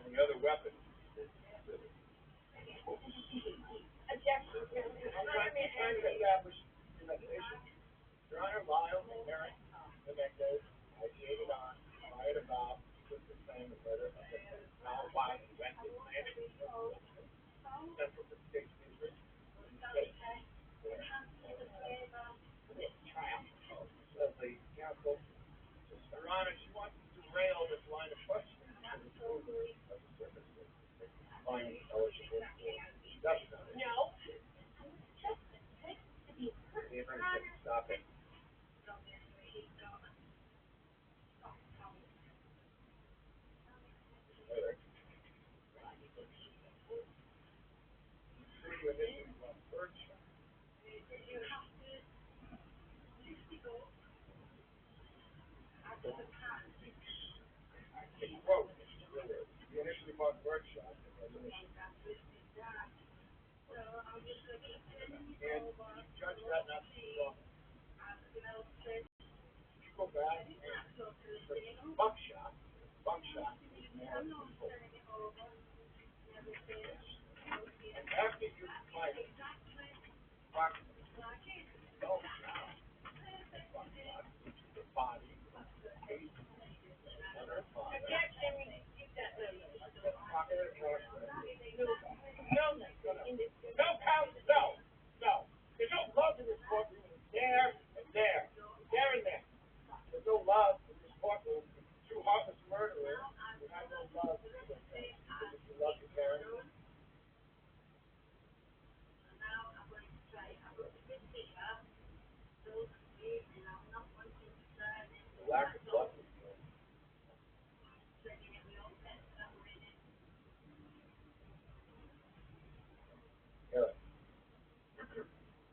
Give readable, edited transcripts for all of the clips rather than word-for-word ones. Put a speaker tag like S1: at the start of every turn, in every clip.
S1: Any other weapons? Trying to establish meditation. Your Honor, Lyle, Merrick, Menendez, ideated on, fired about, with the same murder of how wide he went with landing central to the state's interest. Triumph. Says the counsel, Your Honor, she wants to derail this line of questioning to the truth of the circumstances. Finding eligible for death penalty. No. Stop it. Quote, he initially bought workshop and the judge got not too long. You go back and buckshot is more people. And after you fight approximately no shot, buckshot, which is the body, no count, no. There's no love in this courtroom. It's there and there. There and there. There's no love in this courtroom. Two heartless murderers who have no love in this case. If you love your parents. The lack of love.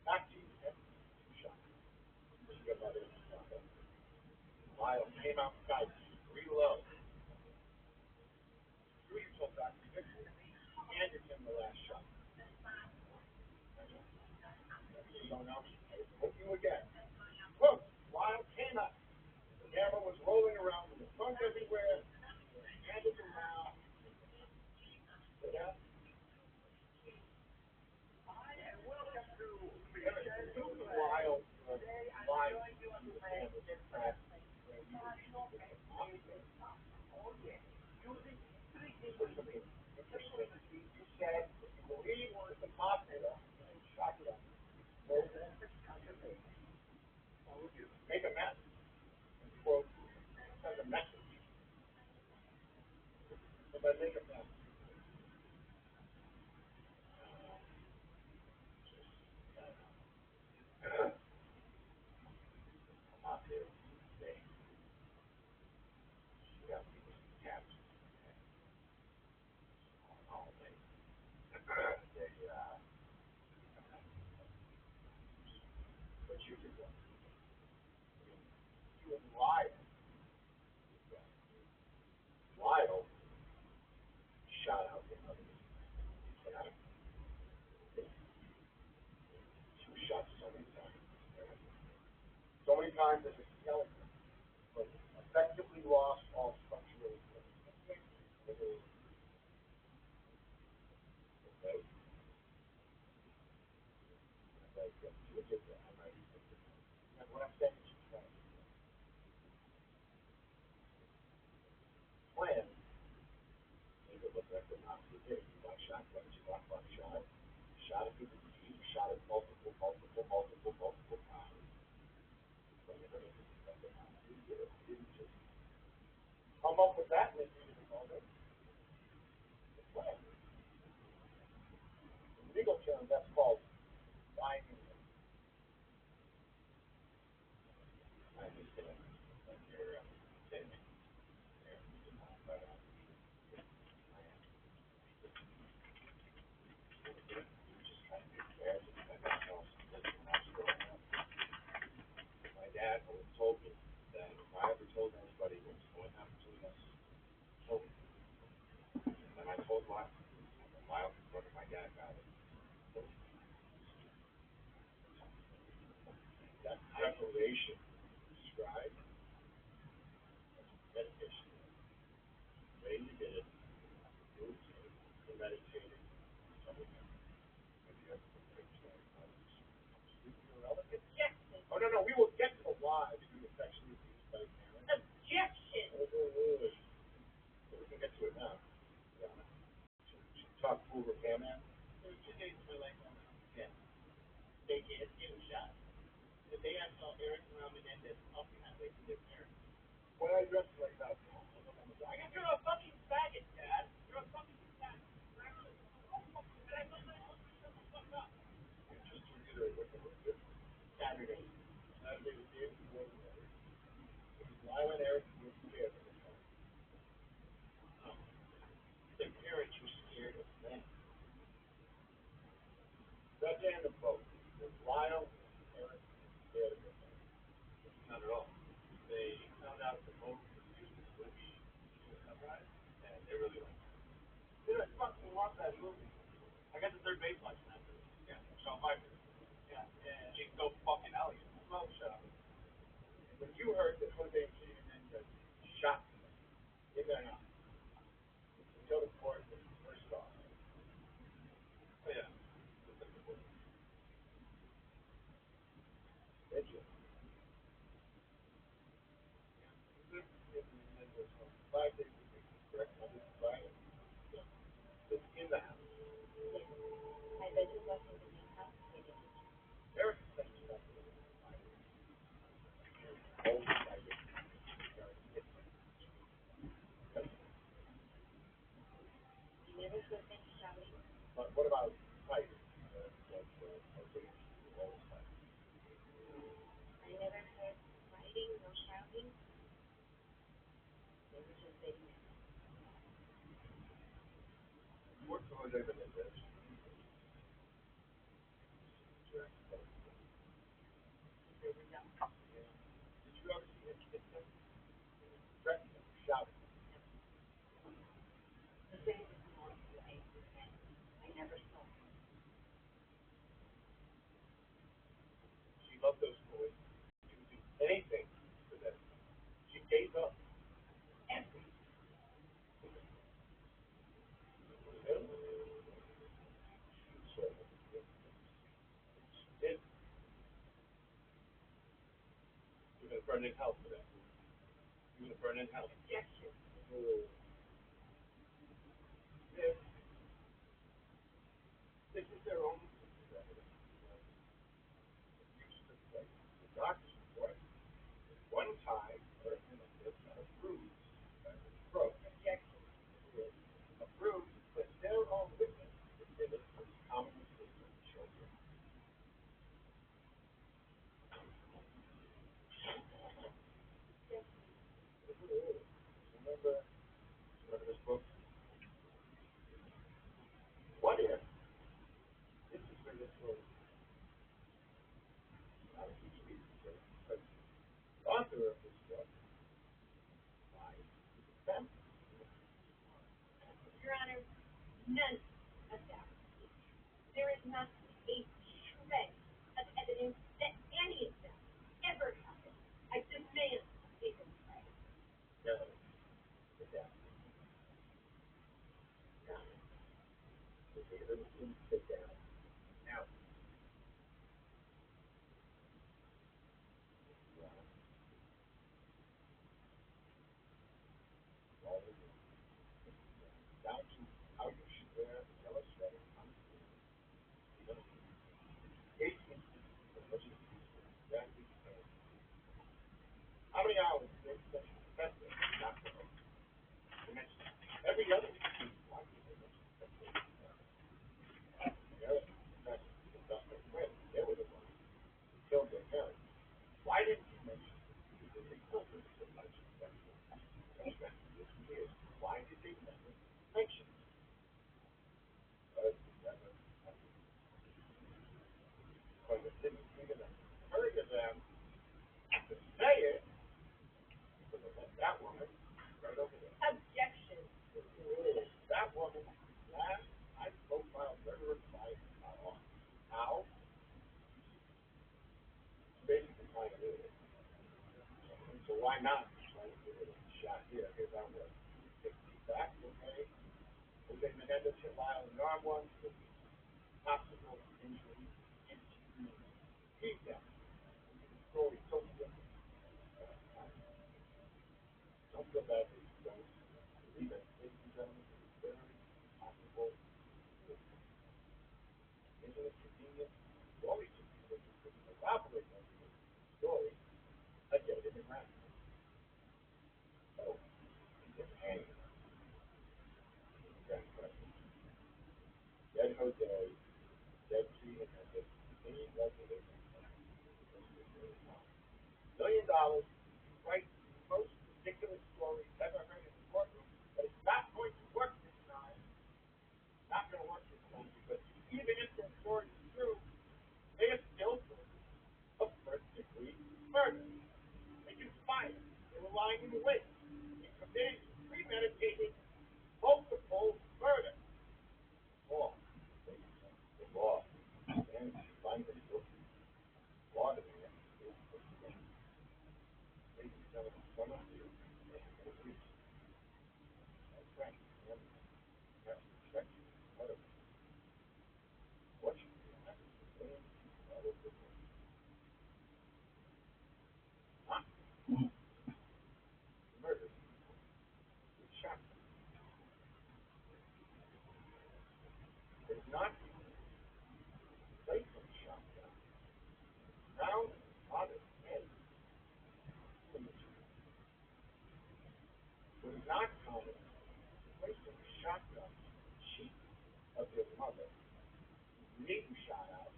S1: Back to you. Lyle came outside, reload. Threw yourself back to victory. Handed him the last shot. You don't know. Hope you again. Quote, Lyle came up. The camera was rolling around with the funk everywhere. Handed him out. Make a mess. Quote, send a message. If I make a mess. But you did what? You lied. Lyle shot out the other. She was shot so many times. So many times that the skeleton was effectively lost all structural integrity. Okay? And what I'm saying is plan made it look like the Nazi did. You got shotguns, you got buckshot, shot at people, you shot at multiple times. But you're going to do like the Nazi did. You didn't just come up with that in the moment. The plan. In legal terms, that's called lying. I understand. Like you're saying. My dad always told me that if I ever told anybody what's going to happen to us, told me. And I told Lyle. And Lyle confronted my dad about it. That preparation described meditation. When I dress like that, I guess you're a fucking faggot, Dad. You're a fucking faggot. Just to reiterate what the Saturday. Saturday was the day before the wedding. Lyle and Eric were scared of the their parents were scared of them. That day in the boat, Lyle and Eric were scared of them. Not at all. They found out the boat was used in the movie Sunrise, and they really liked it. Dude, I fucking love that movie. I got the third base last night. Yeah, Sean Piper. Yeah, and Jinko fucking Elliott. Well, shut up. When you heard that Jose Menendez shot in their house, until the court was first off. Oh, yeah. Did you? Lived in Menendez home 5 days a week, correct? Monday to Friday. Yeah. Lived in the house. Eric spent stuff in the old private. But what about fighting? Worked for Jose Menendez. Did you ever see him hit them? Threaten them, shout at them? She loved those boys. She would do anything for them. She gave up everything for them. So she did. You're going to burn in hell for that. You're going to burn in hell. Objection. Oh. This, this is their own the doctor's report. One time, Earth Menendez got a bruise on his throat. Objection. A bruise, but their own witness admitted it was commonly seen in children. Remember, remember this book? What if this is where this was not a huge reason, but the author of this book lied to them. Your Honor, none of that. There is not a shred of evidence that any of them ever happened. I demand a reply. No, yeah. Okay, let me sit down. Now, all the down to how you should wear a yellow sweater on the screen. You know, 8 instances of legislation exactly the same. How many hours did they spend testing not to mention every other excuse why they mentioned testing? The other professors conducted when they were the ones who killed their parents. Why didn't you mention it? Because they killed them so much that this years. Why did they never mention it? Because they never because it didn't even occur to them to say it. So they let that woman right over there. Objection. That woman last high profile murderous wife how basically trying to do it. So why not try to do it? Shot here, here's our work. Take me back, okay? Jose Menendez hit Lyle in the arm once with possible injury and he's down. Story so different. Don't feel bad that you don't believe it, ladies and gentlemen. It's very possible. Isn't it convenient? It's always convenient to corroborate that. $1 million. You write the most ridiculous story you've ever heard in the courtroom, but it's not going to work this time. It's not going to work this time because even if the story is true, they are still guilty of first-degree murder. They conspired. They were lying in wait. They committed premeditated multiple murder. Law. The law. And find the law to be ladies and gentlemen, some of you are friends, family, have respect, whatever. What you do, have to all of the things. Not murder. We shot them. It's not place them shot down. Now, father's head was not common. Place them shotgun sheet of your mother. Knee shot out.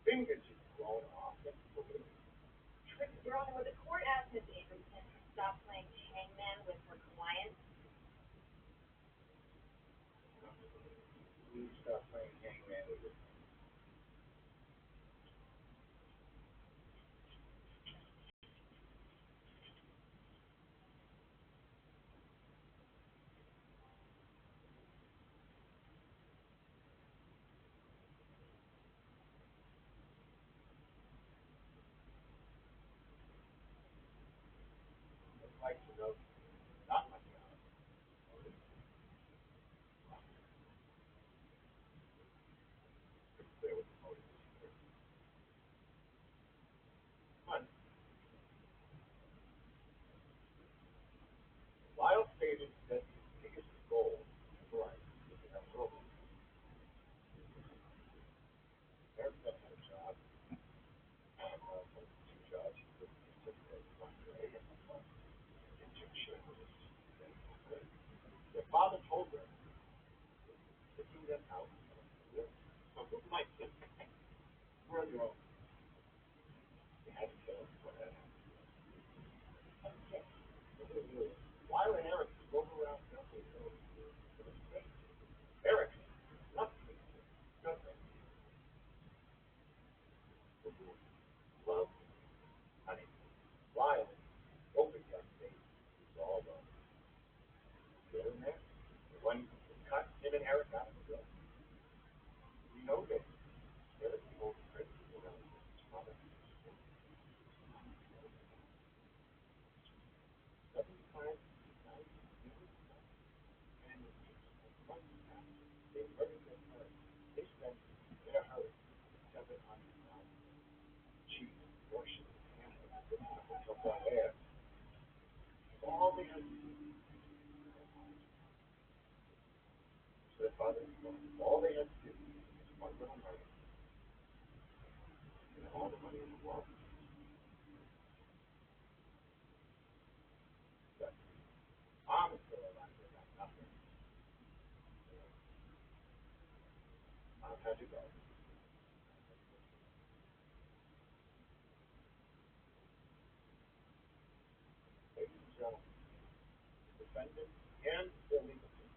S1: Fingers just blown off. That's brutal.
S2: Your Honor, would the court ask Ms. Abramson to stop playing hangman with her client?
S1: Please stop playing hangman with it. I'd like to know, not my job. It's clear what the motive is. One, Lyle stated that his biggest goal in life was to have children. Eric doesn't have a job. Two jobs. He took one grade and one internship with his dad. Their father told her to do that out. So look like this. We're on your own. You had to tell us what had happened. Lyle and Eric drove around Beverly Hills for the day. Eric, nothing. Nothing. Love, honey. Lyle, open young face. It's all love. Get in there. When you cut him and Eric out of the bill, you know that Eric told Chris around his mother. 75, 90 years and months after they murdered their parents, they spent in a hurry $700. Cheap, worship, family, until that air. All they had to do, so their father, all they had to do was one little money, and all the money in the world. But mom is still alive, they got nothing. Mom had to go. Ladies and gentlemen, the defendant and their legal team,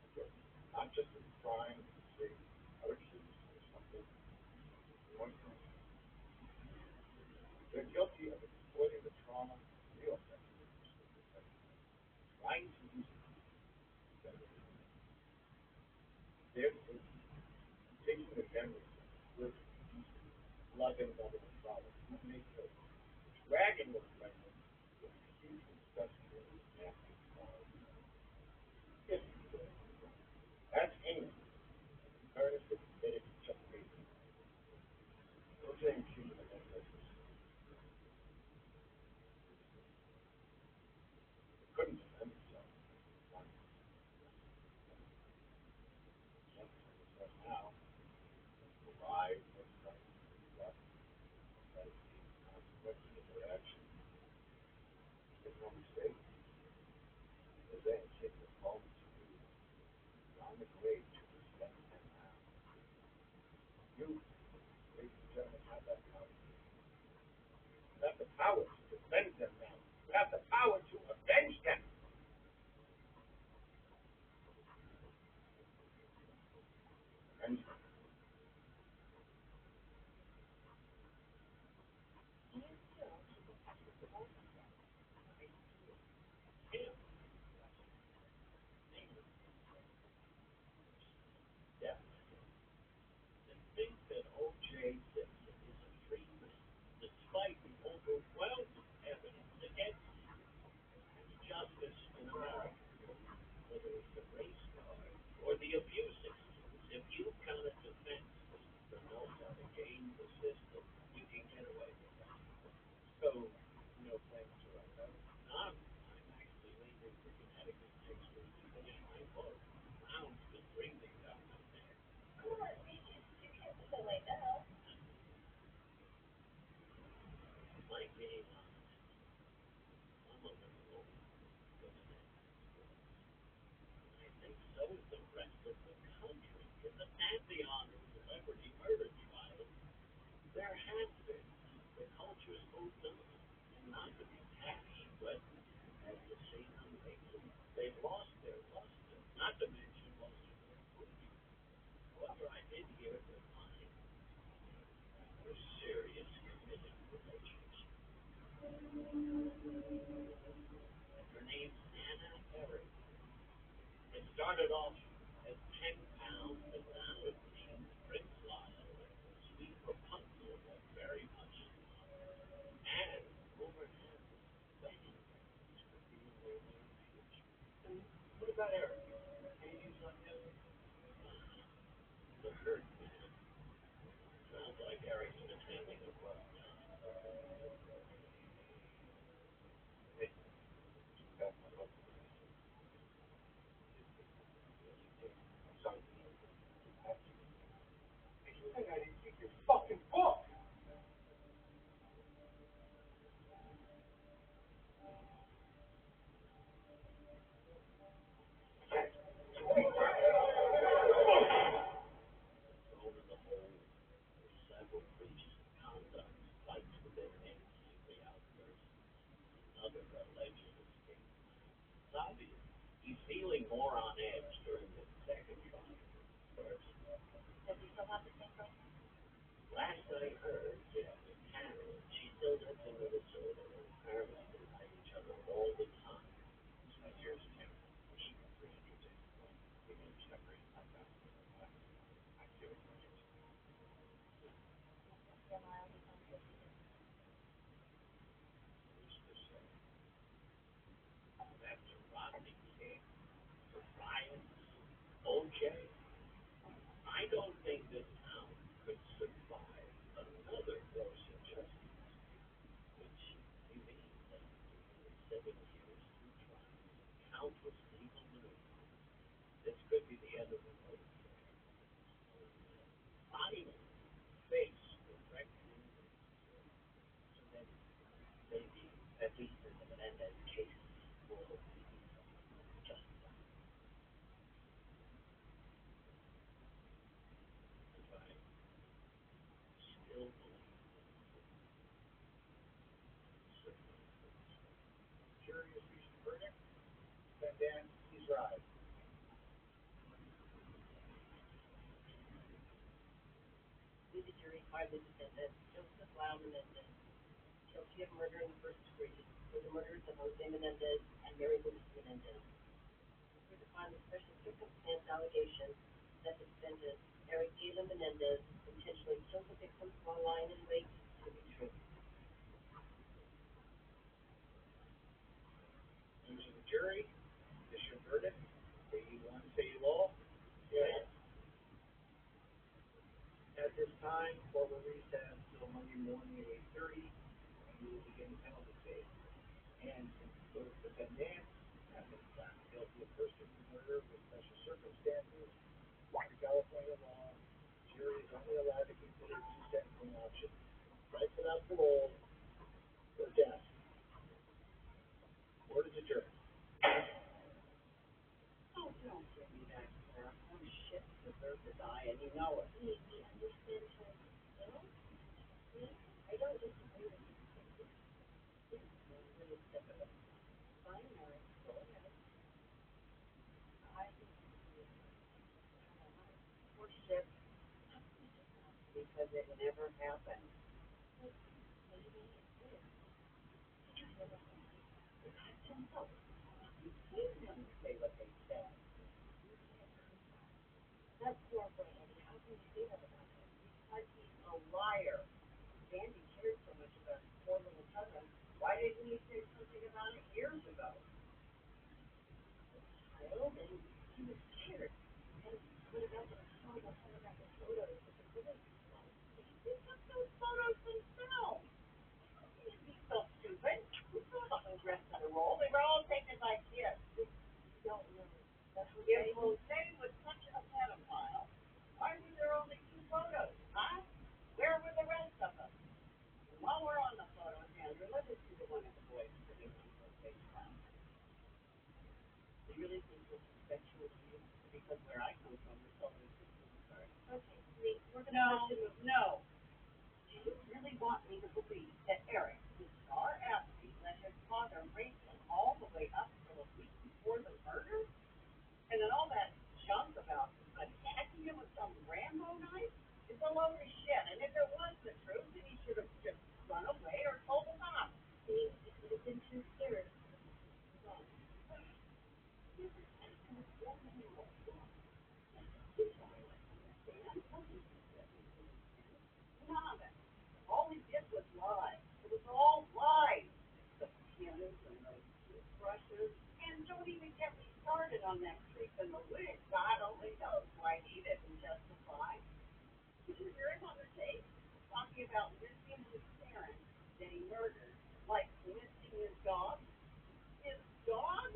S1: okay, not just in crime, they are accused of something, one thing. They're guilty of exploiting the trauma of real sex offenders, trying to use it. They're taking the memories of good, loving mother and father who may kill them, dragging them pregnant with huge disgusting and nasty smile. If you will, that's heinous. Murders that committed just basic. No saying human offenders. They couldn't defend themselves. One right now, the lie was coming to us. That is the consequences of their actions. Make no mistake, the then take the moment to do beyond the grave to respect them now. You, ladies and gentlemen, have that power to defend them now. You have the power to avenge them. And him, yeah, they think that O.J. Simpson is a free man, despite the overwhelming evidence against him. Justice in America, whether it's the race card or the abuse excuse, if you count a defense that knows how to game the system, you can get away with that. So, no plans to write that? I'm actually leaving for Connecticut next week to finish my book. Brown's been dreaming about my neck. Like being honest, I'm a little old for the next. I think so is the rest of the country. In the pantheon of celebrity murder trials, there has been. The culture's moved on. And not to be happy, but have you seen them lately? They've lost their luster, not to mention most of their food. However, I did hear that mine were serious committed relationships. Her name's Anna Eric. It started off as 10 pounds, and now it's named Prince Lyle. Sweet Rapunzel was very much and overhandled wedding rings could be in their near future. And what about Eric? Any news on him? The hurt man. Sounds like Eric's been having a rough time. Hey, that's my book. Sorry. I didn't take your fucking book. Thrown in the hole for several breaches of conduct, fights with their angry outbursts, another alleged escape. It's obvious he's feeling more on edge during the second trial than first. Last I heard, yeah, with Carol, she still lives in Minnesota, and apparently they write each other all the time. So here's Tim. She got 300 days. We can separate my family. I feel like who's to say that the Rodney King, the riots, OJ, I don't think this town could survive another gross injustice, which remains after 7 years, 2 trials, countless legal maneuvers. This could be the end of the road. Not even face directly. So then maybe, at least in the Menendez case, will be justified. If I still believe jury has reached a verdict, then Dan, he's right. Did the jury find the defendant, Joseph Lyle Menendez, guilty of murder in the first degree for the murders of Jose Menendez and Mary Louise Menendez? For to find the special circumstance allegation that the defendant, Eric Galen Menendez, intentionally killed the victims while lying in wait to be true. Members of the jury, this your verdict? Say you won, say you lost? Yes. At this time, court will recess until Monday morning at 8:30, and we will begin the penalty phase. And both defendants have been found guilty of first-degree murder with special circumstances. Under California law, jury is only allowed to consider 2 sentencing options: life without parole or death. Court is adjourned. Oh, don't give me that crap. Oh, shit, you deserve to die, and you know it. I don't disagree with you. because it never happened. Say what they said. That's your way, Andy. How can you say that about him? Because he's a liar. Andy cared so much about his poor little cousin. Why didn't he say something about it years ago? Child, and he was scared. And what about the horrible photographic photos that the police took? They took those photos themselves. You'd be so stupid. Who saw the whole rest of the roll? They were all taken by kids. Don't know. If Jose was such a pedophile, why were there only 2 photos, huh? Where were the rest of them? While we're on the photos, Andrew, let us see the one of the boys sitting on Jose's lap. Do you really think this is sexual abuse? Because where I come from, it's only 15. Sorry. Okay, Lee, we're going to have to move. No. Do you really want me to believe that Eric, who saw Ashley, let his father rape him all the way up till a week before the murder? And then all that junk about attacking him with some Rambo knife is a load of shit. And if it was the truth, then he should have just run away or told the cops. He would have been too scared. None. All he did was lie. It was all lies. The pins and the toothbrushes. And don't even get me started on that creep in the wig. God only knows why he didn't justify. Did you hear him on the tape? Talking about missing his parents that he murdered. Like missing his dog. His dog?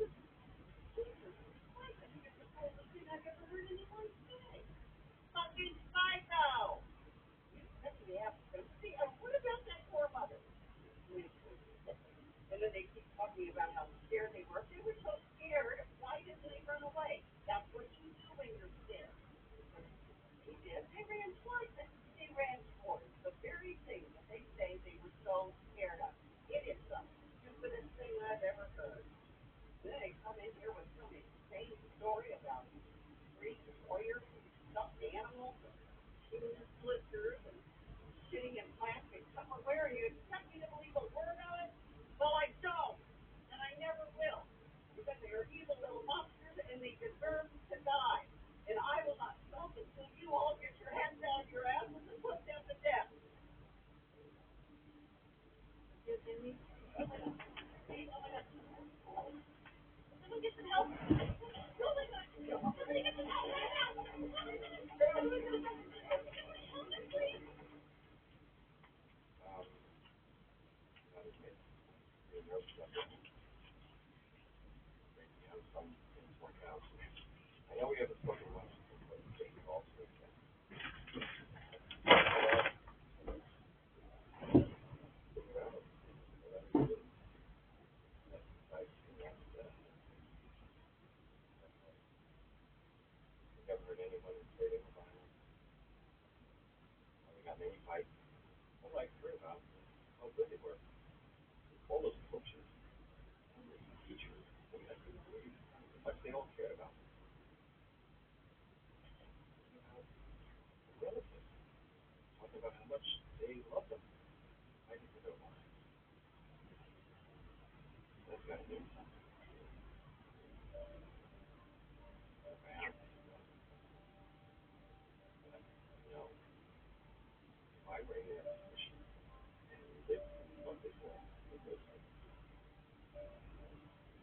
S1: Jesus Christ, I think it's the coolest thing I've ever heard anyone say. Fucking psycho! You really have sympathy? And what about that poor mother? And then they keep talking about how scared they were. If they were so scared, why didn't they run away? That's what you do when you're scared. They did. They ran towards it. They ran towards the very thing that they say they were so scared of. It is the stupidest thing I've ever heard. Then they come in here with some insane story about Greek warriors and stuffed animals and shooting blisters and shitting in plastic Tupperware, and you expect me to believe a word of it? Well, I don't, and I never will, because they are evil little monsters, and they deserve to die. And I will not stop until you all get your heads out of your asses and put them to death. You hear me? Oh my God. Hey, oh my God. Someone get some help. Oh my God. Somebody get some help right now. Help us, please. I know we haven't spoken much since the state calls for it. Never heard anyone say they were violent. We got many fights. All I heard about how good they were. All those coaches, and the teachers, how much they all cared about them. Relatives, talking about how much they loved them. I think they're lying. That's got to mean something. You know, if I were in their position and lived what they said,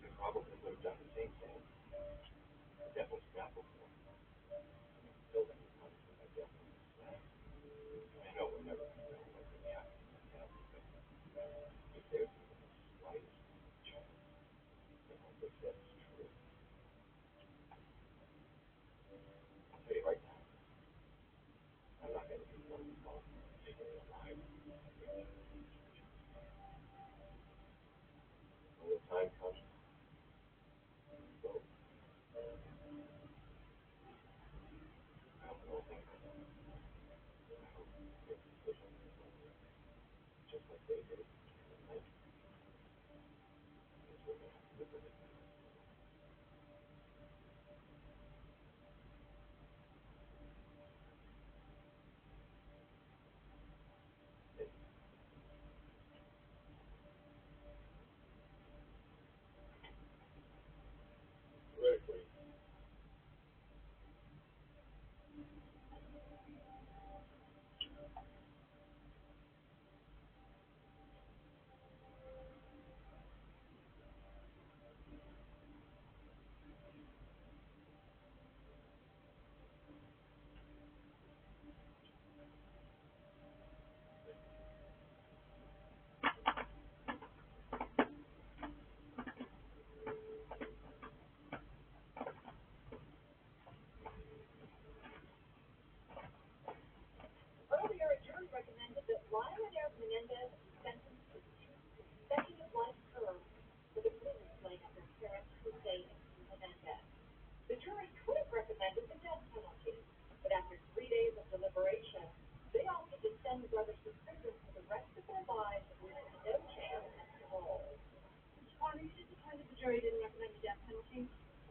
S1: I probably would have done the same thing. The devil's not before. Still in the money for that devil. I know we're never going to know what's going to happen in that family, but if there's even the slightest chance that what they said is true, I'll tell you right now, I'm not going to be one of them taking it alive. When the time comes, so I hope it all makes sense. I hope your decision is just like they did. And I guess we're going to have to live with it.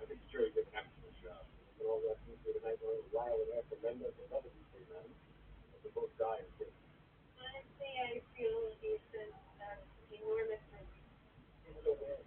S1: I think the jury did an excellent job. But all that seems to be the night when Lyle and After Mendez and other three men, they both died in prison. So bad.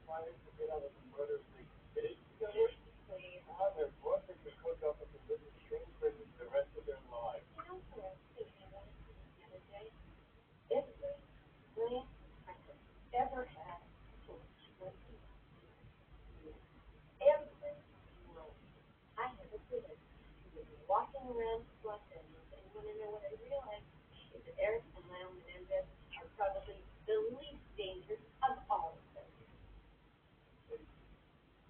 S1: Why did you get out of the murders they committed together? How their boyfriend could hook up with the living strange prison for the rest of their lives.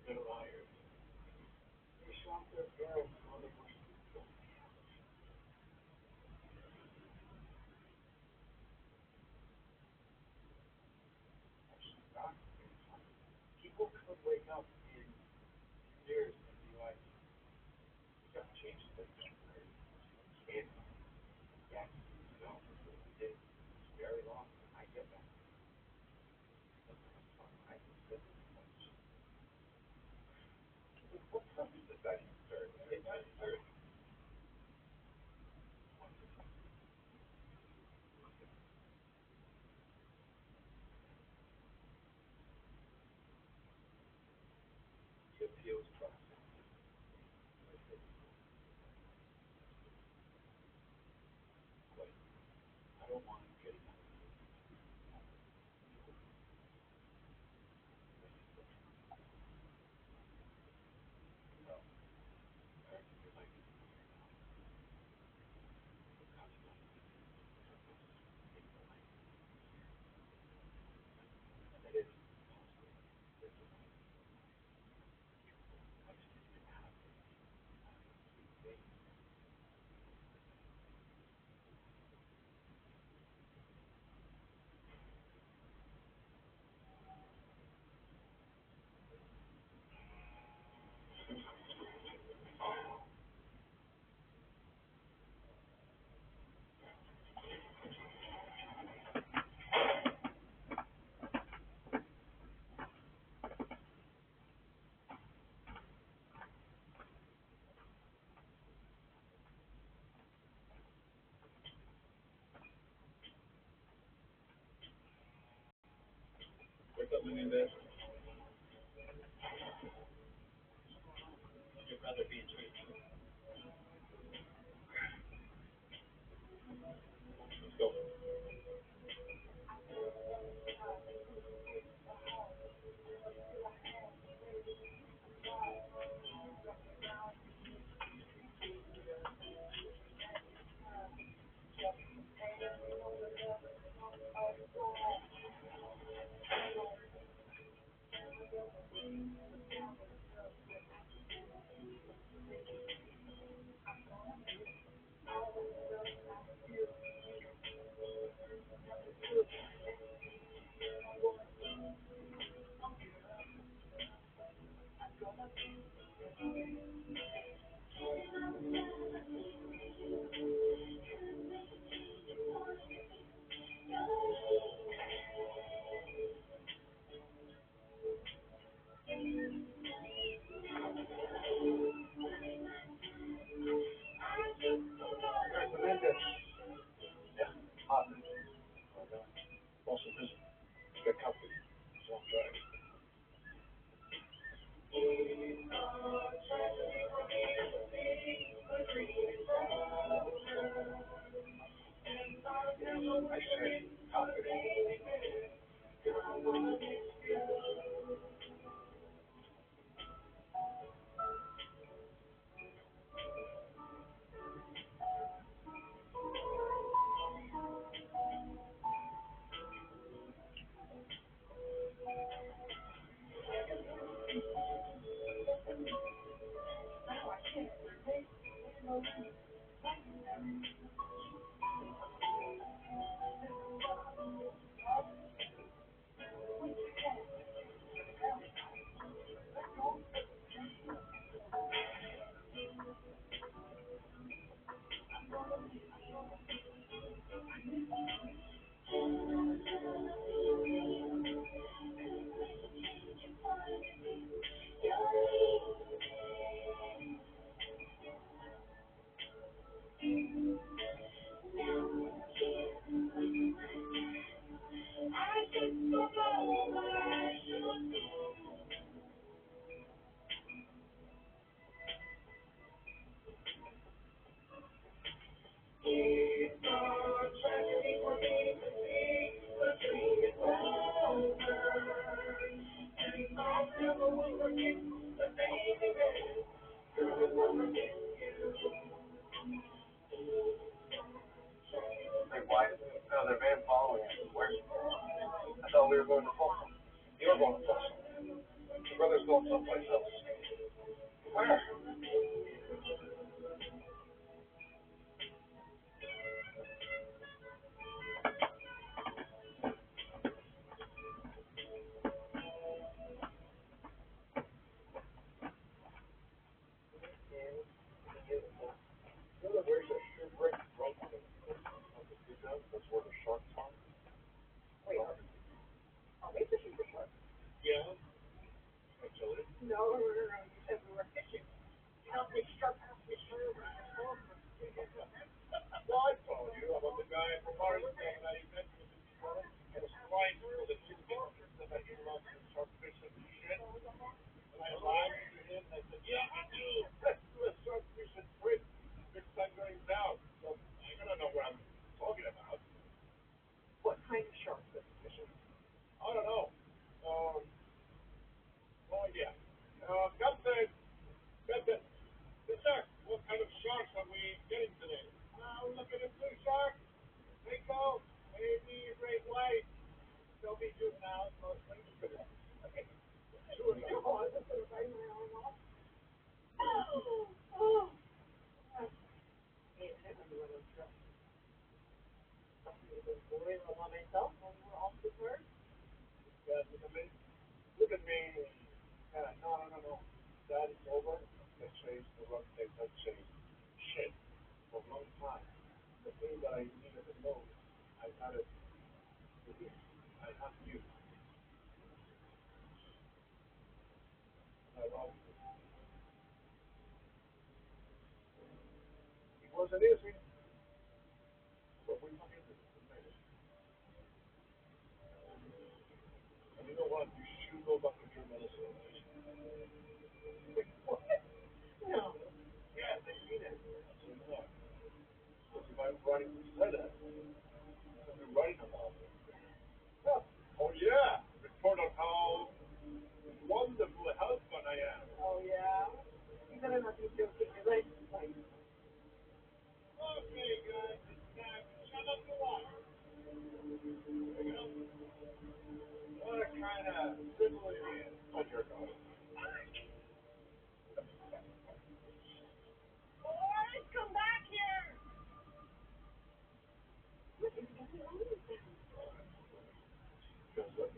S1: They're liars. They shot their parents while they were still. People could wake up in years and be like, we got to change this. Kids, yes, no, it's very long. I get that. I just said this much. What purpose does that serve? It doesn't serve. The appeals process. Wait, I don't want to get into no. You might be and it is what's up, Menendez? You'd rather be in treatment. Let's go. Why? No, their van following us. Where? I thought we were going to Folsom. You were going to Folsom. Your brother's going someplace else. Where? Where's that sure brick right on the good that's where the sharks are?
S2: Wait, are we fishing for sharks?
S1: Yeah. Actually.
S2: No, you said we were fishing. Help me shark fishing.
S1: Well, I told you about the guy from Mars saying that he met with his brother and his wife with a two pictures that he loves to shark fish and shit. And I lied to him and I said, yeah, I do. Let's do a shark fish and quit. Next time going down. So I gotta know what I'm talking about.
S2: What kind of shark was he fishing?
S1: I don't know. No idea. Captain, Captain, yes, sir. What kind of sharks are we getting today? Look at the blue shark. Rico, maybe great white. They'll be juveniles mostly. Okay. Juveniles.
S2: Oh, oh. Hey, I remember one of those trips. Somebody was worried about myself when we were all prepared.
S1: Yeah, look at me. Look at me. No. That is over. The chase, the run take, that chase. Shit. For a long time. The thing that I needed the most, I got it with you. I have you. I love you. It wasn't easy, but we made it. We made it. And you know what? You should go back to your medicine.
S2: What? No.
S1: Yeah, they mean it. Absolutely not. Because if I'm writing to say that, I'll be writing about it. Yeah. Oh yeah. Report on how wonderful a husband I am.
S2: Oh, yeah? You better not be joking. Your license plate.
S1: Okay, guys, it's time to shut up the water. You know, what a kind of simile it is. Oh, dear God.
S2: Boys, come back here! What is going on with them?
S1: Just like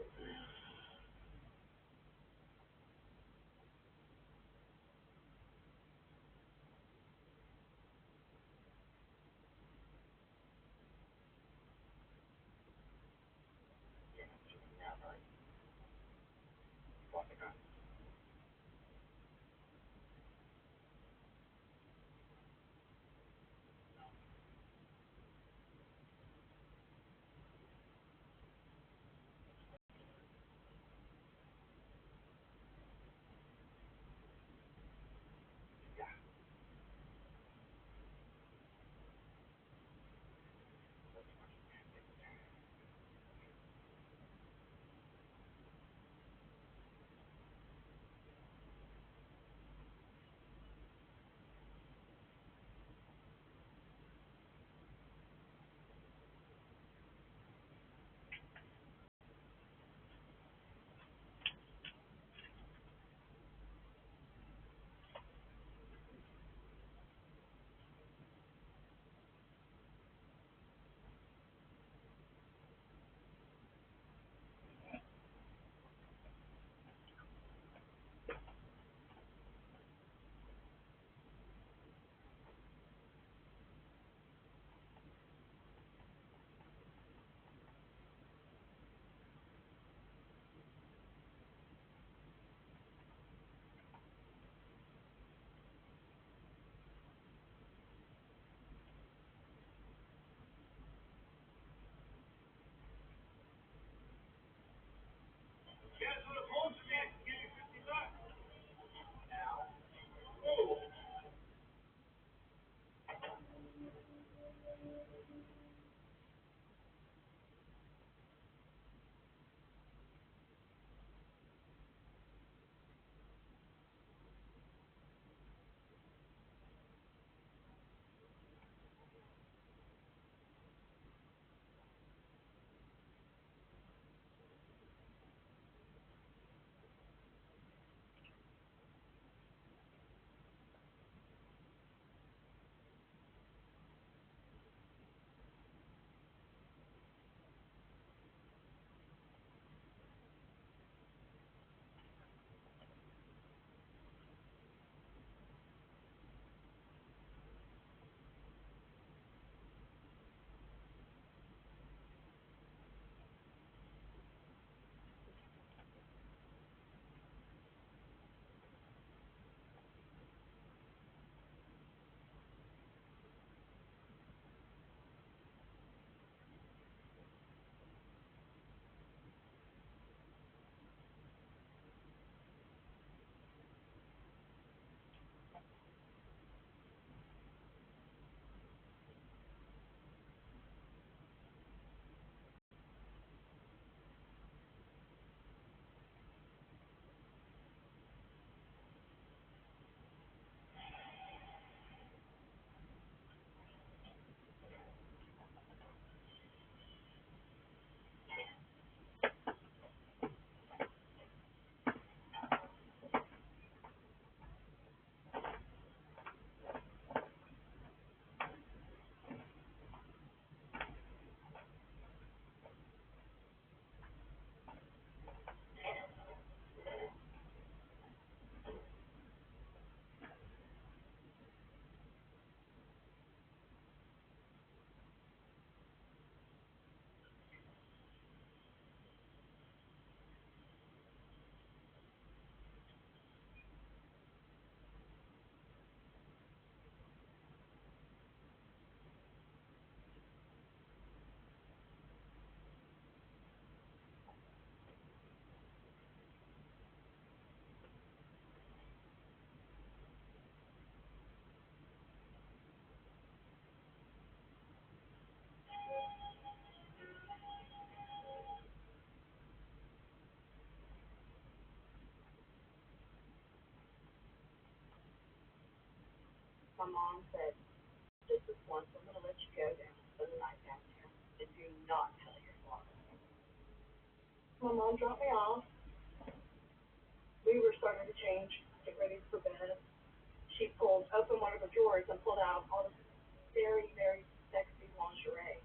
S2: My mom said, just this once, I'm going to let you go down, spend the night down here, and do not tell your father. My mom dropped me off. We were starting to change, get ready for bed. She pulled open one of her drawers and pulled out all this very, very sexy lingerie.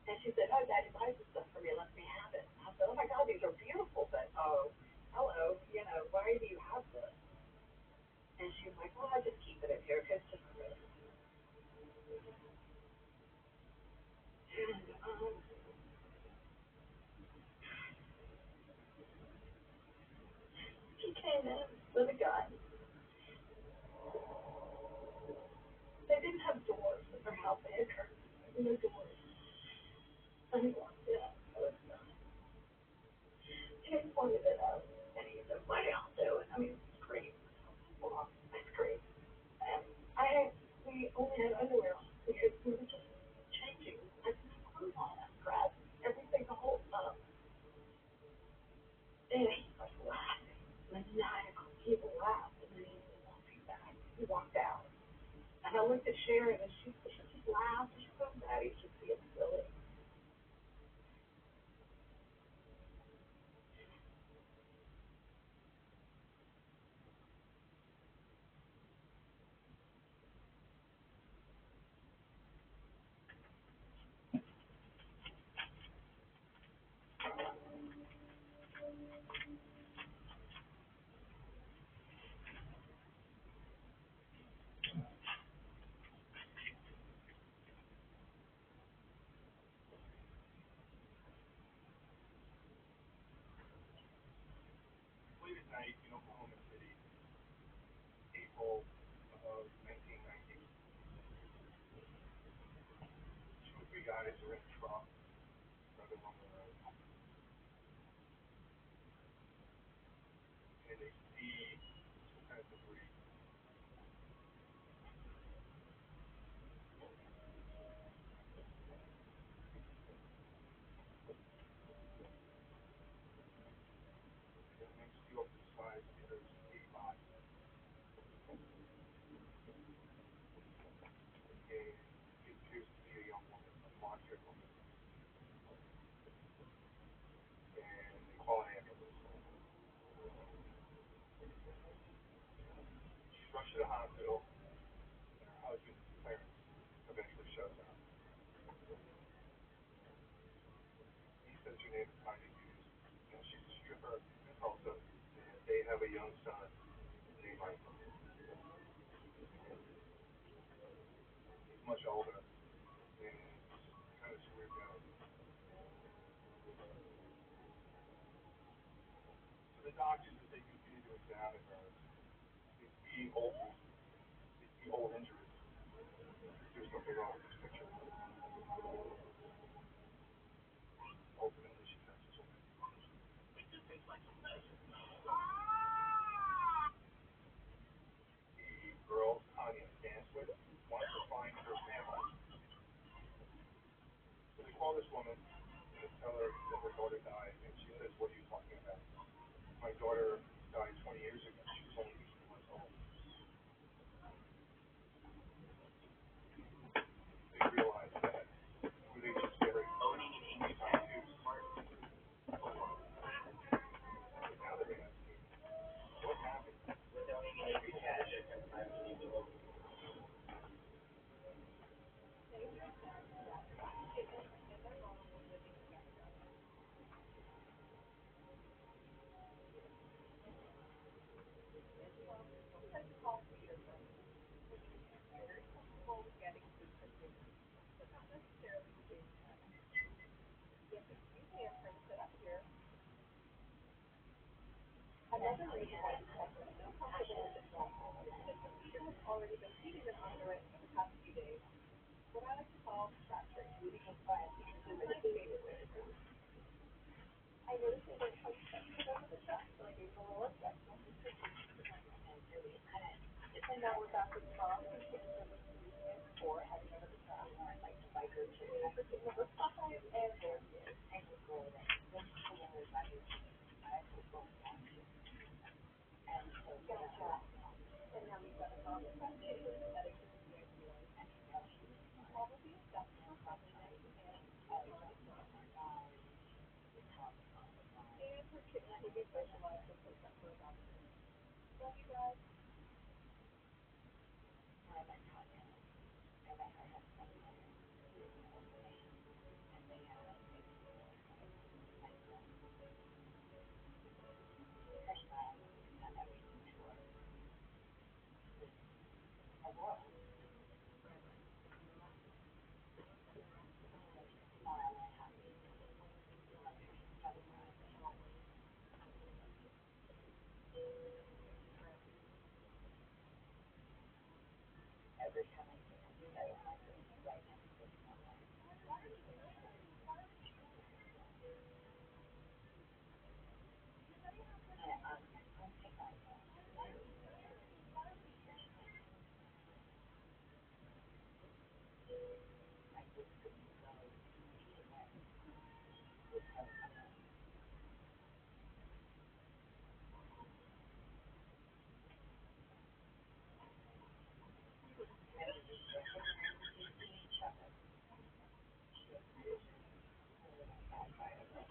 S2: And she said, oh, Daddy buys this stuff for me, let me have it. I said, oh my God, these are beautiful, but oh, hello, why do you have this? And she was like, well, I just keep it in here because just really. And he came in with a gun. They didn't have doors in their house, they had curtains, no doors. And he walked in, with a gun. He pointed it out, and he said, why y'all do it? I mean, it's crazy. Well, it's crazy. And we only had underwear on because we were just changing. I didn't have clothes on. I grabbed everything the whole time. And he started laughing, maniacal. He laughed, and then he walked back. He walked out. And I looked at Sharon, and she just laughed. She said, Daddy, just being silly.
S1: Late at night in Oklahoma City, April of 1990, two or three guys are in a truck driving along the road, and they see some kind of debris. And they see off to the side, there's a body, and it appears to be a young woman, a blonde-haired woman, and they call an ambulance. She's rushed to the hospital, and her husband, Clarence, eventually shows up. He says her name is Tanya Hughes, and she's a stripper, and also they have a young son named Michael. He's much older, and he's kind of screwed out. So the doctors, as they continue to examine her, they see old injuries. There's something wrong with this picture. Ultimately, she passes away. The girl Tanya stands with wants to find her family. So they call this woman and they tell her that her daughter died, and she says, "What are you talking about? My daughter died 20 years ago. She was only 18 months old." They realize that who they just buried was Tanya Hughes. So now they're asking, what happened?
S2: Another reason why the test was so popular is that Peter has already been feeding them under it for the past few days. What I like to call distraction, leading by a teacher's investigated with it. I noticed they were trying to over the stuff, so I gave them a little assessment. And now we're back with Tom, who's getting number 3 and 4, heading over the track. I'd like to invite her to number 5, and there he is. And he's rolling. This is the one that I was and so, yeah. And now we've got a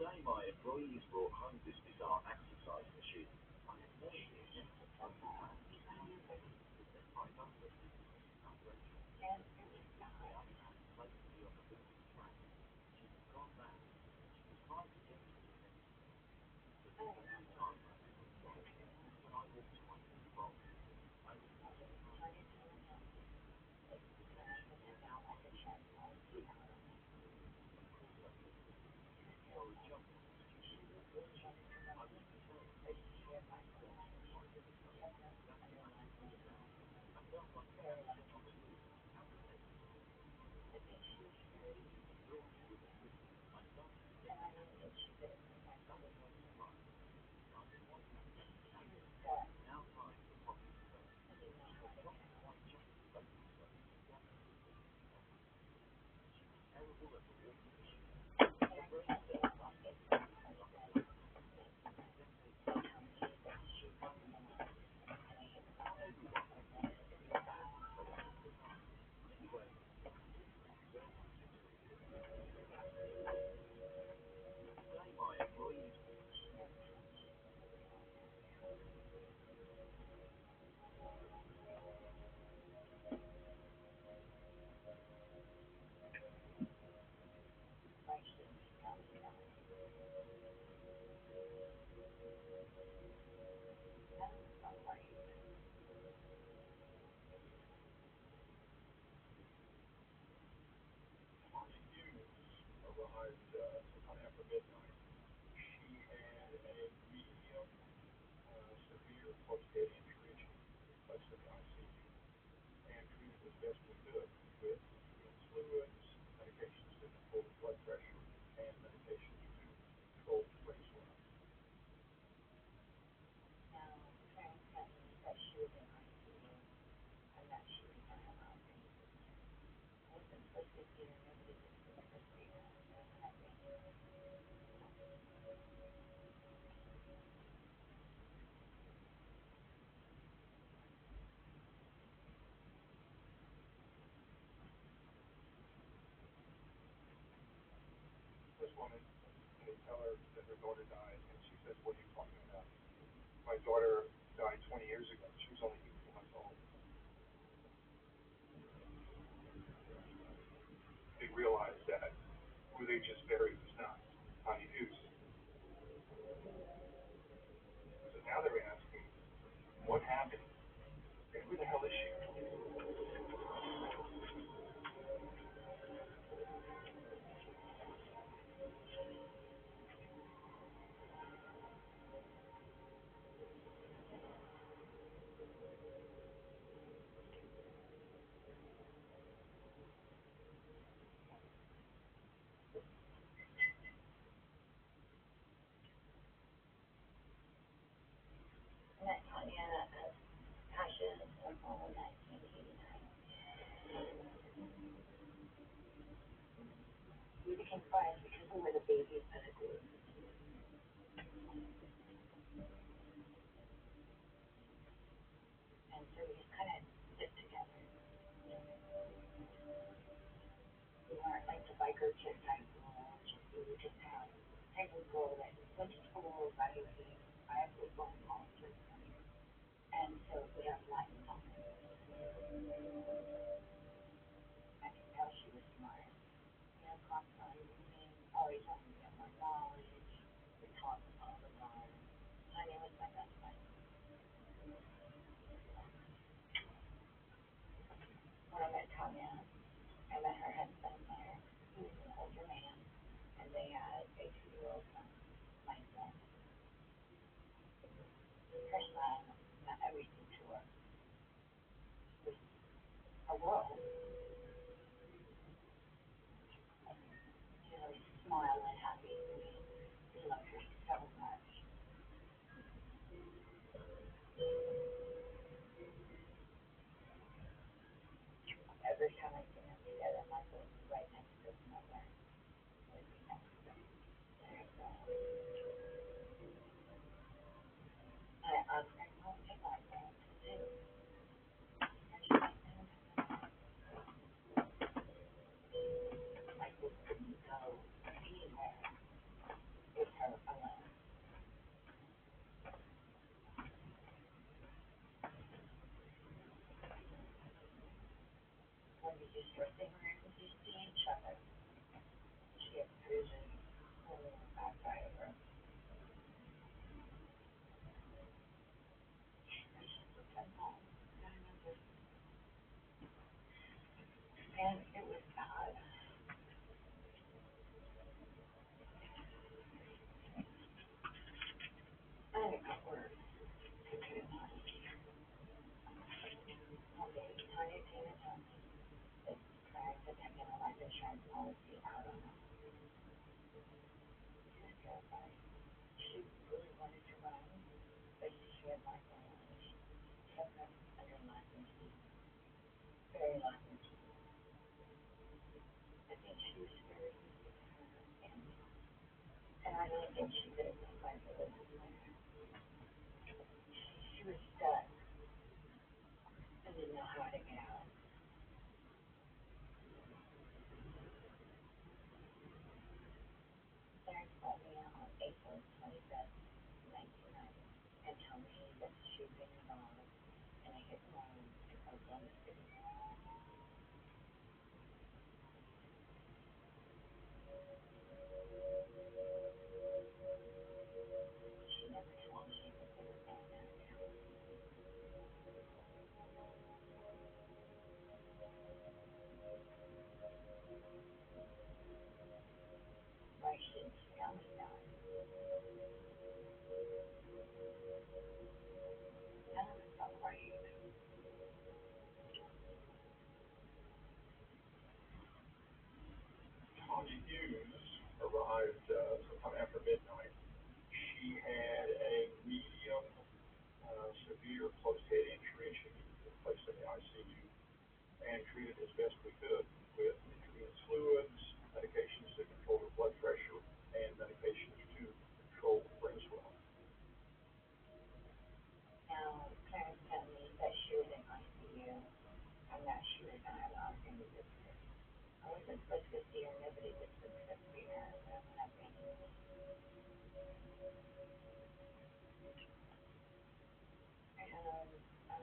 S1: Today, my employees brought home this bizarre exercise machine. Sometime after midnight, she had a medium severe post-day injury. Placed in the ICU and treated as best we could with fluids, medications to control the blood pressure, and medications to control the brain swelling. This woman, they tell her that her daughter died, and she says, "What are you talking about? My daughter died 20 years ago. She was only 18 months old." They realized that who they just buried was not Connie Hughes. So now they're asking, what happened? And who the hell is she?
S2: I would go like went to school. I would go home with them, and so we have lights on. I could tell she was smart. You know, constantly reading, always wanting to get more knowledge. We talked all the time. Honey was my best friend. When I met Tanya, I met her husband there. He was an older man, and they had a 2-year-old son, my son. Her son meant everything to her. He was a world, you know, smile and happy. He loved her so much. Every time I see them together, my book right next to his mother would be next to them. There's I asked her, well, they like that too. And she's like, no, I just couldn't go anywhere with her alone. When we just were there, we just see each other. She had bruises on the backside of her. And she just went home. I remember. And it was bad. And it got worse. I could not. One day, Tanya came and told me that trying to take a life insurance policy out on us. She was terrified. She really wanted to run, but she had my phone. She kept us under lock and key. Very lock and key. I think she was very used to her family. And I really think she did it by the business plan. She was stuck and didn't know how to get out. Sarah called me on April 25th, 1990, and told me that she'd been involved in a hit and run in Oklahoma City. She never told me anything about that. Why she didn't tell me that? None of it felt right.
S1: Tommy Hughes arrived sometime after midnight. She had a medium severe closed head injury. She needed to be placed in the ICU and treated as best we could with intravenous fluids, medications to control her blood pressure, and medications to control brain swelling.
S2: Now, Clarence told me that she was in ICU and that she was not allowed any visitors. I wasn't supposed to see her. Nobody was supposed to see her. Nothing.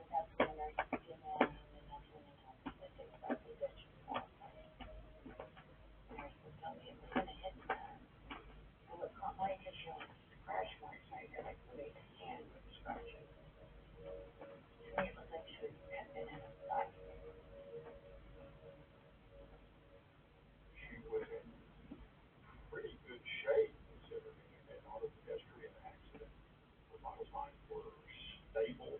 S2: That's when the nurse came in, and that's when they told me that they thought that she was qualified. The nurse was telling me it was in a hit and run. And what caught my attention was the scratch marks right there, like where they hand with the scratches. To me, it looked like she had been in a fight.
S1: She was in pretty good shape considering an auto pedestrian accident. Her vital signs were stable.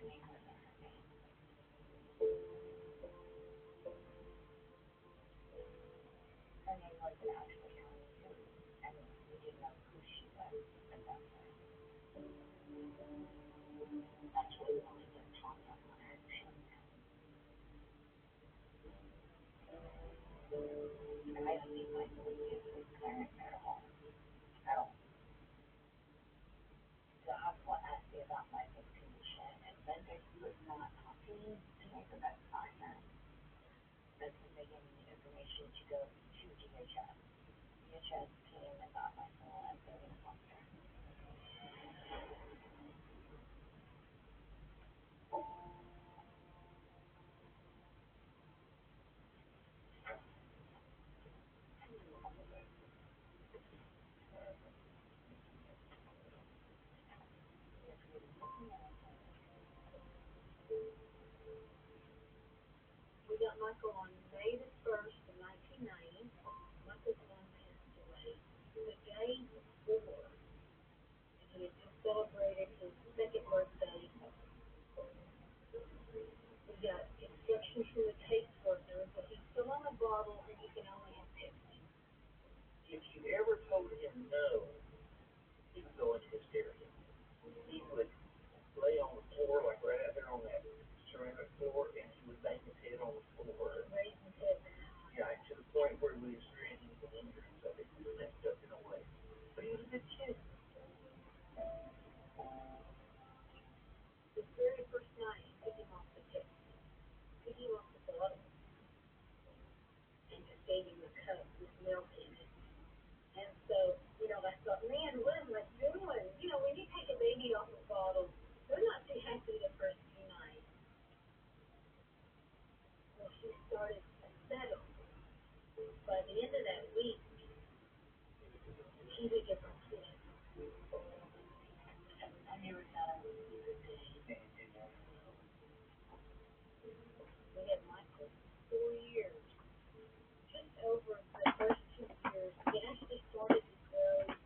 S2: Her name wasn't actually Helen, and we didn't know who she was at that point. Actually, we only did talk on her showing now. And I don't think Michael was good with Clarence at all. At all. The hospital asked me about Michael's condition and said that he was not talking to me for that time. That's when they gave me the information to go to DHS. DHS came and got Michael and put him on there. We got Michael on May the 1st of 1990. Michael's mom passed away the day before, and he had just celebrated his second birthday. We got instructions from the caseworker, but he's still on the bottle, and he can only have 10.
S1: If you ever told him no, he would go into hysteria. He would lay on the floor, like right out there on that ceramic floor, and he would bang his head on the floor.
S2: Raise his head.
S1: Yeah, to the point where he was straining the injuries of it. He was messed up in a way. But he was a good kid.
S2: The very first night, he took him off the tip, took him off the bottle, and just gave him a cup with milk in it. And so, I thought, man, what am I doing? When you take a baby off a bottle, they're not too happy the first few nights. Well, she started to settle. By the end of that week, she's a different kid. I never thought I would see the day. We had Michael for 4 years. Just over the first 2 years, he actually started to grow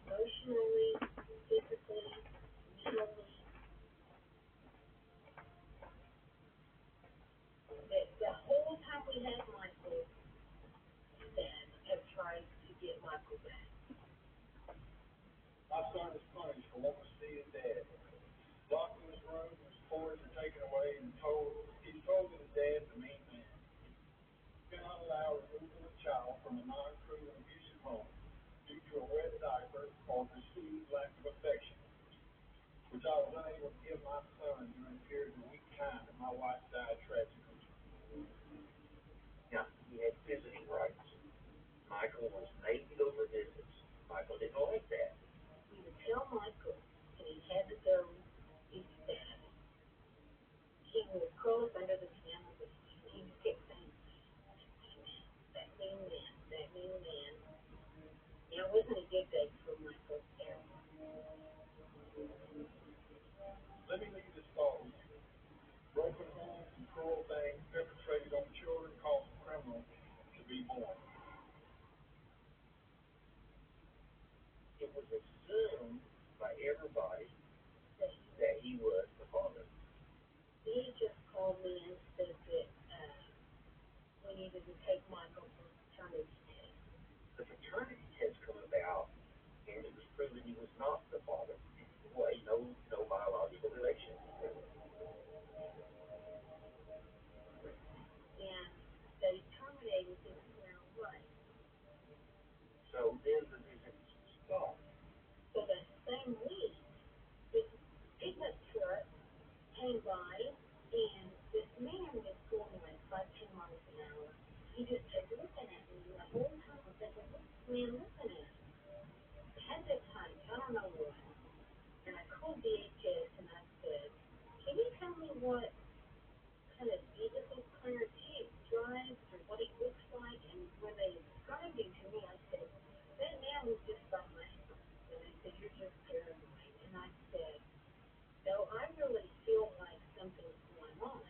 S2: emotionally, physically, mentally. The whole time we had Michael, Dad kept trying to get Michael back.
S1: My son was punished for wanting to see his dad. Locked in his room, his toys are taken away, and he's told that his dad's a mean man. He cannot allow removal of a child from a non-true and abusive home due to a wet diaper or perceived lack of affection, which I was unable to give my son during a period of weak time that my wife died tragically. Now, he had visiting rights. Michael was made to go for visits. Michael didn't like that.
S2: We would tell Michael that he had to go see his dad. He would curl up under the piano, but he just kept saying, that mean man, that mean man. Now, it wasn't a good day for Michael there.
S1: Let me leave this thought with you. Broken homes and cruel things perpetrated on children cause a criminal to be born. It was assumed by everybody that he was the father.
S2: He just called me and said that we needed to take Michael for paternity test.
S1: The paternity test come about, and it was proven he was not the father. Anyway, no biological relation.
S2: And they terminated his parental rights.
S1: So then the visit stopped.
S2: So that same week, this pickup truck came by, and this man was going like 5-10 miles an hour. He just kept looking at me the whole time. I'm thinking, what's this man looking at? I had this hunch, I don't know what. And I called DHS and I said, can you tell me what kind of vehicle Clarence drives or what he looks like? And when they described him to me, I said, that man was just by my house. And they said, you're just paranoid. And I said, no, I really feel like something's going on.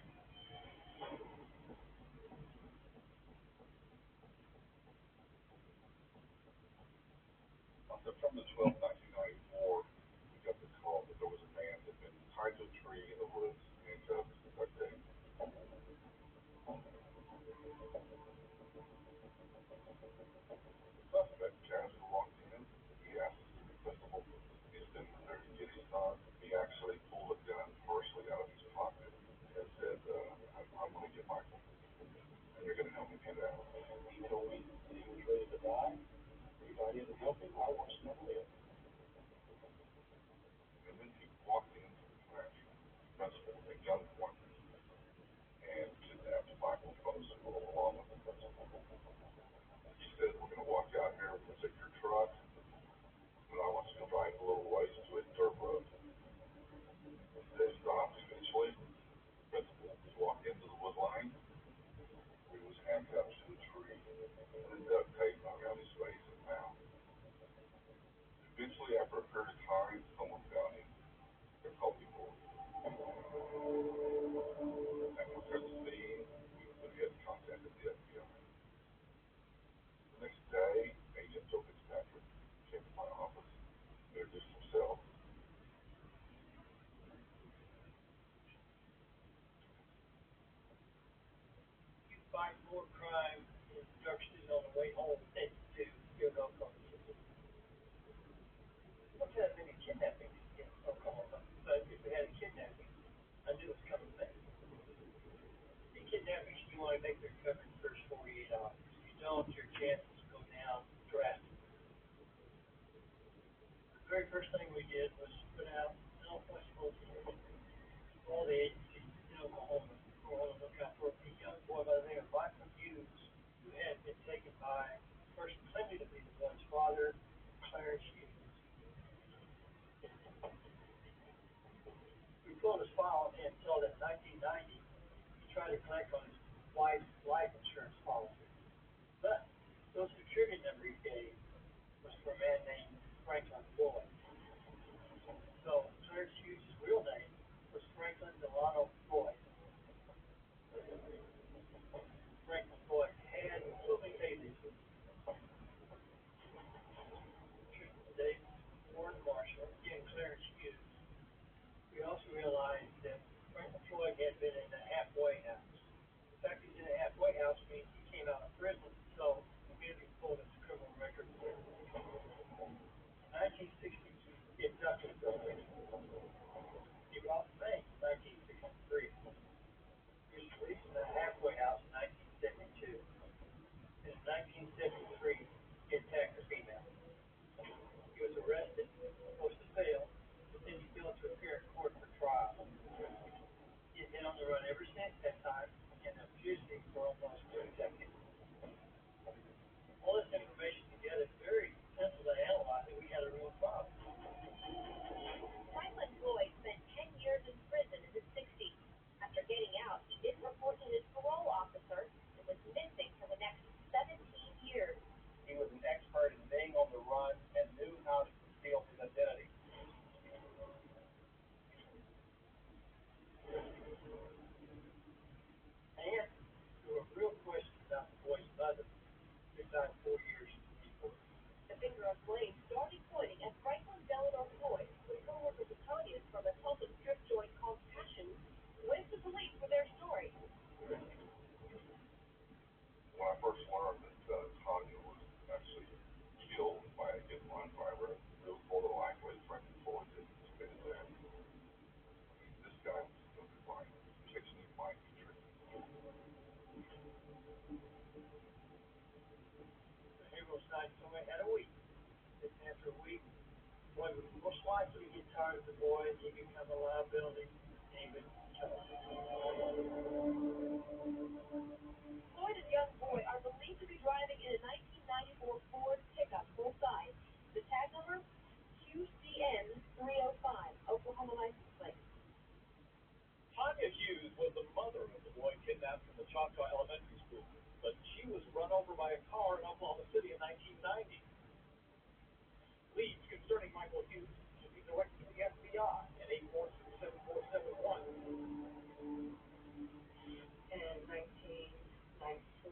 S1: On September 12, 1994, we got the call that there was a man that had been tied to a tree in the woods And he told me he was ready to die. If I didn't help him, I was going to live. And then he walked into the classroom, principal, a young one, and kidnapped Michael from the school along with the principal. He said, we're going to walk out here, we're going to take your truck, and I want you to drive a little ways to a dirt road. They stopped eventually. The principal walked into the wood line. He was handcuffed to a tree and duct tape around his face and mouth. Eventually, after a period of time, someone found him. They're called people. And after the scene, he had contacted the FBI. The next day, Agent Joe Fitzpatrick came to my office, introduced himself.
S2: You fight more crime in Dark Street on the way home than you do your Oklahoma City. We've had many kidnappings in Oklahoma, but if we had a kidnapping, I knew it was coming back. In kidnappings, you want to make the recovery in the first 48 hours. If you don't, your chances go down drastically. The very first thing we did was put out Southwest Postal. All the agencies in Oklahoma were on the lookout for a young boy by the name of Michael Hughes, who had been taken by a person claiming to be the boy's father, Clarence Hughes. We pulled his file and saw that in 1990 he tried to collect on his wife's life insurance policy. But the security number he gave was for a man named Franklin Floyd. So Clarence Hughes' real name was Franklin Delano Floyd. Franklin Floyd had so many babies with David Warren Marshall and Clarence Hughes. We also realized that Franklin Floyd had been in a halfway house. The fact he's in a halfway house means he came out of prison, so immediately pulled his criminal record. In 1960, he abducted a girl. He robbed the bank in 1963. He was released from the halfway house in 1972. In 1973, he attacked a female. He was arrested, forced to bail, but then he failed to appear in court for trial. He has been on the run ever since that time and a fugitive for almost 2 decades. All this information together is very simple to analyze, and we had a real problem.
S3: Franklin Floyd spent 10 years in prison in the 60s. After getting out, he didn't report to his parole officer and was missing for the next 17 years.
S2: He was an expert in being on the run and knew how to conceal his identity. And there were real questions about the boy's mother, who died 4 years before.
S3: The finger of blame started pointing at Franklin Delano Floyd, whose co-worker Tanya from a Tulsa strip joint called Passion went to police for their story.
S1: When I first learned that Tanya was actually killed by a hit and run driver, it was more than likely Franklin Floyd that committed that. This guy was going to be fine, chasing him by the tree.
S2: The hero side told me had a week. And after a week, the boy would most likely get tired of the boy and he'd become a liability and he would kill him.
S3: Floyd and young boy are believed to be driving in a 1994 Ford pickup full size. The tag number QCN 305, Oklahoma license plate.
S2: Tanya Hughes was the mother of the boy kidnapped from the Choctaw Elementary School, but she was run over by a car in Oklahoma City in 1990. Leads concerning Michael Hughes should be directed to the FBI at 846-7471.
S4: In 1994,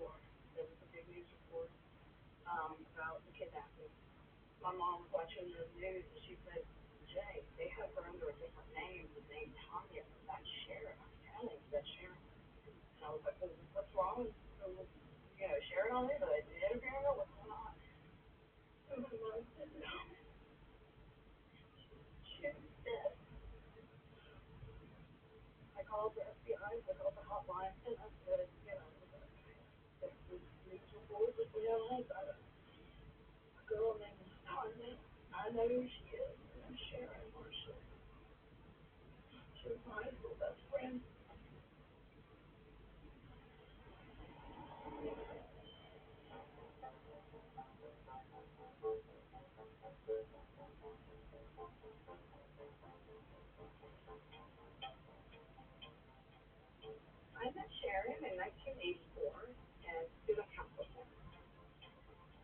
S4: there was a big news report about the kidnapping. My mom was watching the news and she said, Jay, they have her under a different name, the name Tanya. That's Sharon. I'm telling you, that's Sharon. And I was like, well, what's wrong? So, Sharon on there? Did I interview her? What's going on? And my mom said, no. Sharon's dead. I called the FBI, I called the hotline, and I said, this is You know, I got a girl named Tanya. I know who she is. And Sharon Marshall. She was my high school best friend. I met Sharon in 1984 and student council.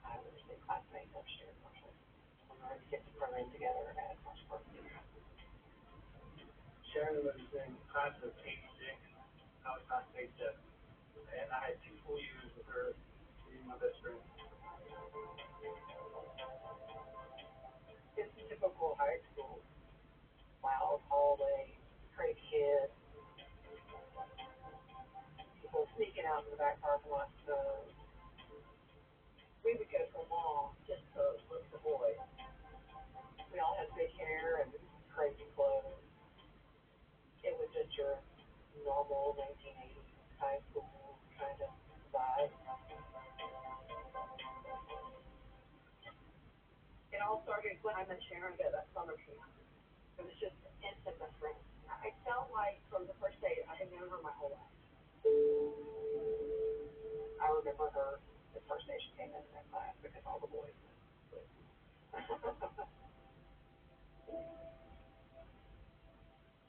S2: I was a classmate of Sharon Marshall. We were in kids program together at March Park.
S1: Sharon was in class of 86. I was class of 87. And I had 2 full years with her, being my best friend.
S2: It's typical high school. Loud hallway, crazy kids, people sneaking out in the back parking lot. So we would go to the mall just to look for boys. We all had big hair and crazy clothes. It was just your normal 1980s high school kind of vibe.
S4: It all started when I met Sharon at that summer camp. It was just instant best friends. I felt like from the first day I had known her my whole life.
S2: I remember her the first day she came into that class because all the boys would.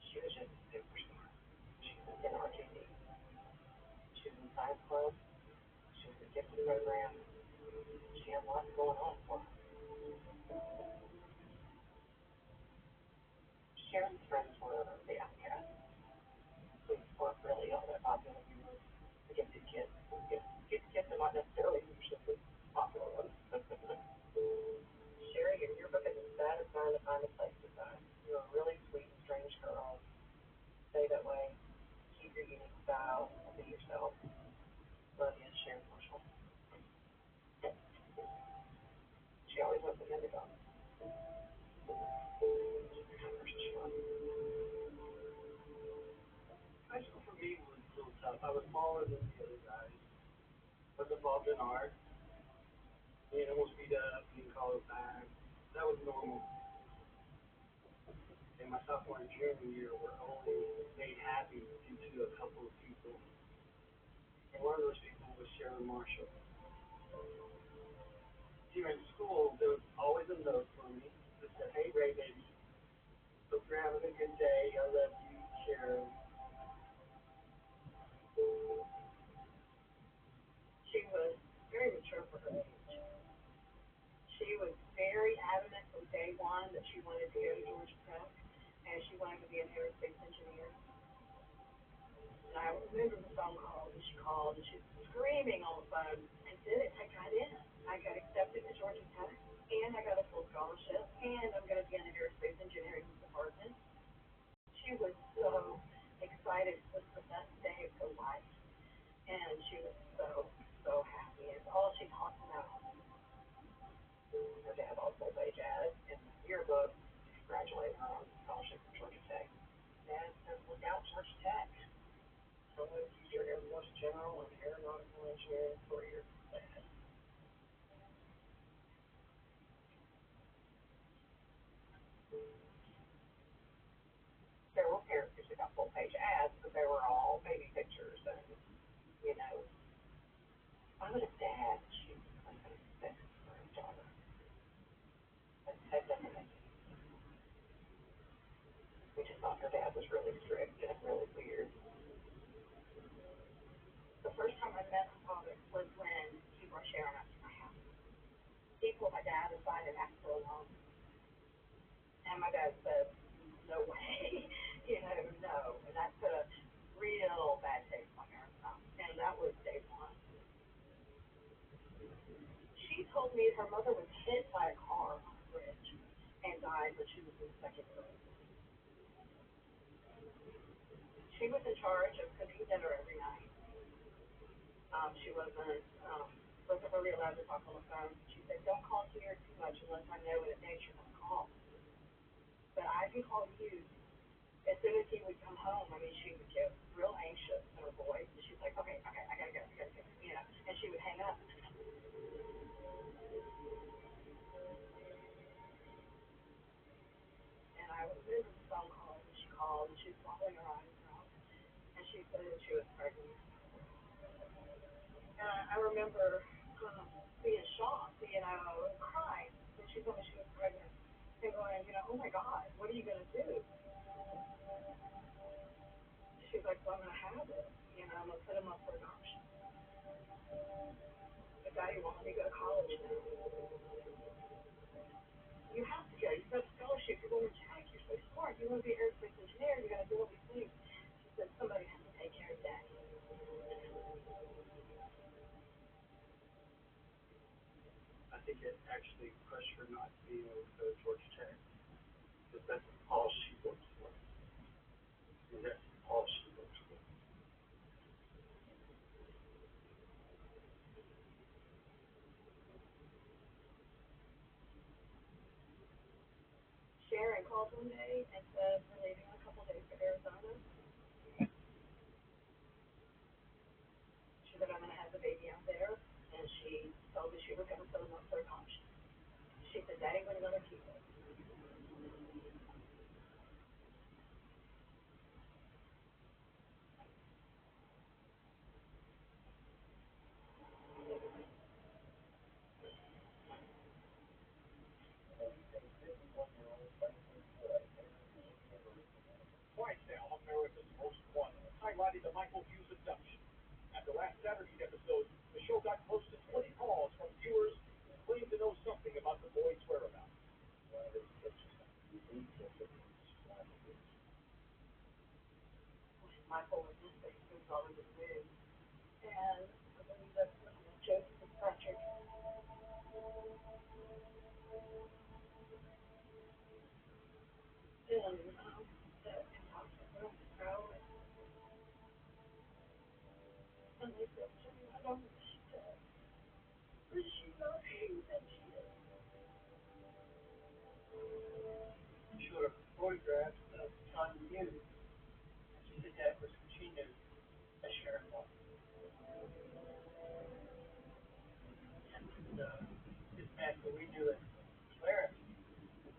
S2: She was just super smart. She was in RTD. She was in science club. She was in gifted program. She had lots going on for her. Sharon's friends were the outcasts. We weren't really all that popular. We were the gifted kids. Gifted kids are not necessarily usually the popular ones. Sherry, your yearbook is as bad as trying to find a place to sign. You're a really sweet and strange girl. Stay that way. Keep your unique style and be yourself. Love you, Sharon Marshall. She always was an underdog.
S1: High school for me was a little tough. I was smaller than the other guys. I was involved in art. Being almost beat up, being called back. That was normal. And my sophomore and junior year were only made happy due to a couple of people. And one of those people was Sharon Marshall. During school, there was always a note for me that said, "Hey, Ray, baby. Hope you're having a good day. I love you, Sharon."
S4: She was very mature for her age. She was very adamant from day one that she wanted to go to Georgia Tech and she wanted to be an aerospace engineer. And I remember the phone call that she called and she was screaming on the phone. I did it. I got in. I got accepted to Georgia Tech and I got a full scholarship and I'm going to be in the aerospace engineering department. She was so excited. It was the best day of her life. And she was so happy. It's all she talked about.
S2: Her dad also played jazz in the yearbook. Congratulate her on scholarship from Georgia Tech. Dad said, "Look out, Georgia Tech. So future Air Force General and aeronautical engineering career." There were characters that got full-page ads, but they were all baby pictures and, you know, why would a dad choose something that's for his daughter? That doesn't make sense. We just thought her dad was really strict and really weird.
S4: The first time I met her father was when he brought Sharon up to my house. He pulled my dad aside and asked for a loan. And my dad said, "No way." No. And that put a real bad taste in my parents' mouth. And that was day one. She told me her mother was hit by a car on a bridge and died when she was in second grade. She was in charge of cooking dinner every night. She wasn't really allowed to talk on the phone. She said, "Don't call here too much unless I know in advance you're going to call. But I can call you." As soon as he would come home, I mean, she would get real anxious in her voice. She's like, okay, I gotta go, and she would hang up. said she was pregnant. And I remember being shocked, and crying when she told me she was pregnant. And going, oh my God, what are you going to do? She's like, well, I'm going to have it. I'm going to put him up for adoption. The guy who wanted me to go to college now. You have to go. You've got a scholarship. You're going to tech. You're so smart. You want to be an aerospace engineer. You got to do all these things. She said, somebody has to take care of that.
S1: I think it actually crushed her not being able to go to Georgia Tech because that's all she works for. And that's all she works for.
S4: Sharon called one day and said, we're leaving in a couple days for Arizona. She said, I'm going to have the baby out there. And she told me she was going to put him up for adoption. She said, that ain't going to go to people.
S1: Twice now, America's Most Wanted highlighted the Michael Hughes abduction. After last Saturday's episode, the show got close to 20 calls from viewers who claimed to know something about the boy's whereabouts. One of his pictures.
S4: Michael was missing. He was all over the news. And I believe that's Joseph Patrick. And that talked to him, and they said, I don't know what she did. But she not who that she is.
S1: She showed her photographs of Tom Hughes. She said that was who she knew as Sharon Walker. And this man who we knew as Clarence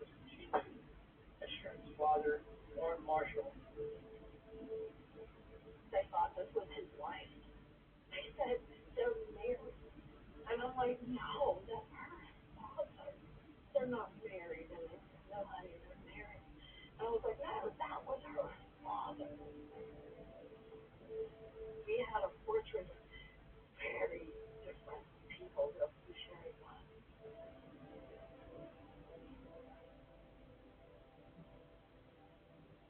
S1: was who she knew as Sharon's father, Warren Marshall.
S4: They thought this was his wife. They said they're married. And I'm like, no, that's her father. They're not married. And they said, no, honey, they're married. And I was like, no, that was her father. We had a portrait of very different people that we shared one.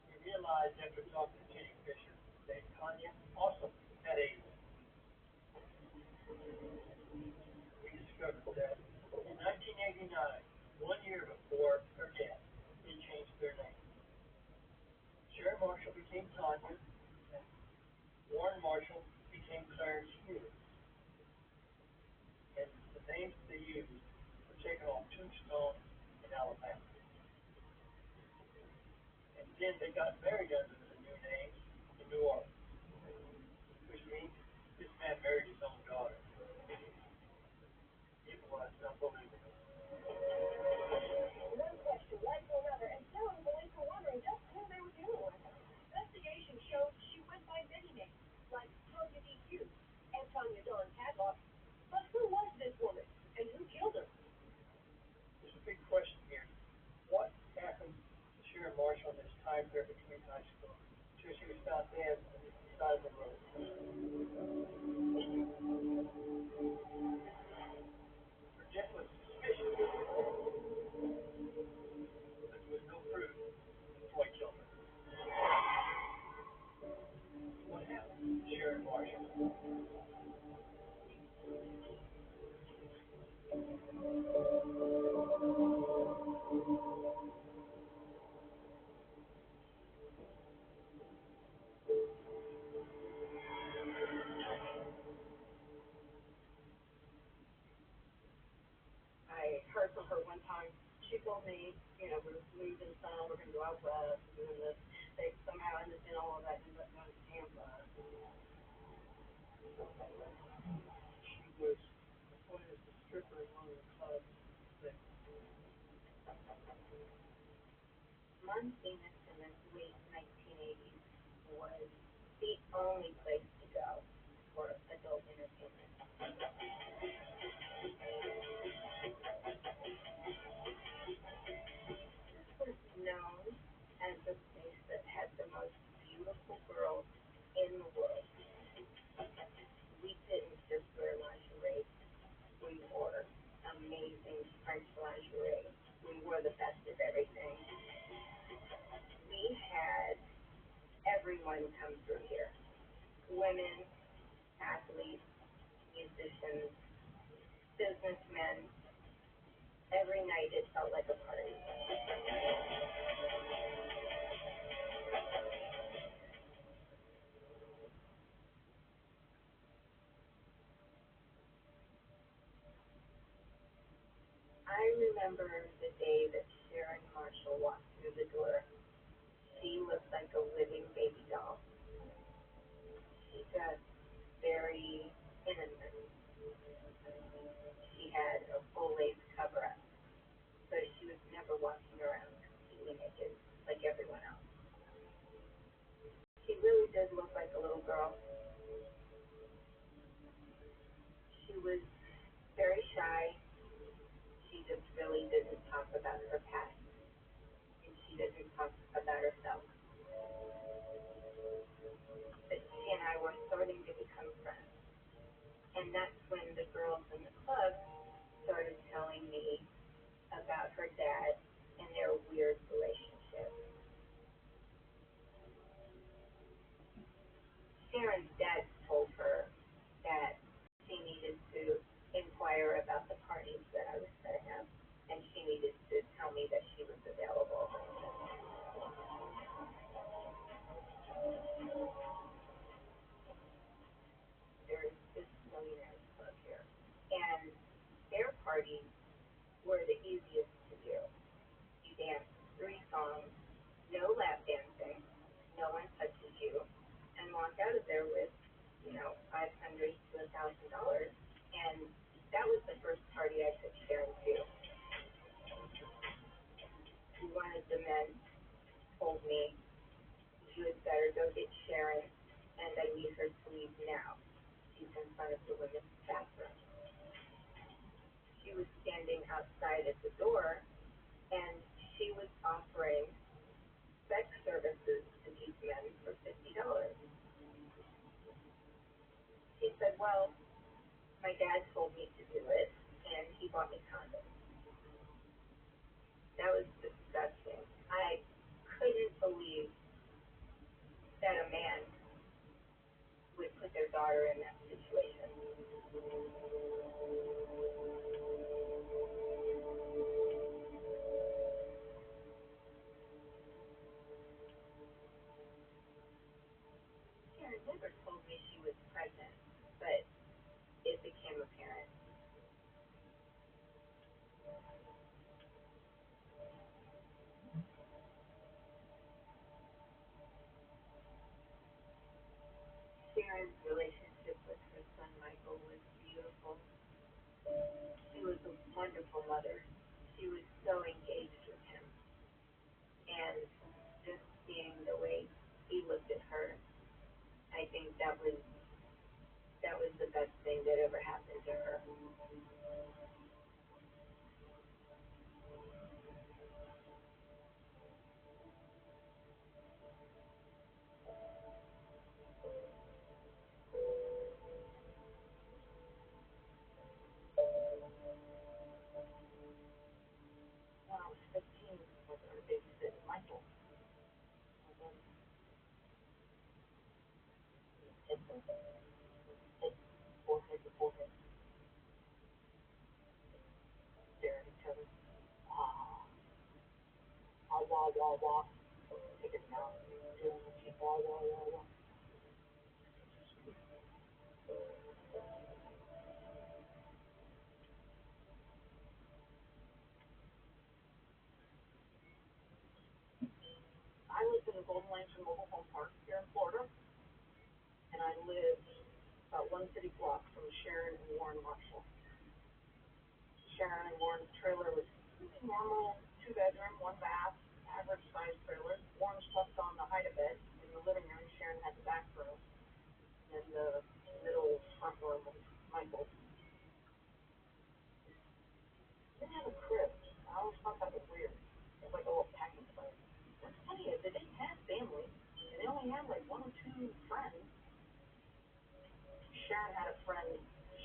S1: We realized after talking to Jenny Fisher that Tanya also had a. We discovered that in 1989, 1 year before her death, they changed their name. Sharon Marshall became Tanya, and Warren Marshall became Clarence Hughes. And the names they used were taken off Tombstone in Alabama. And then they got married under the new names in New Orleans, which means this man married his own daughter. It was unbelievable.
S3: One question led to another, and soon police were wondering just who they were dealing with. Investigation showed she went by many names, like Tanya D. Hughes and Tanya Dawn Tadlock. But who was this woman, and who killed her?
S1: There's a big question here. What happened to Sharon Marshall in this time period between high school until she was found dead on the side of the road? Her death was suspicious, but there was no proof that Floyd killed her. What happened to Sharon Marshall?
S4: I heard from her one time. She told me, we're moving some, we're going to go out west, and doing this. They somehow ended in all of that, ended up going to Tampa.
S1: She was employed as a stripper in one of the clubs that
S4: Month Phoenix in the late 1980s was 8 only place to go for adult entertainment. This was known as the place that had the most beautiful girls in the world. We didn't just wear lingerie, we wore amazing French lingerie. We wore the best of everything. We had everyone come through here. Women, athletes, musicians, businessmen. Every night it felt like a party. I remember the day that Sharon Marshall walked through the door. She looked like a living baby doll. She got very innocent. She had a full lace cover up, so she was never walking around completely naked like everyone else. She really did look like a little girl. She was very shy. She just really didn't talk about her past, and she didn't talk about herself. But she and I were starting to become friends. And that's when the girls in the club started telling me about her dad and their weird relationship. Sharon's dad told her that she needed to inquire about the parties that I was setting up, and she needed to tell me that she was available. There's this millionaires club here, and their parties were the easiest to do. You dance 3 songs, no lap dancing, no one touches you, and walk out of there with, 500 to $1,000. And that was the first party I took Sharon to. One of the men told me, you had better go get Sharon, and I need her to leave now. She's in front of the women's bathroom. She was standing outside at the door, and she was offering sex services to these men for $50. She said, well, my dad told me to do it, and he bought me condoms. That was disgusting. I couldn't believe that a man would put their daughter in that situation. Sharon never told me she was pregnant, but it became apparent. Sharon's relationship with her son Michael was beautiful. She was a wonderful mother. She was so engaged with him, and just seeing the way he looked at her, I think that was the best thing that ever happened to her. When I was 15, I was going to babysit Michael. And then hit them. Hit forehead to forehead, stare at each other. Ah, wah, wah, wah. Take his mouth. Wah, wah, wah, wah. I lived in the Golden Lantern Mobile Home Park here in Florida, and I lived about one city block from Sharon and Warren Marshall. Sharon and Warren's trailer was normal, 2 bedroom, 1 bath, average size trailer. Warren slept on the hide a bed in the living room. Sharon had the back room.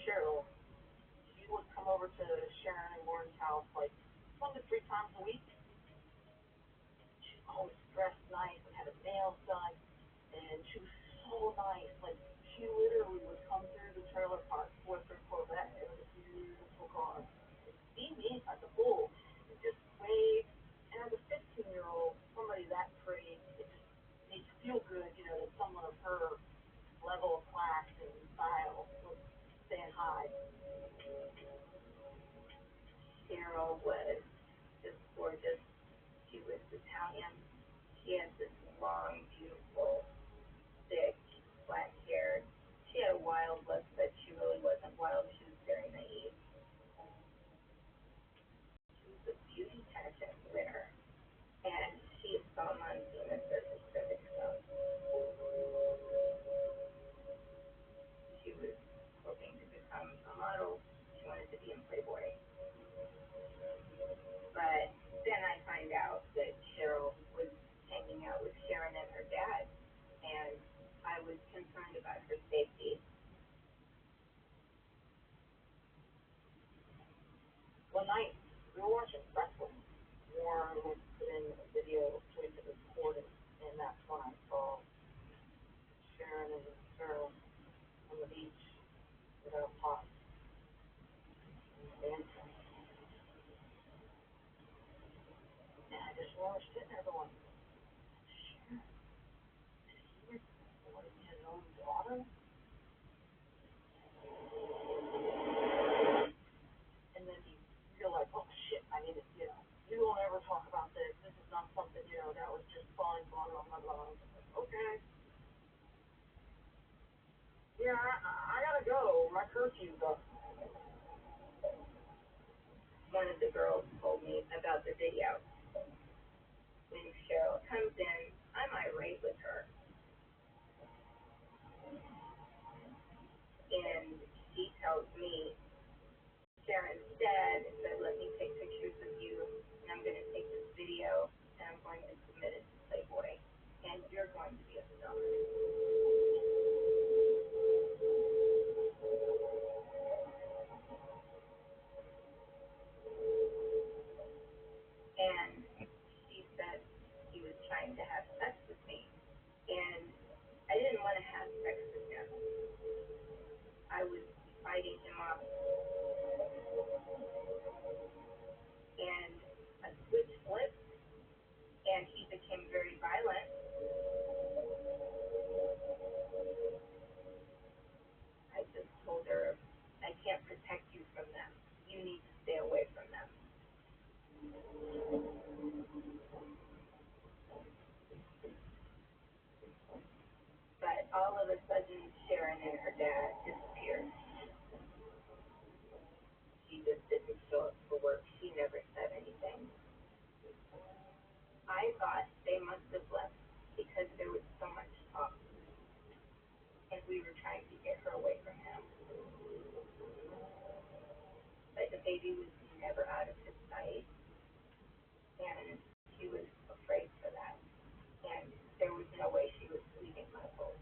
S2: Cheryl, she would come over to Sharon and Warren's house like 1 to 3 times a week. She always dressed nice and had her nails done, and she was so nice. Like, she literally would come through the trailer park with her Corvette. It was a beautiful car. See me at the pool and just wave. And as a 15-year-old, somebody that pretty, it just makes you feel good, that someone of her level of class and style was saying hi.
S4: Cheryl was just gorgeous. She was Italian. She had this long, beautiful, thick, black hair. She had a wild look, but she really wasn't wild. She was very naive. She was a beauty pageant winner, and she saw Montana as a critic. She was hoping to become a model. She wanted to be in Playboy. But then I find out that Cheryl was hanging out with Sharon and her dad, and I was concerned about her safety.
S2: One night, we were watching wrestling. Warren was putting a video to it that was recorded, and that's when I saw Sharon and Cheryl on the beach with a pot dancing. And I just remember sitting there going, Sharon, is he recording his own daughter? And then you realize, oh shit, I need to, you don't ever talk about this. This is not something, that was just fun, blah, blah, blah, blah. Like, okay. Yeah, I gotta go. My curfew's up.
S4: One of the girls told me about the video. When Cheryl comes in, I'm irate with her. And she tells me, Sharon's dad said, let me take pictures of you, and I'm going to take this video, and I'm going to submit it to Playboy, and you're going to be a star. And she said he was trying to have sex with me, and I didn't want to have sex with him. I was fighting him off, and a switch flipped, and he became very violent. I just told her, I can't protect you from them. You need to stay away from them. But all of a sudden, Sharon and her dad disappeared. She just didn't show up for work. She never said anything. I thought they must have left because there was so much talk, and we were trying to get her away from him. But the baby was never out of his sight, and she was afraid for that. And there was no way she was leaving my home.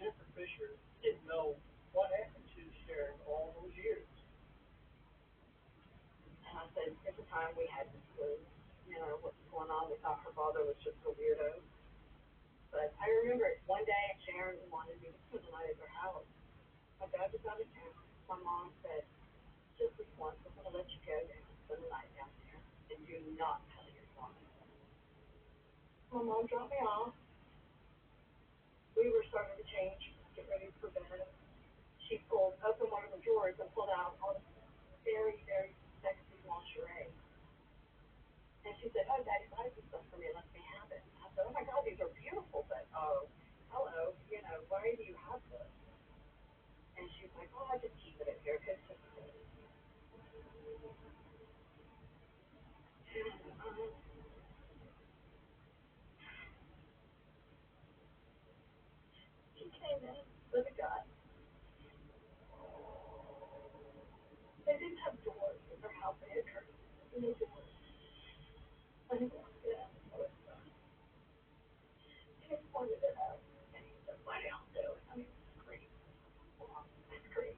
S1: Jennifer Fisher didn't know what happened to Sharon all those years.
S2: And I said, at the time we had this clue, what's going on. We thought her father was just a weirdo. But I remember one day Sharon wanted me to spend the night at her house. My dad was out of town. My mom said, just this once, I'm going to let you go down, spend the night down there, and do not tell your father. My mom dropped me off. We were starting to change, get ready for bed. She pulled open one of the drawers and pulled out all this very, very sexy lingerie. And she said, oh, Daddy, buy some stuff for me and let me have it. I said, oh my God, these are beautiful, but hello, why do you have this? And she's like, oh, I just keep it in here because And they just, I think, yeah, so it's, he pointed it out, and he said, why don't do it? I mean, it's great. It's great.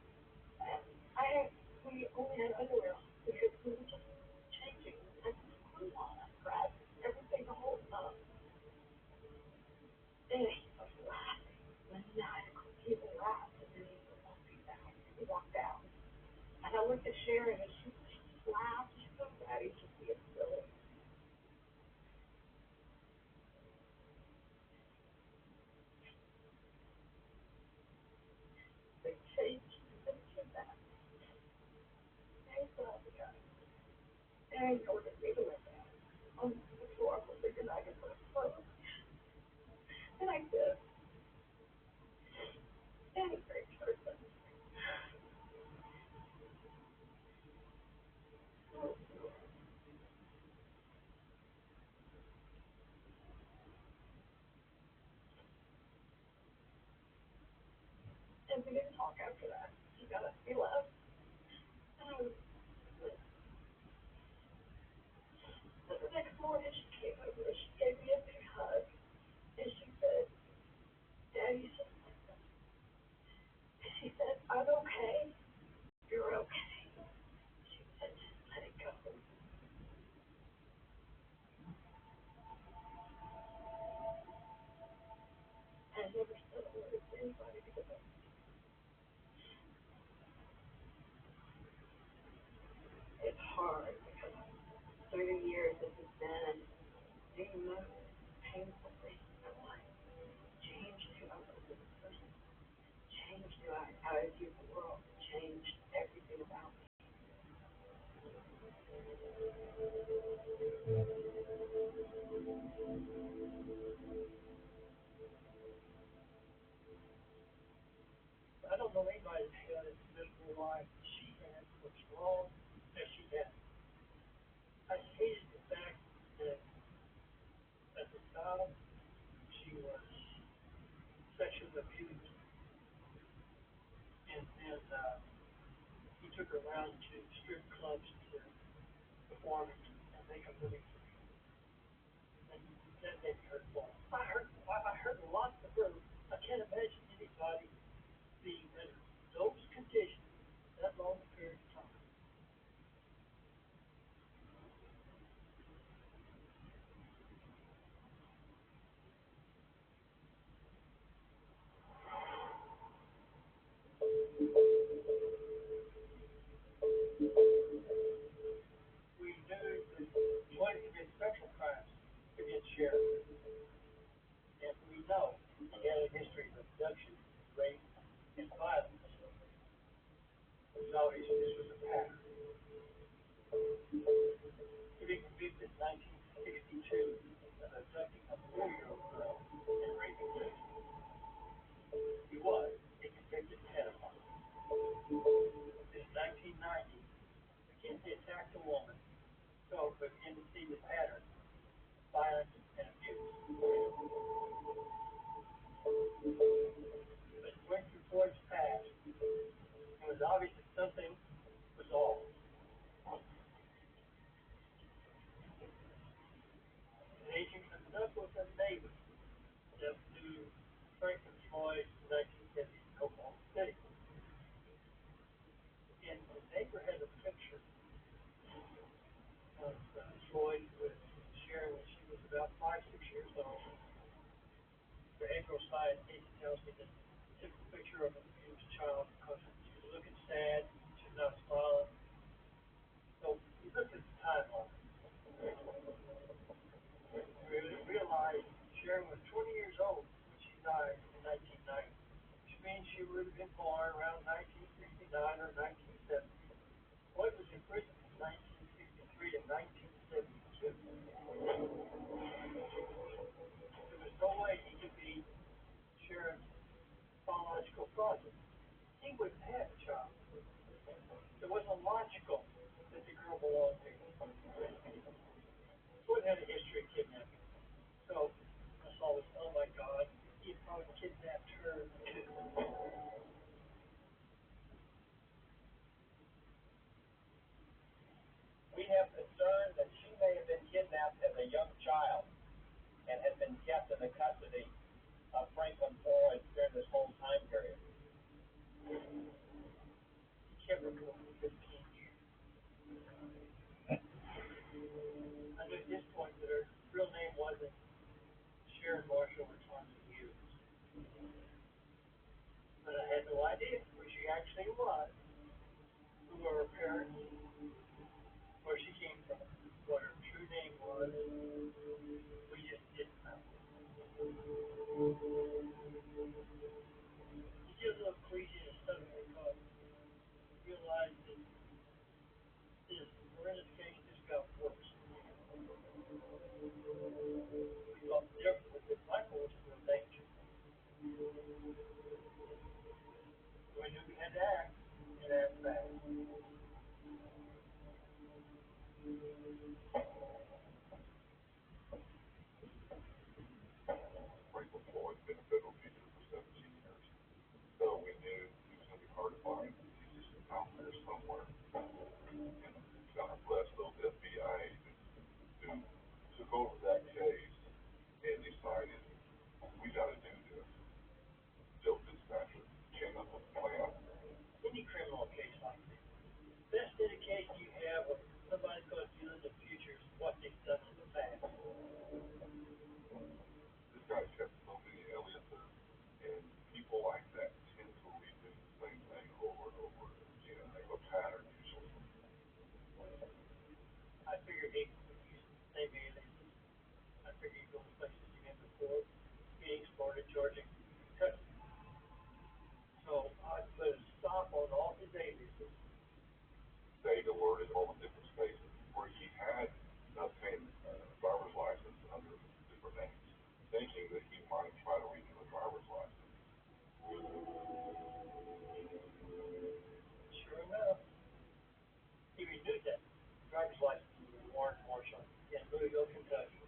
S2: And we only had underwear on because we were just changing. I put glue on, I grabbed everything to hold up. And he was laughing, maniacal. He laughed, and then he walked back. He walked out. And I looked at Sharon, and she laughed. She's so glad he's just being silly. They changed the back. And so I got it. And he ordered me to lay down on the floor for thinking I could put a clothes. And I did. And a great person. And we didn't talk after that. He got up, he left. And I was, but the next morning she came over and she gave me a big hug. And she said, Daddy, she said, I'm okay. You're okay. She said, just let it go. I never said a word to anybody because it's hard. Because 30 years this has been the most painful thing in my life. Changed who I was as a person. Changed how I view the world. Changed everything about me. I don't know anybody that had as miserable life as she had, or strong as she had. I hated the fact that as a child she was sexually abused, and then he took her around to strip clubs to perform and make a living. And that made me hurtful. I heard lots of her. I can't imagine anybody being in those conditions that long a period of time. We knew that Lloyd committed sexual crimes against Sharon, and we know he had a history of abduction, rape, and violence. So this was a pattern. He was convicted in 1962 of abducting a 4-year-old girl and raping her. He was a convicted pedophile. In 1990, again, he attacked a woman, so we begin to see the pattern of violence and abuse. But going through Floyd's past, it was obvious that something was off. An agent comes up with a neighbor that knew Franklin Floyd in 1970 in Oklahoma City. And the neighbor had a picture of Floyd with Sharon when she was about 5, 6 years old. The April side agent tells me that he took a picture of an abused child because she was looking sad, she was not smiling. So he looked at the timeline. We realized Sharon was 20 years old when she died in 1990, which means she would have been born around 1969 or 1970. Floyd was in prison from 1963 to 1972. There was no way he could be Sharon's biological father. He wouldn't have a child.
S1: have concern that she may have been kidnapped as a young child and has been kept in the custody of Franklin Floyd during this whole time period.
S2: Kept her for 15 years. I knew at this point that her real name wasn't Sharon Marshall or Thompson Hughes. But I had no idea where she actually was, who were her parents, where she came from, what her true name was. We just didn't know. You get a little crazy and suddenly realize that this horrendous case just got worse. We thought differently that Michael was still in danger. So we knew we had to act, and act fast.
S5: Franklin Floyd's been a federal fugitive for 17 years. So we knew he was going to be hard to find. He's just out there somewhere. And God bless those FBI agents who took over that case and decided, we got to do this. Bill Dispatcher came up with a plan.
S2: Any criminal case like this, best indication you have of somebody's going to do in the future is what they've done in the past.
S5: This guy kept so many aliases, and people like that tend to redo the same thing over and over again. They have a pattern usually.
S2: I figured he would use the same aliases. I figured he'd go to places he been before, Phoenix, Florida, Georgia, Kentucky. So I put a stop on all his aliases.
S5: They alerted all the different spaces where he had obtained driver's license under different names, thinking that he might try to renew a driver's license.
S2: Sure enough, he renewed that driver's license with Warren Marshall in Louisville, Kentucky.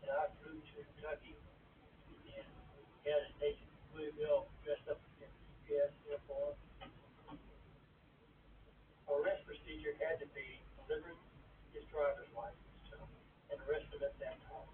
S2: And I flew to Kentucky and had an agent in Louisville dressed up in UPS uniform. Our arrest procedure had to be delivering his driver's license to him and arrest him at that time.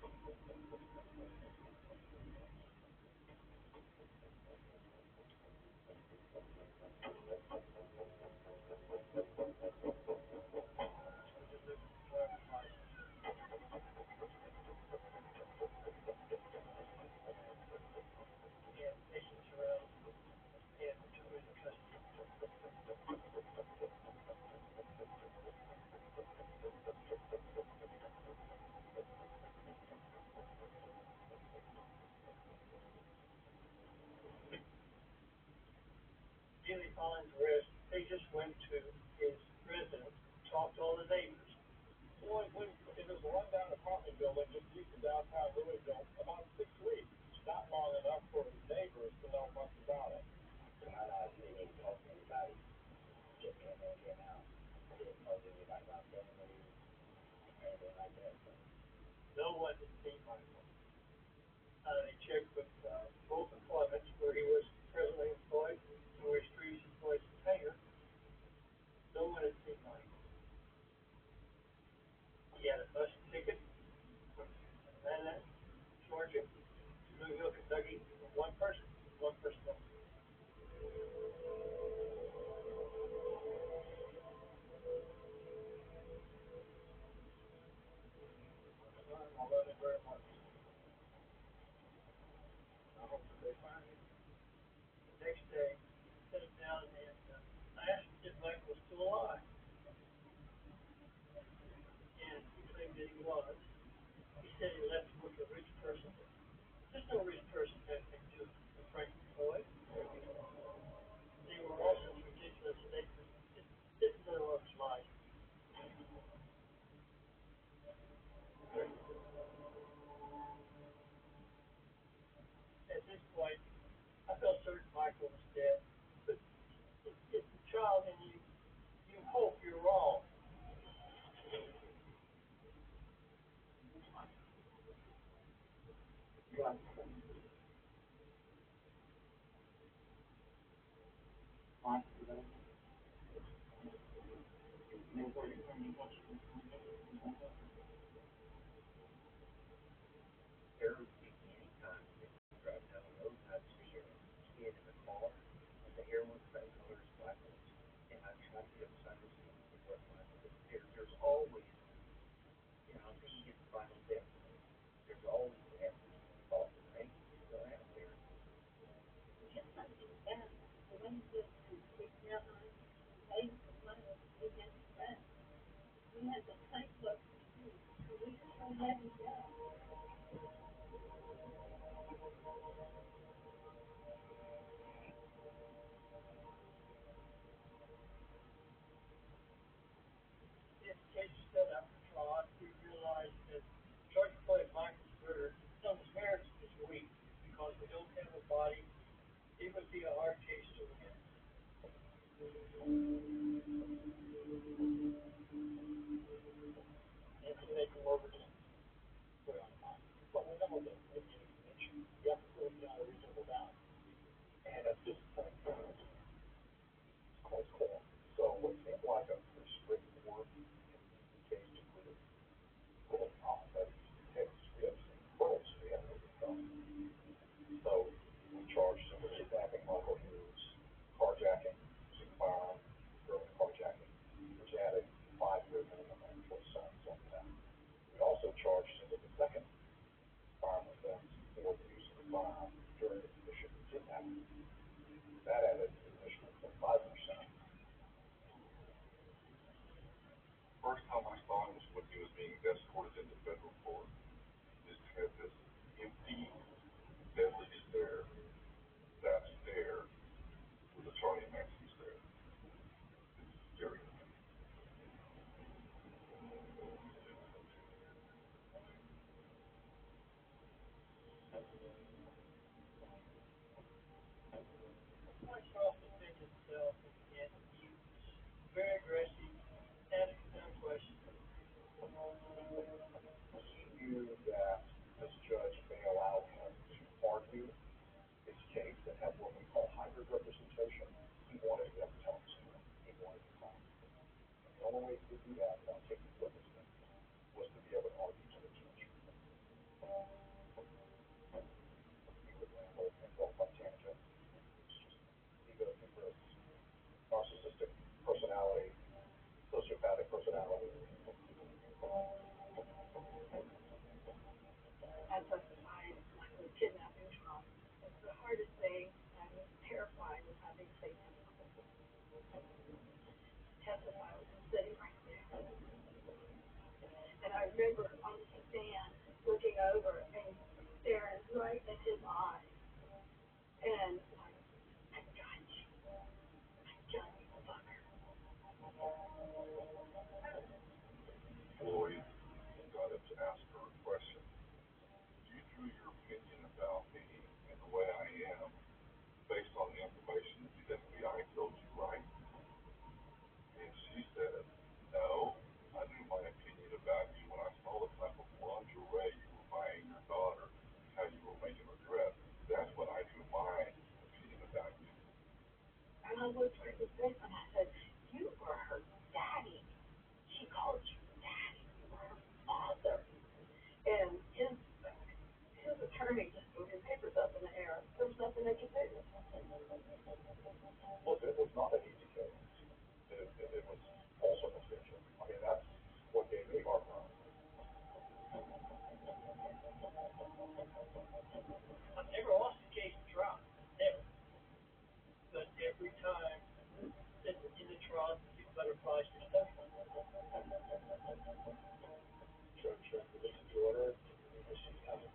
S2: Jimmy Collins' arrest, they just went to his residence, talked to all the neighbors.
S1: Well, it was a rundown apartment building just east of downtown Louisville, about 6 weeks. Not long enough for his neighbors to know much about it.
S6: They're not they didn't talk to anybody. Just came in, came out. Didn't talk to anybody about family, anything like that. So.
S2: No one had seen Michael. They checked with both employments where he was presently employed and where his previous employees hangar. No one had seen Michael. He had a bus ticket from Atlanta, Georgia, to Louisville, Kentucky, with one person only.
S6: There would be any time that you drive down the road and I'd see it in the car, and the hair was that color as black ones. And I'd try to get beside the seat, it wasn't black. There's always, I think you get the final depth. There's always that thought that maybe it's still out there.
S4: Just like that. The one that picked me up on, they wanted to get that. We had the same look. So we just won't let him go.
S7: If Casey set up the trot, we realized that trying to play my computer, some parents is weak because they don't have a body. It would be a hard case to win.
S1: And to make them over just put it on the mind. But we know that if you have to put it down a reasonable doubt. And at this point, it's called core. So what seemed like a pretty straightforward case to prove, little problem that is text strips and pearl strip over the phone. So we charged him with kidnapping while he was carjacking, using a firearm, urban carjacking, which added 5-year minimum and 4 sons on that. We also charged him with the second firearm offense for the use of the firearm during the commission of kidnapping. That added an additional 5%.
S5: First time I saw him was when he was being escorted into federal court. He just had this empty, deadly stare, that stare with a Charlie Manson stare. It's scary.
S7: Myself defended himself and he was very aggressive, asking dumb questions.
S1: He knew that this judge may allow him to argue his case and have what we call hybrid representation. He wanted to be able to tell the story. He wanted to find it. And the only way he could do that without taking the witness stand was to be able to argue to the judge. He would ramble and go on tangents. He goes into this narcissistic personality, sociopathic personality.
S4: As a side, like the kidnapping trial, the hardest thing I was terrified was having to testify. I was sitting right there. And I remember on the stand looking over and staring right at his eyes. And like, I got you. I got you, fucker.
S5: Lloyd got him to ask her a question. You drew your opinion about me and the way I am based on the information that the FBI told you, right? And she said, no, I knew my opinion about you when I saw the type of lingerie you were buying your daughter and how you were making her dress. That's when I drew my opinion about you.
S4: And I looked at his face and I said, you were her daddy. She called you daddy. You were her father. And his attorney just threw his papers up in the air. There was nothing they could do.
S1: Look, it was not an easy case. It was all circumstantial. I mean, that's what gave me heartburn.
S7: I've never lost a case in trial, never. But every time that in the trial, the butterflies just stuck.
S1: Judge released the order. She's coming.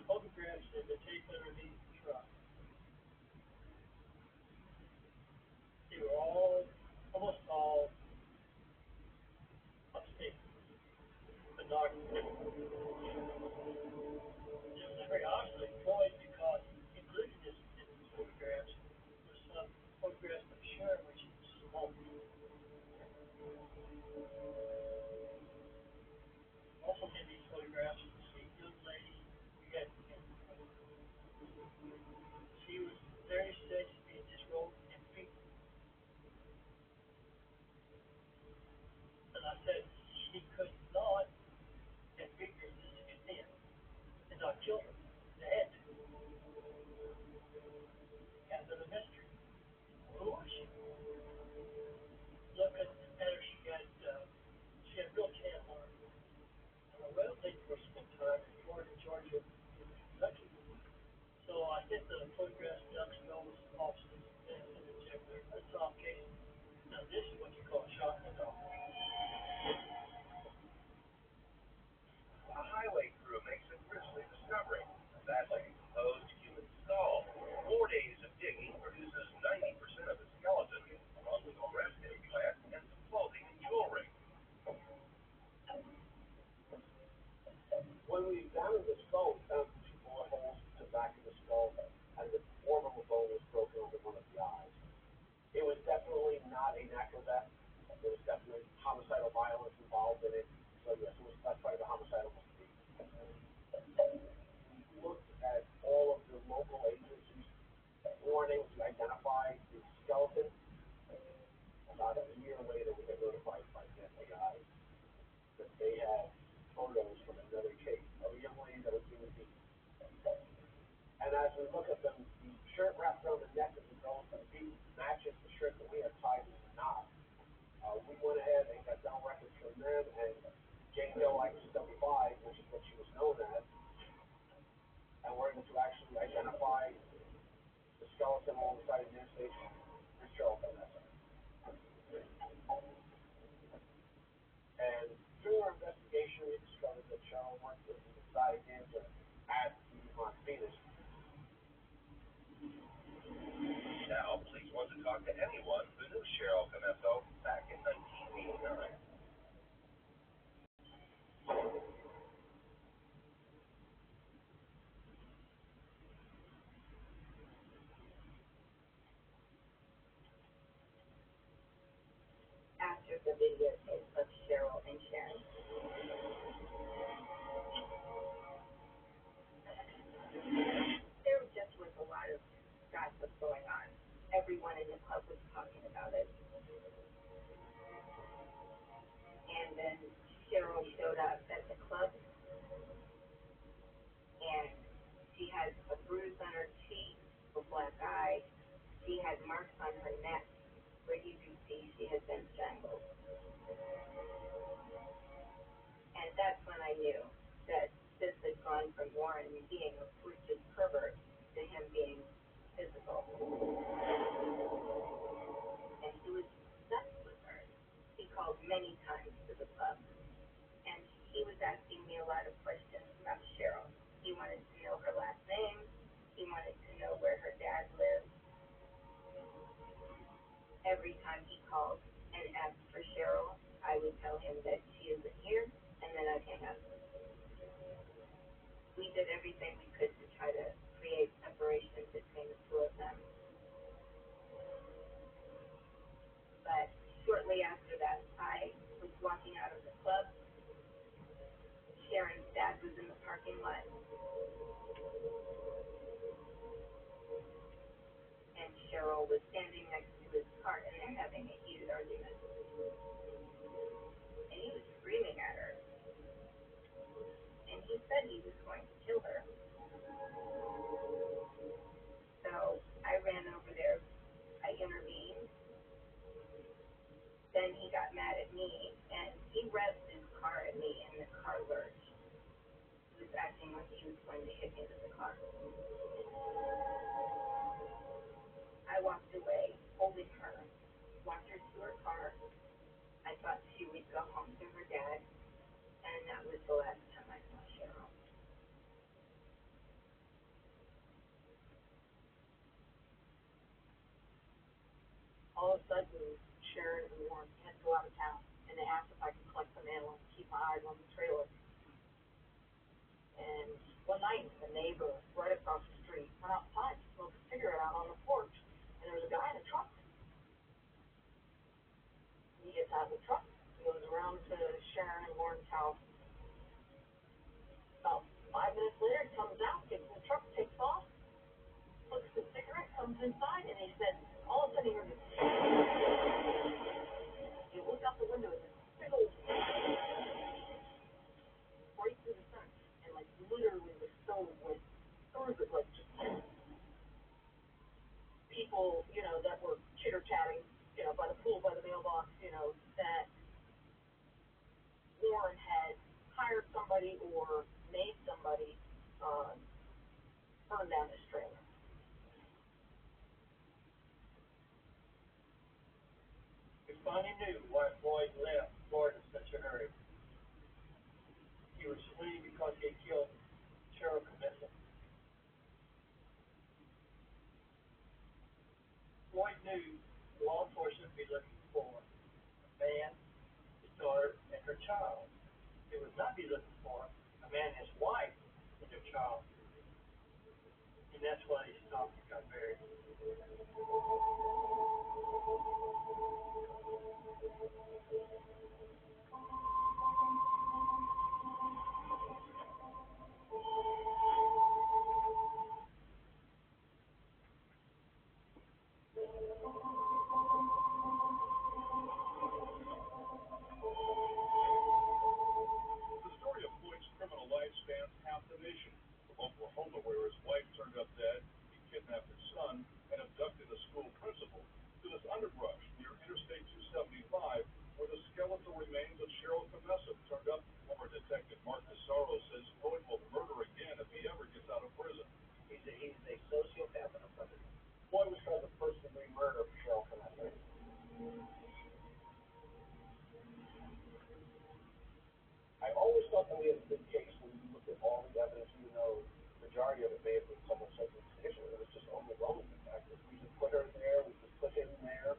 S7: photographs that they take underneath the truck. They were all, almost all, upstate, but not. It was very obviously employed because included in these photographs were some photographs of Sharon when she was small. Also in these photographs, you see a young lady. We had, she was very said to be disrobed in pink. And I said she could not get bigger to this extent and not kill her. The head. Kind of a mystery. Who was she? Looking at her, she had real tan on her. Well, they were spent time in Florida, Georgia, and Kentucky. So I sent the photographs to those officers and sent it to them. That's all case. Now this is what you call a shot in the dark.
S8: A highway crew makes a grisly discovery. A badly decomposed human skull. 4 days of digging produces 90% of a skeleton, along with a rest implant and some clothing and jewelry.
S1: When we examined the skull, we found 2 bullet holes to the back of the skull, and the orbital bone was broken over one of the eyes. It was definitely not a natural death. There was definitely homicidal violence involved in it. So yes, that's why the homicidal was deep. We looked at all of the local agencies' warnings to identify the skeleton. About a year later, we got notified by the FBI that they had photos from another case of a young lady that was being beaten. And as we look at them, the shirt wrapped around the neck of the girl that was beaten matches the shirt that we had tied in a knot. We went ahead and got down records from them and Jane Doe X75, which is what she was known as, and we're able to actually identify the skeleton alongside the news station, Cheryl Vanessa. And through our investigation, we discovered that Cheryl worked with the exotic dancer at the Mont Venus.
S8: Now, police want to talk to anyone who knew Cheryl Vanessa back in 1989.
S2: After the videotape of Cheryl and Sharon. There just was a lot of gossip going on. Everyone in the club was talking about it. And then Cheryl showed up at the club, and she had a bruise on her cheek, a black eye. She had marks on her neck where you can see she had been strangled. And that's when I knew that this had gone from Warren being a twisted pervert to him being physical. And he was obsessed with her. He called many times to the club. And he was asking me a lot of questions about Cheryl. He wanted to know her last name. He wanted to know where her dad lived. Every time he called and asked for Cheryl, I would tell him that she isn't here, and then I'd hang up. We did everything we could to try to create separation between the two of them. But shortly after that, I was walking out of the club. Sharon's dad was in the parking lot. And Cheryl was standing next to his car, and they're having a heated argument. And he was screaming at her. And he said he was going to kill her. So I ran over there. I intervened. Then he got mad at me, and he revved his car at me, and the car lurched. He was acting like he was going to hit me with the car. I walked away, holding her, walked her to her car. I thought she would go home to her dad, and that was the last time I saw Cheryl. all of a sudden, Sharon and Warren had to go out of town, and they asked if I could collect the mail and keep my eyes on the trailer. And one night, the neighbor right across the street went outside to smoke a cigarette out on the porch, and there was a guy in a truck. He gets out of the truck, goes around to Sharon and Warren's house. About 5 minutes later, he comes out, gets in the truck, takes off, looks at the cigarette, comes inside, and he said, all of a sudden he heard this. He looked out the window and this big old right through the sun, and like literally the stone went through the, like just people, that were chitter-chatting, by the pool, by the mailbox, that Warren had hired somebody or made somebody burn down his trailer.
S7: We finally knew why Floyd left Florida in such a hurry. He was fleeing because he had killed Cheryl Camissa. Floyd knew law enforcement would be looking for a man, his daughter, and her child. They would not be looking for a man and his wife and their child. And that's why they stopped and got married.
S5: The story of Floyd's criminal life spans half the nation. From Oklahoma, where his wife turned up dead, he kidnapped his son, and abducted a school principal, to this underbrush near Interstate 275, where the skeletal remains of Cheryl Camissa turned up. Former Detective Mark Massaro says Floyd will murder again if he ever gets out of prison.
S6: He's a sociopath and a predator.
S8: Floyd was tried for first-degree murder for Cheryl Camissa. I always thought that we had a good case when you looked at all the evidence, even though the majority of it may have been somewhat circumstantial. It was just overwhelming the fact that we just put her there, we just put him there,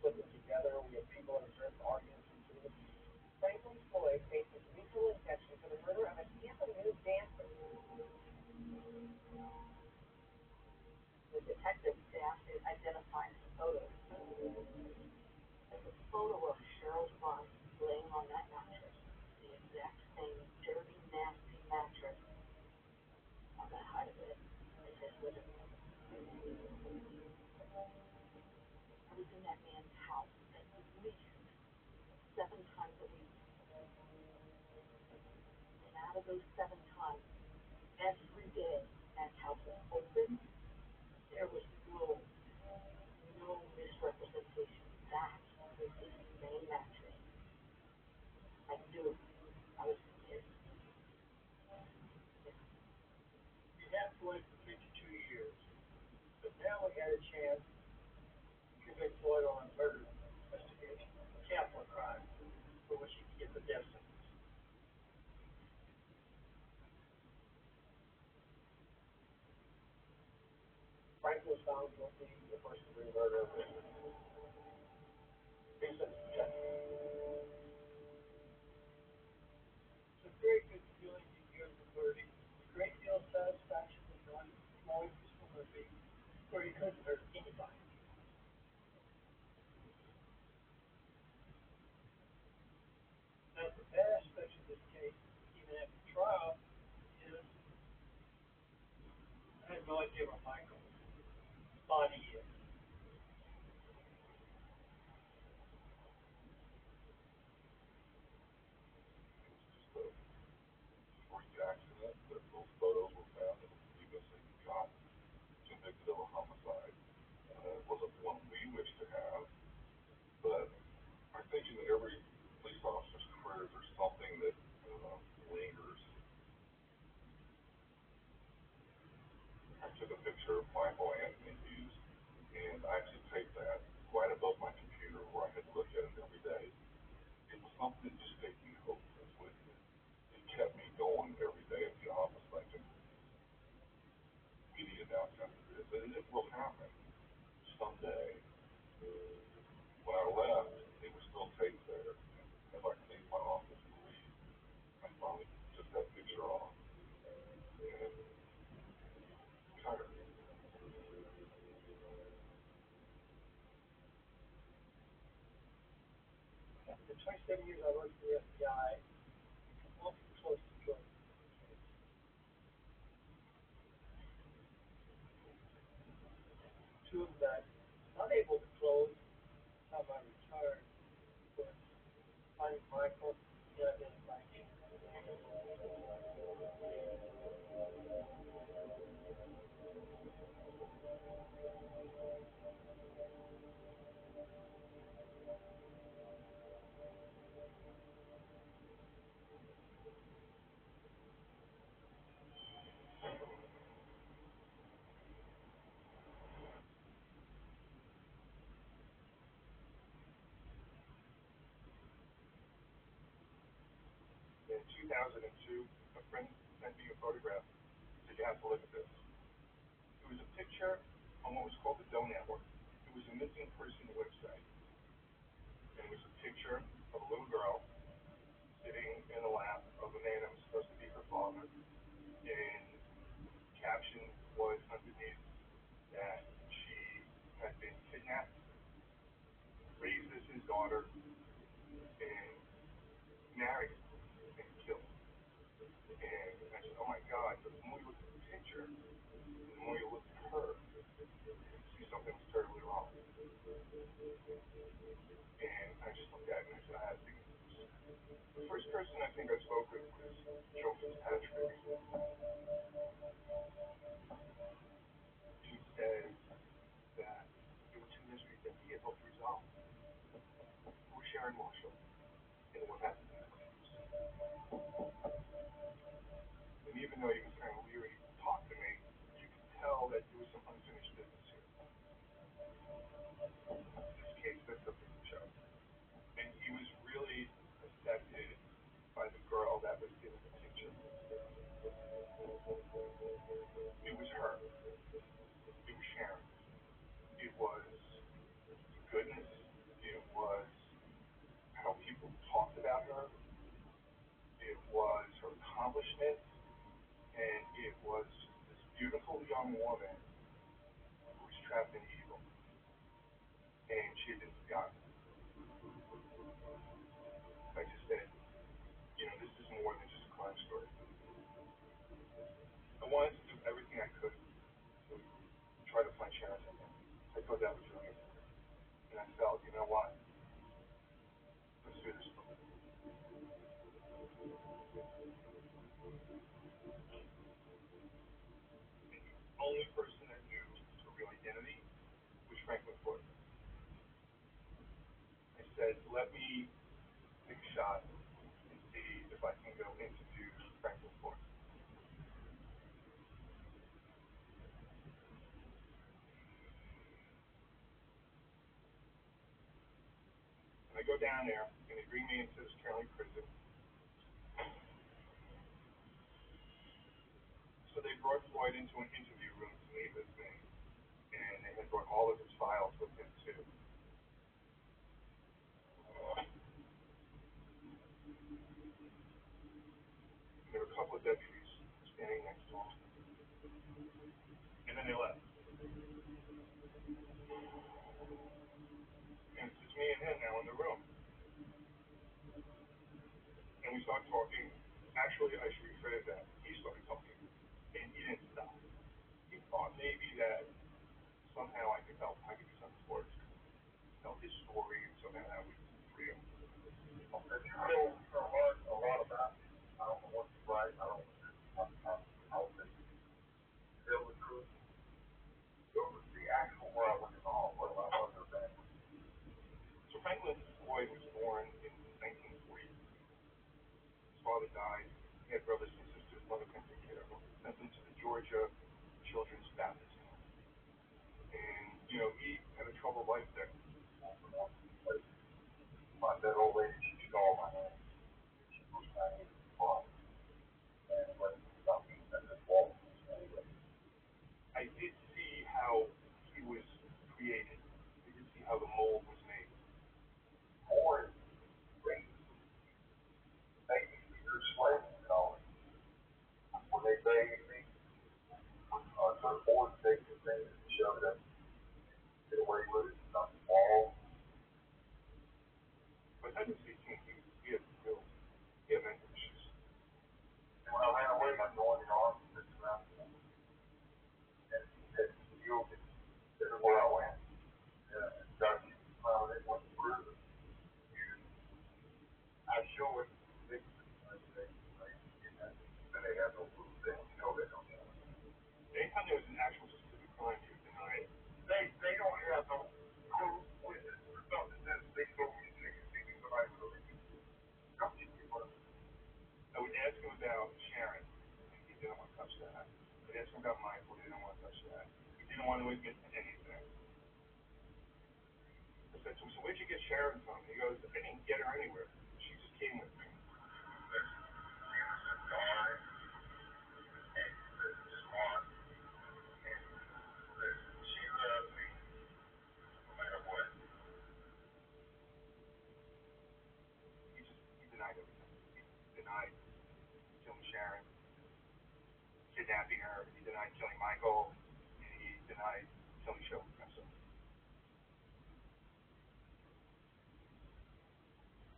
S8: put them together, we had people that observed arguments between them.
S3: Franklin Floyd faces lethal injection for the murder of a Japanese dancer.
S2: The detective staff had identified the photos. There's a photo of Cheryl's body laying on that mattress, the exact same dirty, nasty mattress on the height of it in his living room. I was in that man's house at least 7 times a week. And out of those 7 times, every day that house was open, there was no misrepresentation. That was the same mattress. I knew it. I was convinced.
S7: We had Floyd for 52 years, but now we had a chance to convict Floyd on a murder investigation, a capital crime, for which he could get the death sentence.
S8: Franklin was found guilty of the first-degree murder of his sentenced to death.
S7: It's a very good feeling to hear the verdict. A great deal of satisfaction in knowing Floyd was from a movie where he couldn't hurt anybody. Now, the bad aspect of this case, even after trial, is I had no idea where Michael's body is.
S5: It was just a freak accident that those photos were found and previously got convicted of a homicide. It wasn't one we wish to have, but I think in every police officer's career there's something that lingers. I took a picture of Michael Anthony Hughes, and I actually taped that right above my computer where I had to look at it every day. It was something that just gave me hope. It kept me going every day at the office thinking, we need an outcome to this, and it will happen someday.
S7: 27 years I worked for the FBI, awfully close to drug case. Two of them that not able to close how I retired was finding Michael, and Mike.
S5: In 2002, a friend sent me a photograph. Said you have to look at this. It was a picture on what was called the Doe Network. It was a missing person website. And it was a picture of a little girl sitting in the lap of a man that was supposed to be her father. And caption was underneath that she had been kidnapped, raised as his daughter, and married and killed. And I said, oh my God, but the more you look at the picture, the more you look at her, you see something was terribly wrong. And I just looked at it and I said, I have to get this. The first person I think I spoke with was Joe Fitzpatrick. He said that there were two mysteries that he had hoped to resolve. Who was Sharon Marshall and what happened to her claims. And even though he was kind of leery to talk to me, you could tell that there was some unfinished business here. This case that's up in the show. And he was really affected by the girl that was in the picture. It was her. It was Sharon. It was the goodness. It was how people talked about her. It was her accomplishments. And it was this beautiful young woman who was trapped in evil. And she had been forgotten. I just said, this is more than just a crime story. I wanted to do everything I could to try to find Sharon again. I thought that was really important. And I felt, you know what? Let's do this. The only person that knew her real identity was Franklin Ford. I said, let me take a shot and see if I can go interview Franklin Ford. And I go down there, and they bring me into this county prison. So they brought Floyd into an interview room to meet with me, and they had brought all of his files with him too. And there were a couple of deputies standing next to him. And then they left. And it's just me and him now in the room. And we started talking. Actually, I should rephrase that. He started talking. And he didn't stop. He thought maybe that somehow I could help. I could do something for him. Tell his story, and somehow that would free him.
S8: If you really learn a lot about it, I don't know what's right, I don't know how to tell the truth. Go to the actual where I went wrong, where my mother been.
S5: So Franklin Floyd was born in 1940. His father died. He had brothers and sisters. Mother couldn't take care of him. Sent him to the Georgia Children's Baptist Home. And, he had a troubled life there.
S8: That old lady, she called my name. She was trying to get the car. And when something that just walked anyway.
S5: I did see how he was created. I did see how the mold was made.
S8: Or they be your slave, When they begged me, I took board take the thing and shoved it, get away with it, not fall.
S5: But that was 18 about Michael. He didn't want to touch that. He didn't want to admit to anything. I said to him, so where'd you get Sharon from? He goes, I didn't get her anywhere. She just came with me. He denied everything. He denied killing Sharon, kidnapping her. He denied killing Michael. And he denied killing Shelby himself.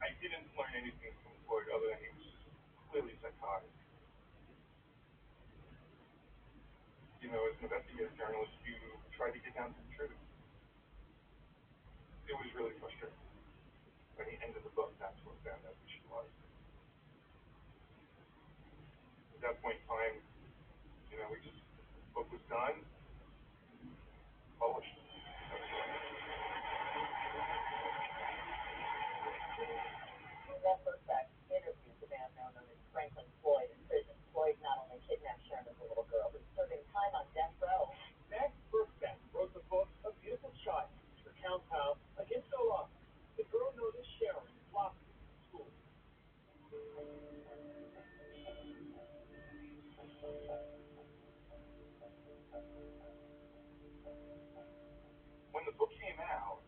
S5: I didn't learn anything from Floyd other than he was clearly psychotic. You know, as an investigative journalist, you try to get down to the truth. It was really frustrating. By the end of the book, that's what found out who she was. At that point in time, you know, we just, the book was done, published.
S2: That first fact interviewed the man now known as Franklin Floyd in prison. Floyd not only kidnapped Sharon as a little girl, but serving time on death row.
S7: Max Burgess wrote the book A Beautiful Child, recounts how, against all odds, the girl known as Sharon flocked to school.
S5: When the book came out,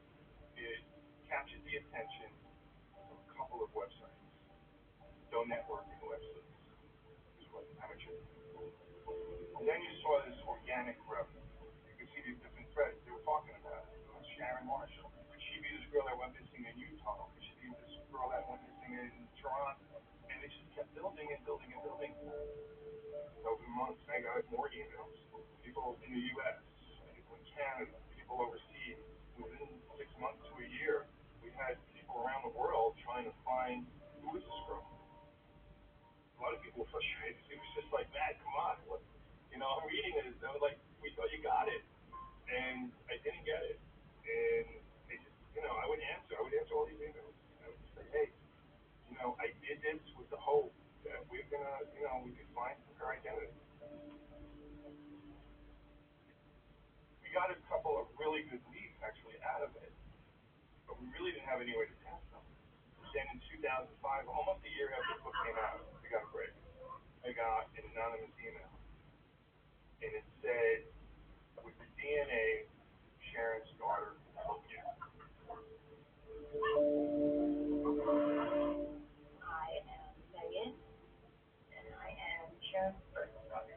S5: it captured the attention of a couple of websites. No networking websites. It was amateur. And then you saw this organic growth. You could see these different threads. They were talking about it. It was Sharon Marshall. Could she be this girl that went missing in Utah? Could she be this girl that went missing in Toronto? And it just kept building and building and building. Over the months, I got more emails. People in the U.S., people in Canada, people overseas. Within 6 months to a year, we had people around the world trying to find who is this girl. A lot of people were frustrated. It was just like, Matt, come on. What? You know, I'm reading it. I was like, we thought you got it. And I didn't get it. And I just, you know, I would answer all these emails. I would just say, hey, you know, I did this with the hope that we're going to, you know, we could find her identity. We got a couple of really good leads actually out of it, but we really didn't have any way to test them. Then in 2005, almost a year after the book came out, we got a break. I got an anonymous email, and it said, with the DNA, Sharon's daughter, Sophia.
S2: I am Megan, and I am Sharon's first daughter.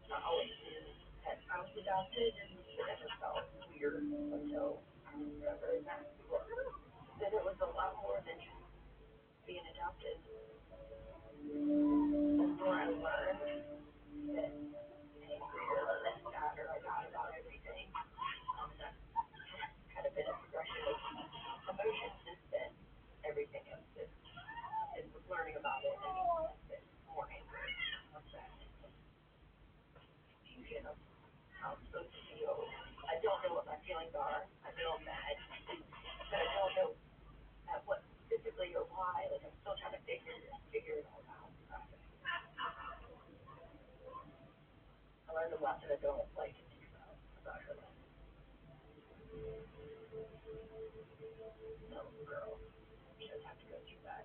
S2: I always knew that I was adopted, and it never felt weird until I discovered that it was a lot more than just being adopted. The more I learned that angrier or less sadder I got about everything, that kind of been a progression of emotions since then. Everything else is learning about it and being more angry, upset, confusion of how I'm supposed to feel. I don't know what my feelings are. I know I'm mad, but I don't know at what specifically or why. Like I'm still trying to figure it all out. I learned a lot that I don't like to think about her life. No girl should have to go through that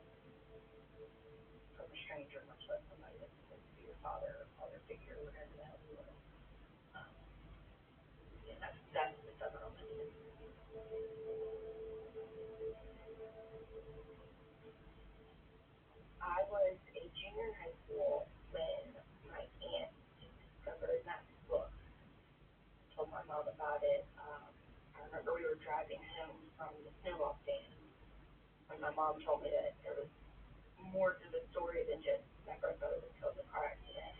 S2: from a stranger, much less somebody that's supposed to be your father figure, whatever the hell you are. Yeah, that's the stuff I don't like. I was a junior in high school when my aunt discovered that book. Told my mom about it. I remember we were driving home from the snowball stand when my mom told me that there was more to the story than just my grandfather was killed in a car accident.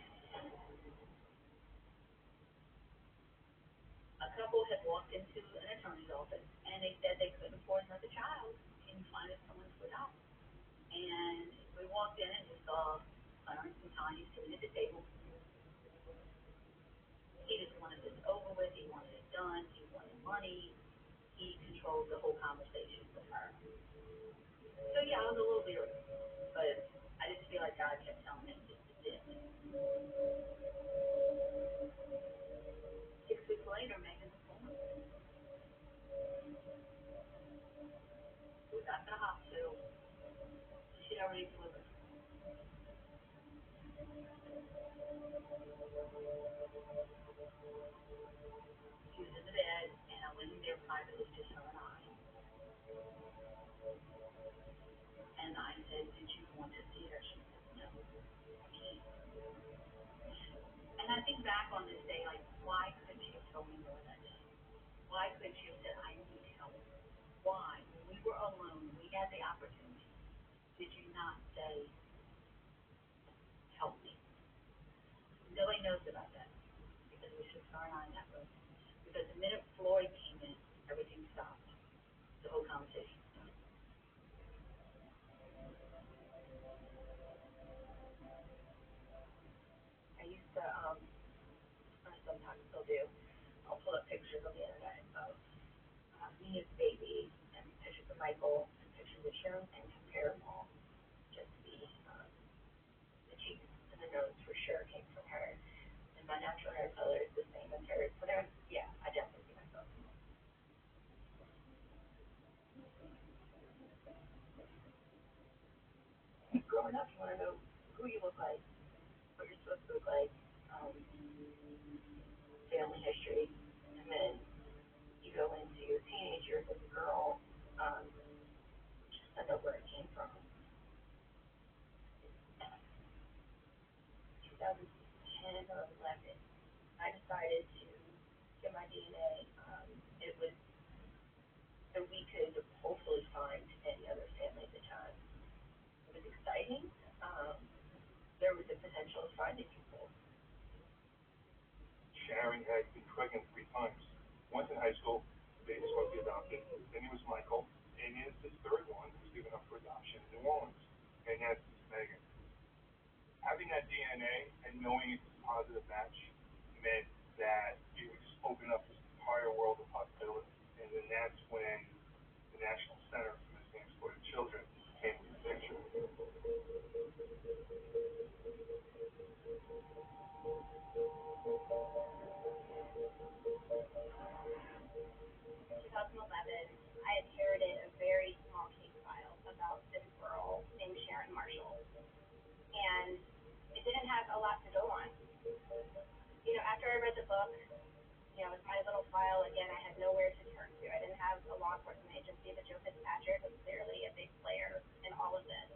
S3: A couple had walked into an attorney's office and they said they couldn't afford another child. Can you find us someone to adopt? And we walked in and we saw Clarence and Tanya sitting at the table. He just wanted this over with. He wanted it done. He wanted money. He controlled the whole conversation with her. So yeah, I was a little leery, but I just feel like God kept telling him just to do it.
S4: liver. She was in the bed, and I went in there privately, just her and I. And I said, did you want to see her? She said, no, I can't. And I think back on this day, like, why couldn't she have told me more that day? Why couldn't she have said, I need help? Why? When we were alone, we had the opportunity. Did you not say, help me? Nobody knows about that because it was just her and I in that room. Because the minute Floyd came in, everything stopped. The whole conversation stopped. I used to, or sometimes still do, I'll pull up pictures on the internet of me as a baby and pictures of Michael and pictures of Sharon and compare them all. Just the cheeks and the nose for sure came from her. And my natural hair color is the same as hers. So there, yeah, I definitely see myself. Growing up, you want to know who you look like, what you're supposed to look like, family history, and then you go into your teenage years as a girl, just to know where it came from. 2010 or 11, I decided to get my DNA. It was so we could hopefully find any other family at the time. It was exciting. There was the potential of finding people.
S5: Sharon had been pregnant 3 times. Once in high school, the baby was supposed to be adopted. Then it was Michael, and it's his third one who was given up for adoption in New Orleans, and that's Megan. Having that DNA and knowing it's a positive match meant that it would just open up this entire world of possibilities. And then that's when the National Center for Missing and Exploited Children came into the picture.
S3: 2011, I inherited a very small case file about this girl named Sharon Marshall. And it didn't have a lot to go on. You know, after I read the book, you know, with my little file, again, I had nowhere to turn to. I didn't have a law enforcement agency, but Joe Fitzpatrick was clearly a big player in all of this.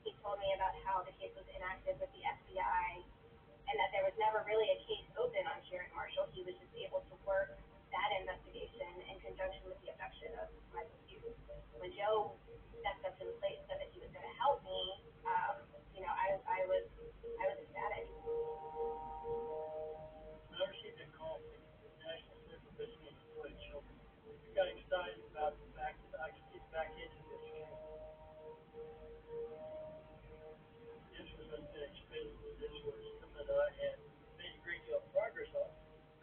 S3: He told me about how the case was inactive with the FBI and that there was never really a case open on Sharon Marshall. He was just able to work that investigation in conjunction with the abduction of Michael Hughes. When Joe stepped up to the plate and said that he was going to help me, you know, I was ecstatic.
S7: I received a call from the National Center for Missing and Exploited Children. I got excited about the fact that I could get back into this game. This was unfinished business. This was something that I had made a great deal of progress on,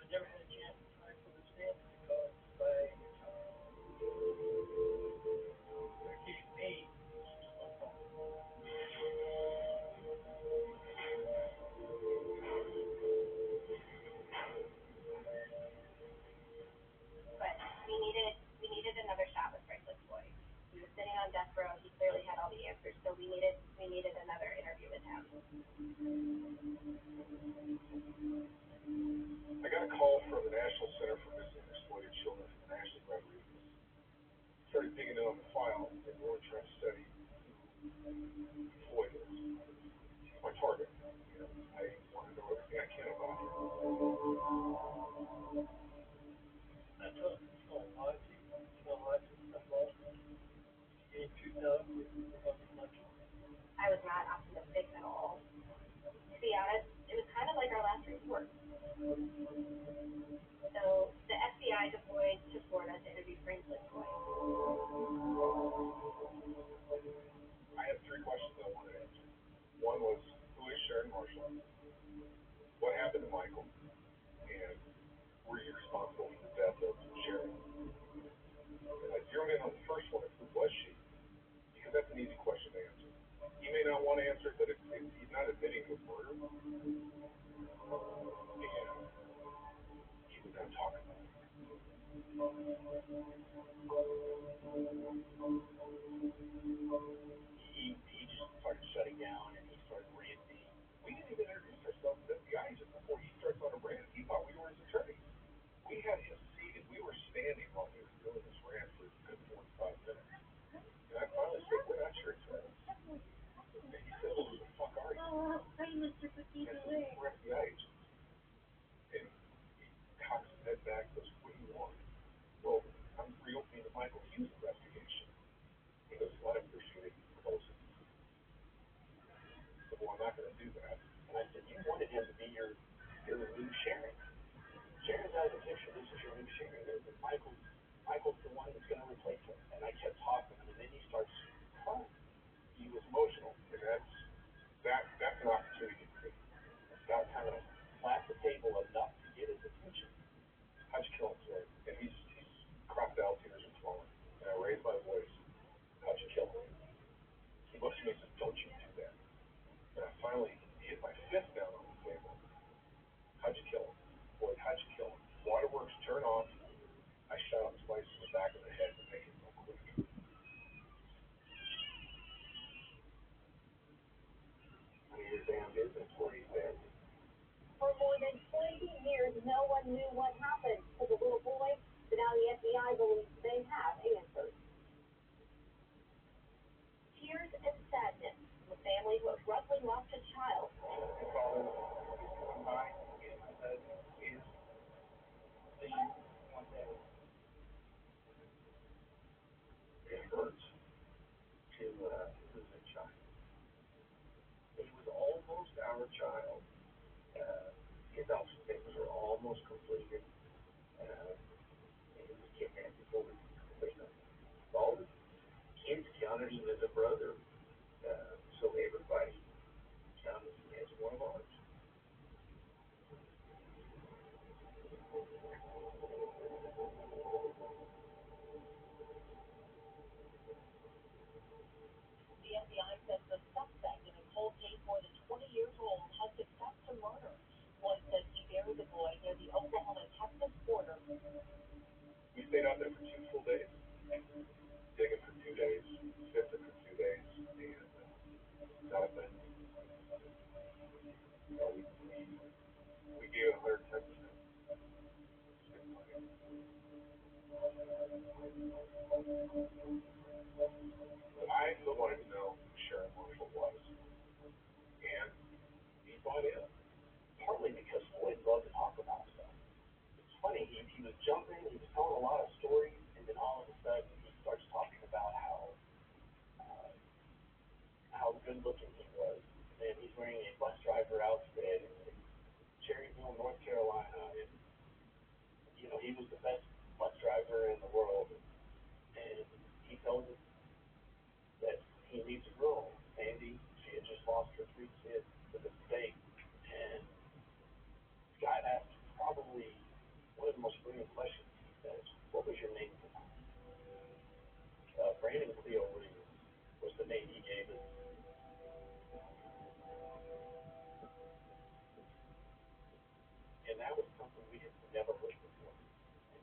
S7: but never had a chance to try for the family because by the time they're getting paid,
S3: But we needed another shot with Franklin Floyd. He was sitting on death row. He clearly had all the answers, so we needed another interview with him.
S5: I got a call from the National Center for Missing and Exploited Children from the National Guard. Started digging in on the file, and we were trying to study who Floyd is. He's my target. You know, I want to know everything I can about him.
S7: I told him it's not a lot of people. It's not a lot of stuff lost. In 2000,
S3: I was not optimistic at all. To be honest, it was kind of like our last resort. So the FBI deployed to Florida to interview Franklin Floyd.
S5: I had 3 questions I wanted to answer. One was, who is Sharon Marshall? What happened to Michael? And were you responsible for the death of Sharon? And I zeroed in on the first one, who was she? Because that's an easy question to answer. He may not want to answer it, but he's not admitting to murder. And he would not talk about it. He just started shutting
S1: not going to do that. And I said, you wanted him to be your new Sharon. Sharon's out of the picture. This is your new Sharon. Michael's the one that's going to replace her. And I kept talking, and then he starts crying. He was emotional, and that's an opportunity for me. Scott kind of slapped the table enough to get his attention. How'd you kill him today? And he's crocodile tears are flowing. And I raised my voice. How'd you kill him? He looks at me and says, don't you do that. And I finally hit my fist down on the table. How'd you kill him? Boyd, how'd you kill him? Waterworks turn off. I shot him twice in the back of the head to make it go quick. None of your damn business where he's been.
S3: For more than 20 years, no one knew what happened to the little boy, but now the FBI believes they have answers. Tears and sadness from a family who abruptly lost a child.
S5: My father come by and I said, please leave one day.
S6: It hurts to lose a child. He was almost our child. The adoption papers were almost completed. And he was kidnapped before we could complete them. All the kids counted him as a brother, so everybody counted him as one of ours.
S3: The FBI says the suspect in a cold case more than 20 years old has confessed to murder. One says he buried the boy near the Oklahoma-Texas border.
S5: We stayed out there for 2 full days, digging for 2 days, sifting for 2 days, and got up in. We gave it 110%. But I still wanted to know who Sharon Marshall was, and he bought in.
S1: Partly because Floyd loved to talk about stuff. It's funny, he was jumping, he was telling a lot of stories, and then all of a sudden he starts talking about how good looking he was. And he's wearing a bus driver outfit in Cherryville, North Carolina, and he was the best bus driver in the world. And he tells us that he meets a girl, Sandy. She had just lost her 3 kids to the state, and Scott asked probably one of the most brilliant questions. He says, what was your name? Brandon Cleo was the name he gave us. And that was something we had never heard before. And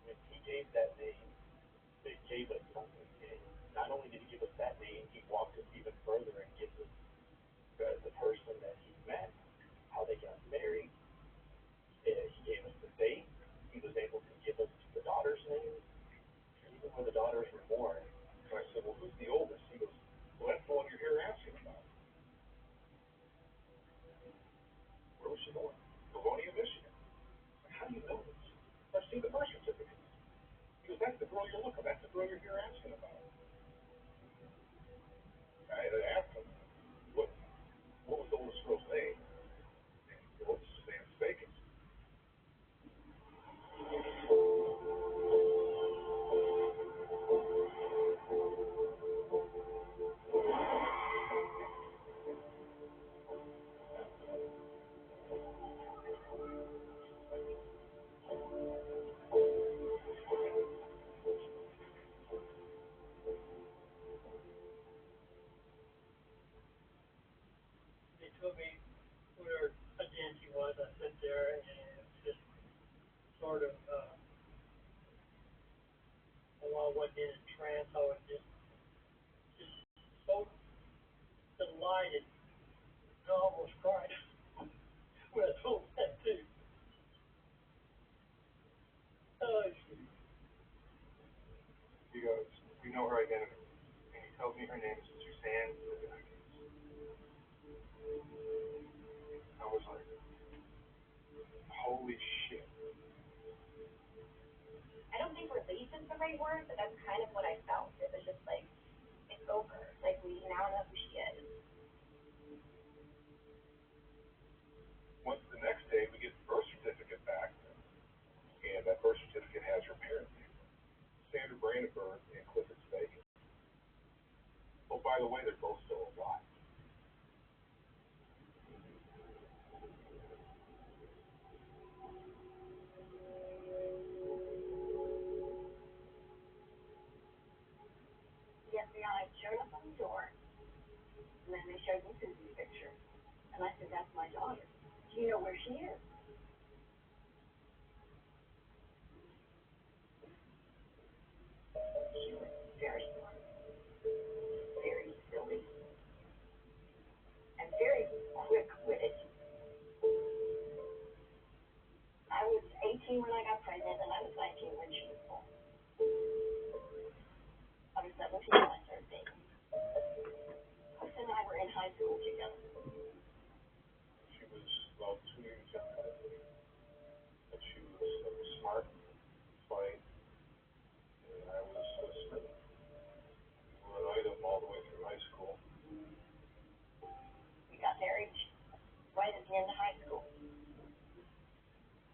S1: when he gave that name, it gave us something. And not only did he give us that name, he walked us even further and gives us the person that he met, how they got married. He gave us the date. He was able to give us the daughter's name. Even when the daughters were born,
S5: So I said, well, who's the oldest? He goes, well, that's the one you're here asking about. Where was she born? Livonia, Michigan. Like, how do you know this? I've seen the birth certificate. He goes, that's the girl you're looking at. That's the girl you're here asking about. I had asked him, what was the oldest girl's name? And the oldest name is Bacon.
S7: They told me where a dentist was. I sat there and just sort of, while I wasn't in a trance, I was just so delighted. I almost cried when I told that too. Oh,
S5: He goes, we know her identity. And he tells me her name is Suzanne Livinakis. I was like, holy shit.
S3: I don't think relief is the right word, but that's kind of what I felt. It was just like, it's over. Like, we now know who she is.
S2: this picture? And I said, that's my daughter. Do you know where she is? She was very smart, very silly, and very quick-witted. I was 18 when I got pregnant, and I was 19 when she was born. I was 17 when I started dating. Chris and I were in high school together.
S5: She was about 2 years younger than me, but she was smart, funny, and I was smitten. We were an item all the way through high school.
S2: We got married right at the end of high school.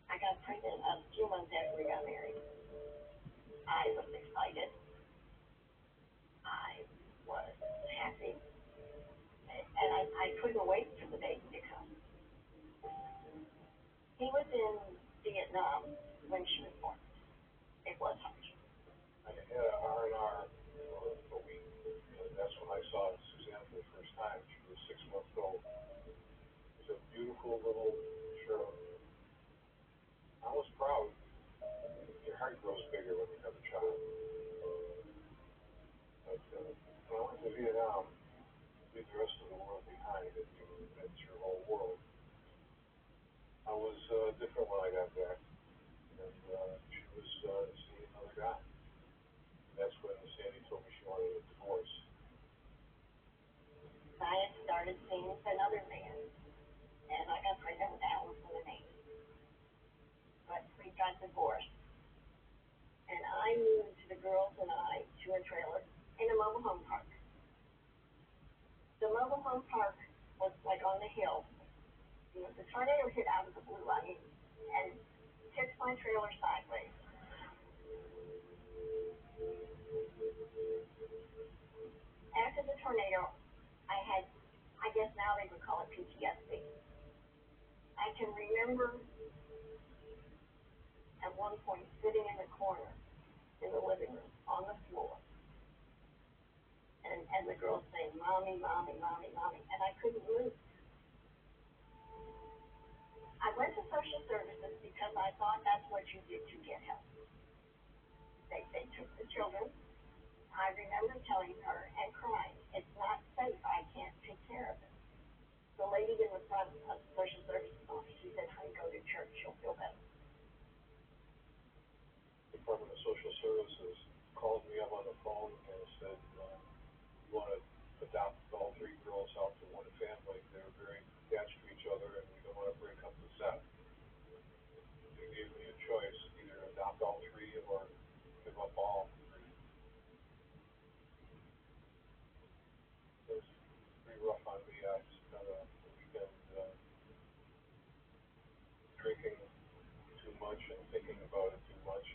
S2: I got pregnant a few months after we got married. I was excited. I was happy. And I couldn't wait for the baby to come. He was in Vietnam when she was born. It was hard.
S5: I had an R&R for a week, and that's when I saw Suzanne for the first time. She was 6 months old. It was a beautiful little cherub. I was proud. Your heart grows bigger when you have a child. But when I went to Vietnam, leave the rest of the world behind, and that's your whole world. I was different when I got back, and she was seeing another guy. That's when Sandy told me she wanted a divorce.
S2: I had started seeing another man, and I got pregnant with Allison and Amy. But we got divorced, and I moved the girls and I to a trailer in a mobile home park. The mobile home park was like on the hill. You know, the tornado hit out of the blue, and tipped my trailer sideways. After the tornado, I guess now they would call it PTSD. I can remember at one point sitting in the corner in the living room on the floor, and the girls saying, "Mommy, mommy, mommy, mommy," and I couldn't move. I went to social services because I thought that's what you did to get help. They took the children. I remember telling her and crying, "It's not safe. I can't take care of it." The lady in the front of the social services office, she said, "Honey, go to church. You'll feel better."
S5: The Department of Social Services called me up on the phone and said, "We want to adopt all 3 girls out to one family. They're very attached to each other, and we don't want to break up the set." They gave me a choice: either adopt all 3 or give up all 3. It was pretty rough on me. I spent a weekend drinking too much and thinking about it too much.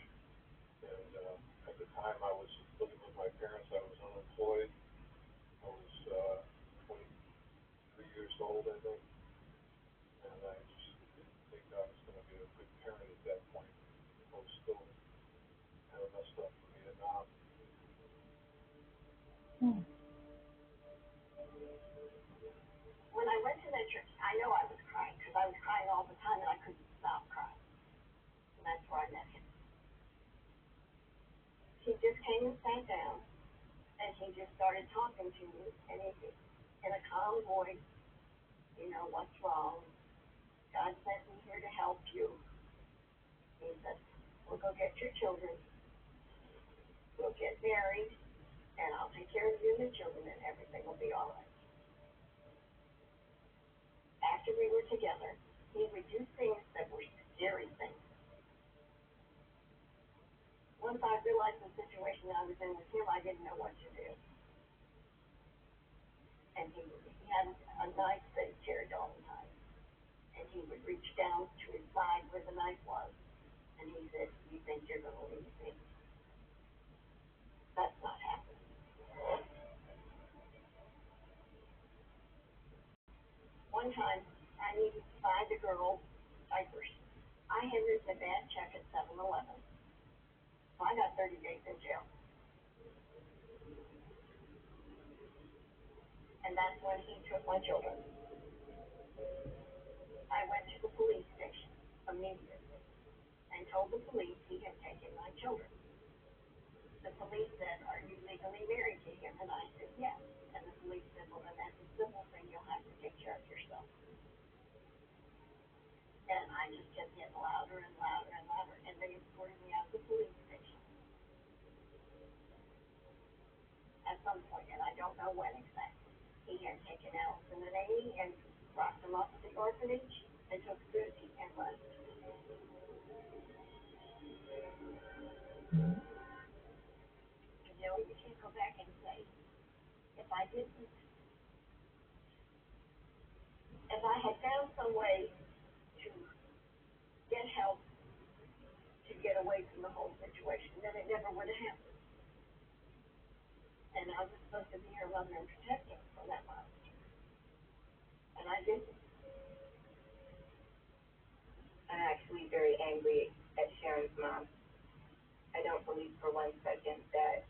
S5: And at the time, I was living with my parents. I was unemployed. I was 23 years old, I think. And I just didn't think I was going to be a good parent at that point. I was still kind of messed up from Vietnam.
S2: When I went to that church, I know I was crying because I was crying all the time and I couldn't stop crying. And that's where I met him. He just came and sat down, and he just started talking to me, and he, in a calm voice, "You know, what's wrong? God sent me here to help you." He said, "We'll go get your children. We'll get married, and I'll take care of you and the children, and everything will be all right." After we were together, he would do things that were scary things. Once I realized the situation I was in with him, I didn't know what to do. And he had a knife that he carried all the time. And he would reach down to his side where the knife was, and he said, "You think you're going to leave me?" That's not happening. One time, I needed to buy the girls diapers. I had written a bad check at 7-Eleven. So I got 30 days in jail. And And that's when he took my children. I went to the police station immediately and told the police he had taken my children. The police said, "Are you legally married to him?" And I said, "Yes." And the police said, "Well, then that's a civil thing. You'll have to take care of yourself." And I just kept getting louder and louder and louder, and they escorted me out of the police station. At some point, and I don't know when exactly, he had taken Allison and Amy and dropped them off at the orphanage and took Susie and left. You know, you can't go back and say, if I had found some way to get help to get away from the whole situation, then it never would have happened. And I was supposed to be her mother and protect her from that monster. And I didn't.
S4: I'm actually very angry at Sharon's mom. I don't believe for one second that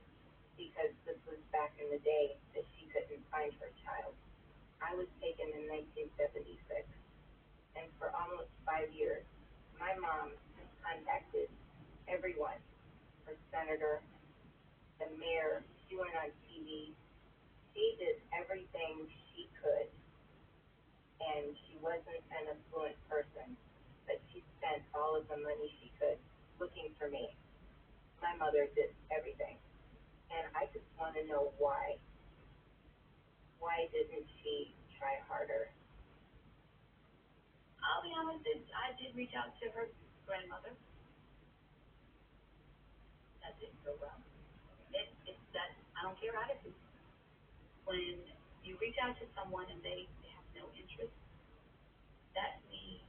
S4: because this was back in the day that she couldn't find her child. I was taken in 1976, and for almost 5 years, my mom contacted everyone, her senator, the mayor. She went on TV. She did everything she could, and she wasn't an affluent person, but she spent all of the money she could looking for me. My mother did everything, and I just want to know why. Why didn't she try harder?
S3: I'll be honest, I did reach out to her grandmother. That didn't go well. It's that I don't care attitude. When you reach out to someone and they have no interest, that means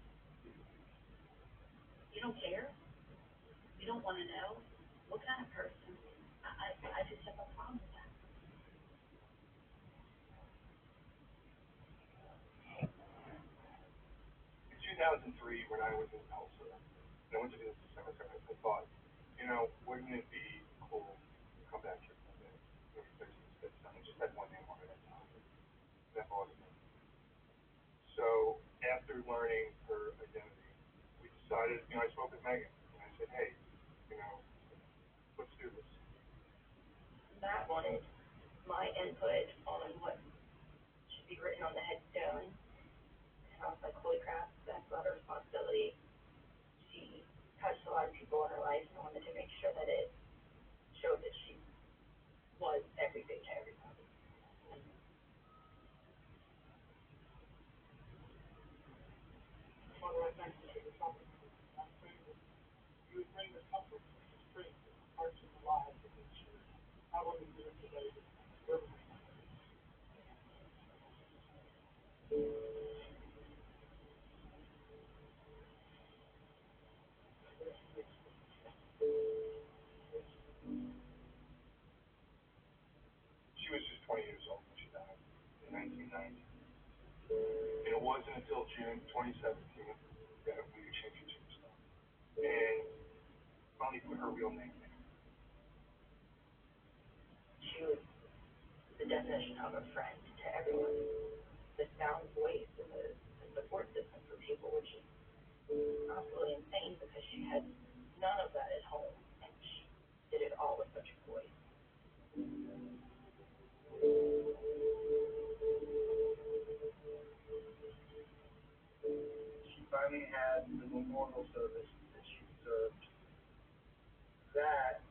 S3: you don't care. You don't want to know what kind of person. I just have a problem with that.
S5: In 2003, when I was in Tulsa, and I went to visit the cemetery, I thought, wouldn't it be cool to come back here one day? Replace this son. I just had one name on it at the time. That bothered me. So after learning her identity, we decided, I spoke with Megan, and I said, hey, let's do this.
S4: Matt wanted my input on what should be written on the headstone, and I was like, holy crap, that's a lot of responsibility. She touched a lot of people in her life, and I wanted to make sure that it showed that she was everything to everybody.
S1: Father, I thank you for this opportunity. I pray that you would bring the comfort and the strength to the hearts and the lives of these children. Not only here today, but wherever we are.
S5: She was just 20 years old when she died in 1990. And it wasn't until June 2017 that we exchanged a tombstone. And finally put her real name there.
S4: She was the definition of a friend to everyone. The sound voice and the support system for people, which is absolutely insane because she had none of that at home, and she did it all with such a voice.
S6: She finally had the memorial service that she deserved. That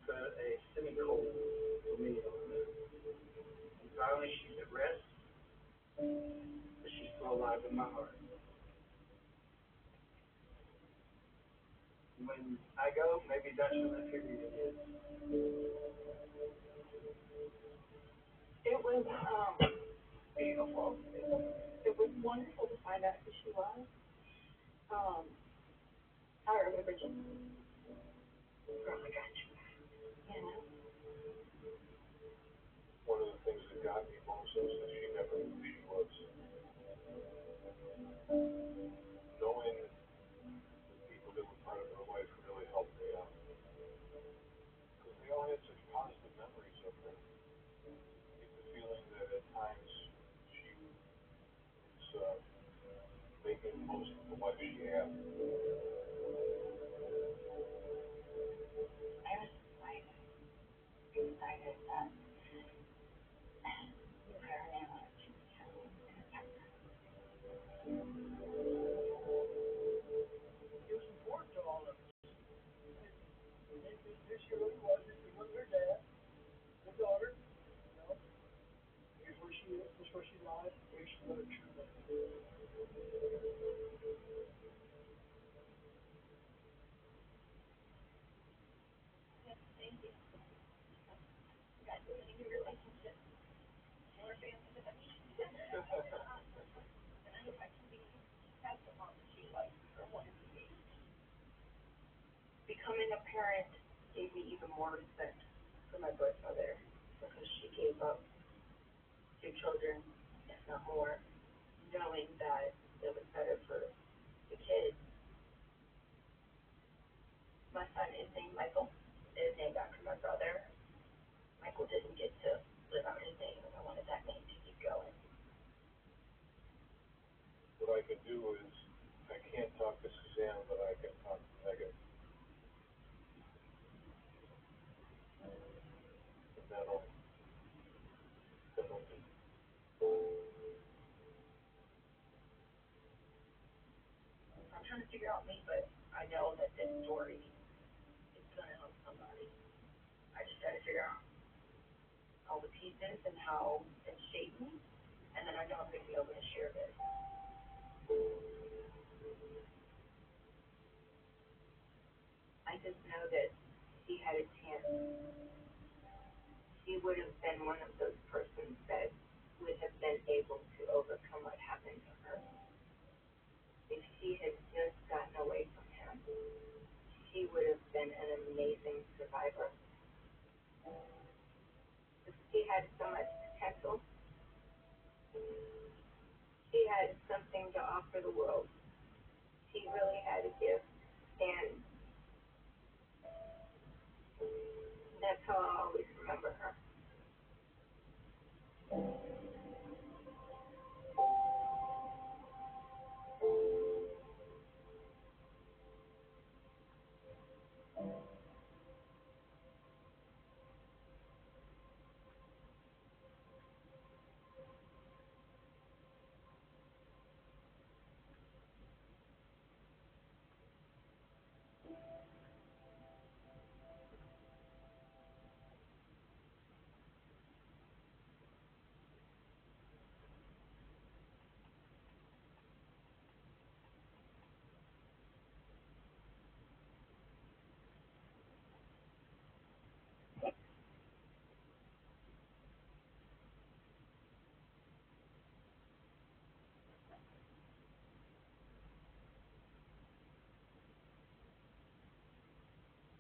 S6: put a semicolon for me on it. And finally she's at rest, but she's still alive in my heart. When I go, maybe that's when I figure it is.
S2: It was beautiful. It was wonderful to find out who she was. I remember just, oh my gosh,
S5: One of the things that got me most is that she never knew who she was. Knowing the people that were part of her life really helped me out. Because they all had such positive memories of her. I get the feeling that at most of the life she had.
S2: I was excited that you were an analyst.
S7: It was important to all of us. This year really was. This was her dad, the daughter. You know, here's where she is. This is where she lies. Here's what a true love.
S3: Yes, thank you. Guys, living in your relationship. Your family connection. And I hope I can be that's the mom that she likes or wanted to be.
S4: Becoming a parent gave me even more respect for my birth mother because she gave up 2 children, if not more, knowing that it was better for the kids. My son is named Michael. It is named after my brother. Michael didn't get to live out his name, and I wanted that name to keep going.
S5: What I can do is, I can't talk to Suzanne, but I can talk to Megan. And that'll be.
S4: I'm trying to figure out me, but I know that this story is going to help somebody. I just got to figure out all the pieces and how it shaped me, and then I know I'm going to be able to share this. I just know that he had a chance. He would have been one of those persons that would have been able to overcome what happened to her. If she had just gotten away from him, she would have been an amazing survivor. He had so much potential. He had something to offer the world. He really had a gift, and that's how I'll always remember her.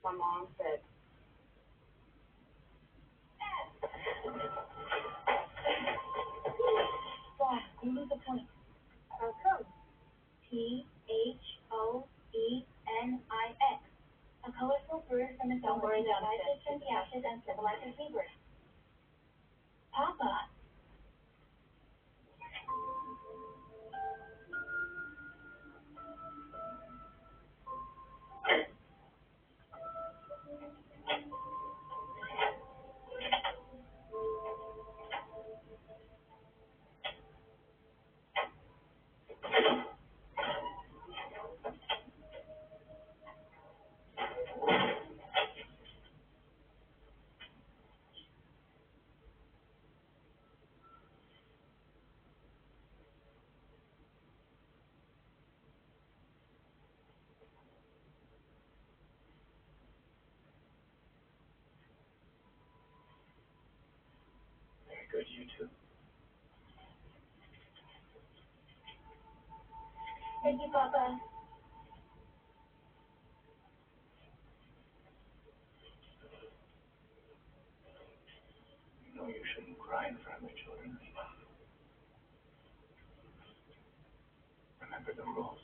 S4: My mom said,
S3: Wow, you lose a point.
S4: how come?
S3: P-H-O-E-N-I-X. A colorful bird from the south rises from the ashes and symbolizes rebirth. Papa.
S6: Very good, you two.
S3: Thank you, Papa.
S6: You know you shouldn't cry in front of the children, Lima. Remember the rules.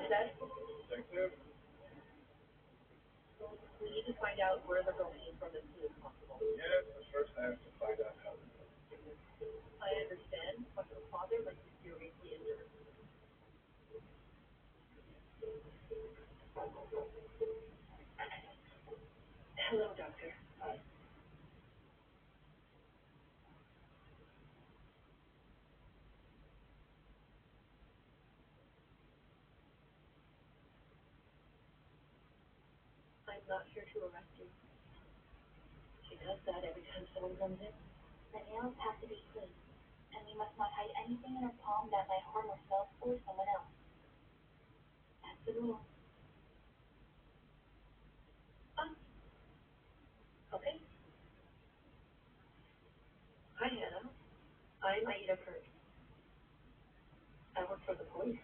S3: said?
S1: Detective?
S3: We need to find out where the girl came from as soon as possible.
S1: Yes, but first I have to find out how to do it.
S3: I understand, but her father was seriously injured. Hello, doctor. I'm not here to arrest you. She does that every time someone comes in.
S2: The nails have to be clean, and we must not hide anything in her palm that might harm herself or someone else. That's the rule.
S3: Okay. Hi, Hannah. I'm Aida Kurtz. I work for the police.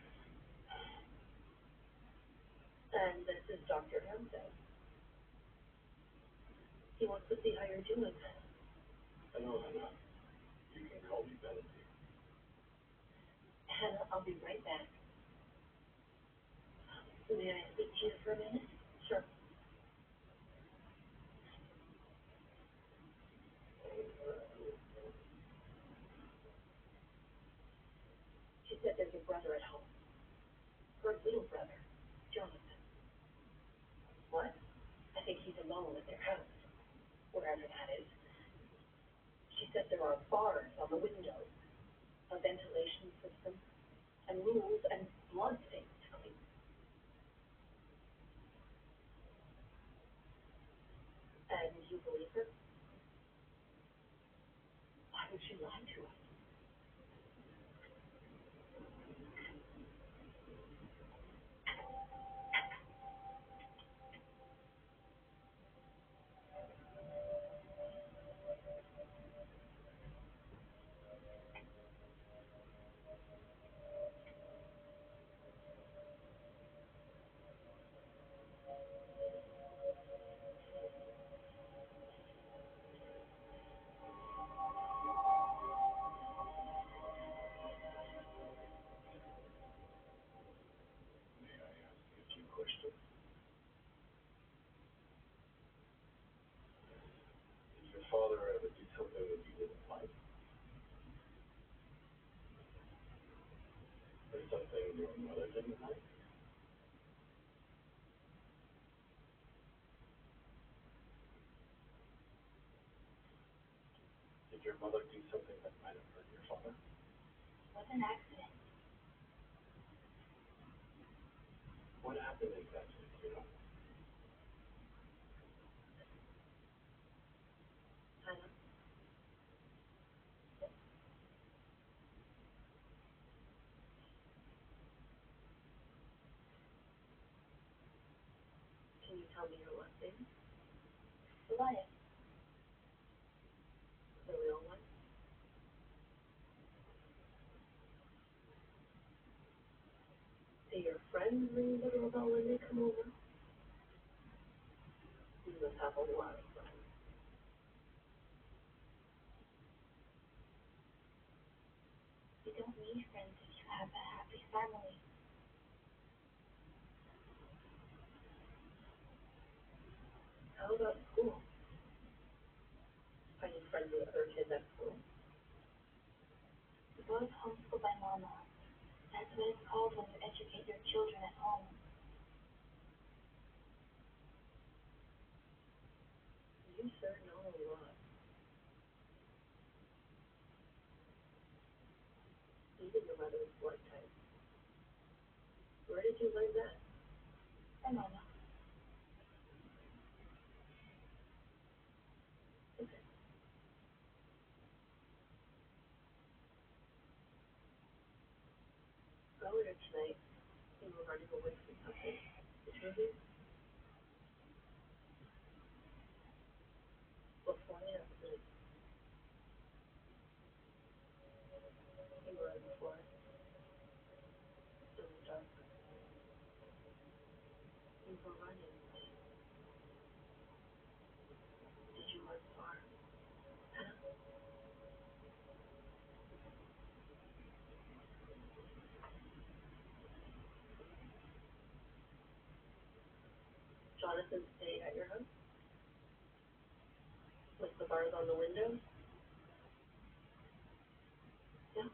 S3: And this is Dr. Hempstead. He wants to see how you're doing.
S1: Hello, Hannah. You can call me Melody.
S3: Hannah, I'll be right back. May I speak to you for a minute? Sure. She said there's a brother at home. Her little brother, Jonathan. What? I think he's alone at their house, wherever that is. She said there are bars on the windows, a ventilation system, and rules and blood stains to clean. And you believe her? Why would she lie to us?
S1: May I ask you a few questions? Did your father ever do something that you didn't like? Or something your mother didn't like? Did your mother do something that might have hurt your father?
S2: It was an accident.
S1: What happened exactly, you know?
S3: Hannah? Can you tell me your last name?
S2: Goliath.
S3: The real one? Do your friends ring the doorbell when they come over? You must have a lot of friends.
S2: You don't need friends if you have a happy family.
S3: How about school? Are you friends with other kids at school?
S2: The was homeschooled by Mama. That's what it's called when you educate your children at home.
S3: You sure know a lot. Even your mother's blood type. Where did you learn that?
S2: From Mama.
S3: Okay. Earlier tonight, you were running away from something. The two of you? Before the accident, you were in the forest. It was dark. You were running. Did you run far?
S4: Jonathan stay at your house? With the bars on the windows? Yeah.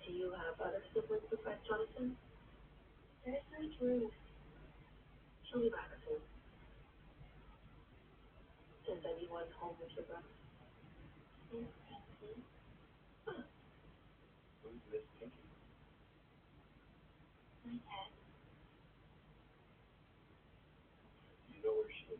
S4: Do you have other siblings besides Jonathan? There's Ruth. She'll be back soon. Is anyone home with your brother?
S6: Who's Miss Pinky?
S3: My cat.
S6: You know where she is?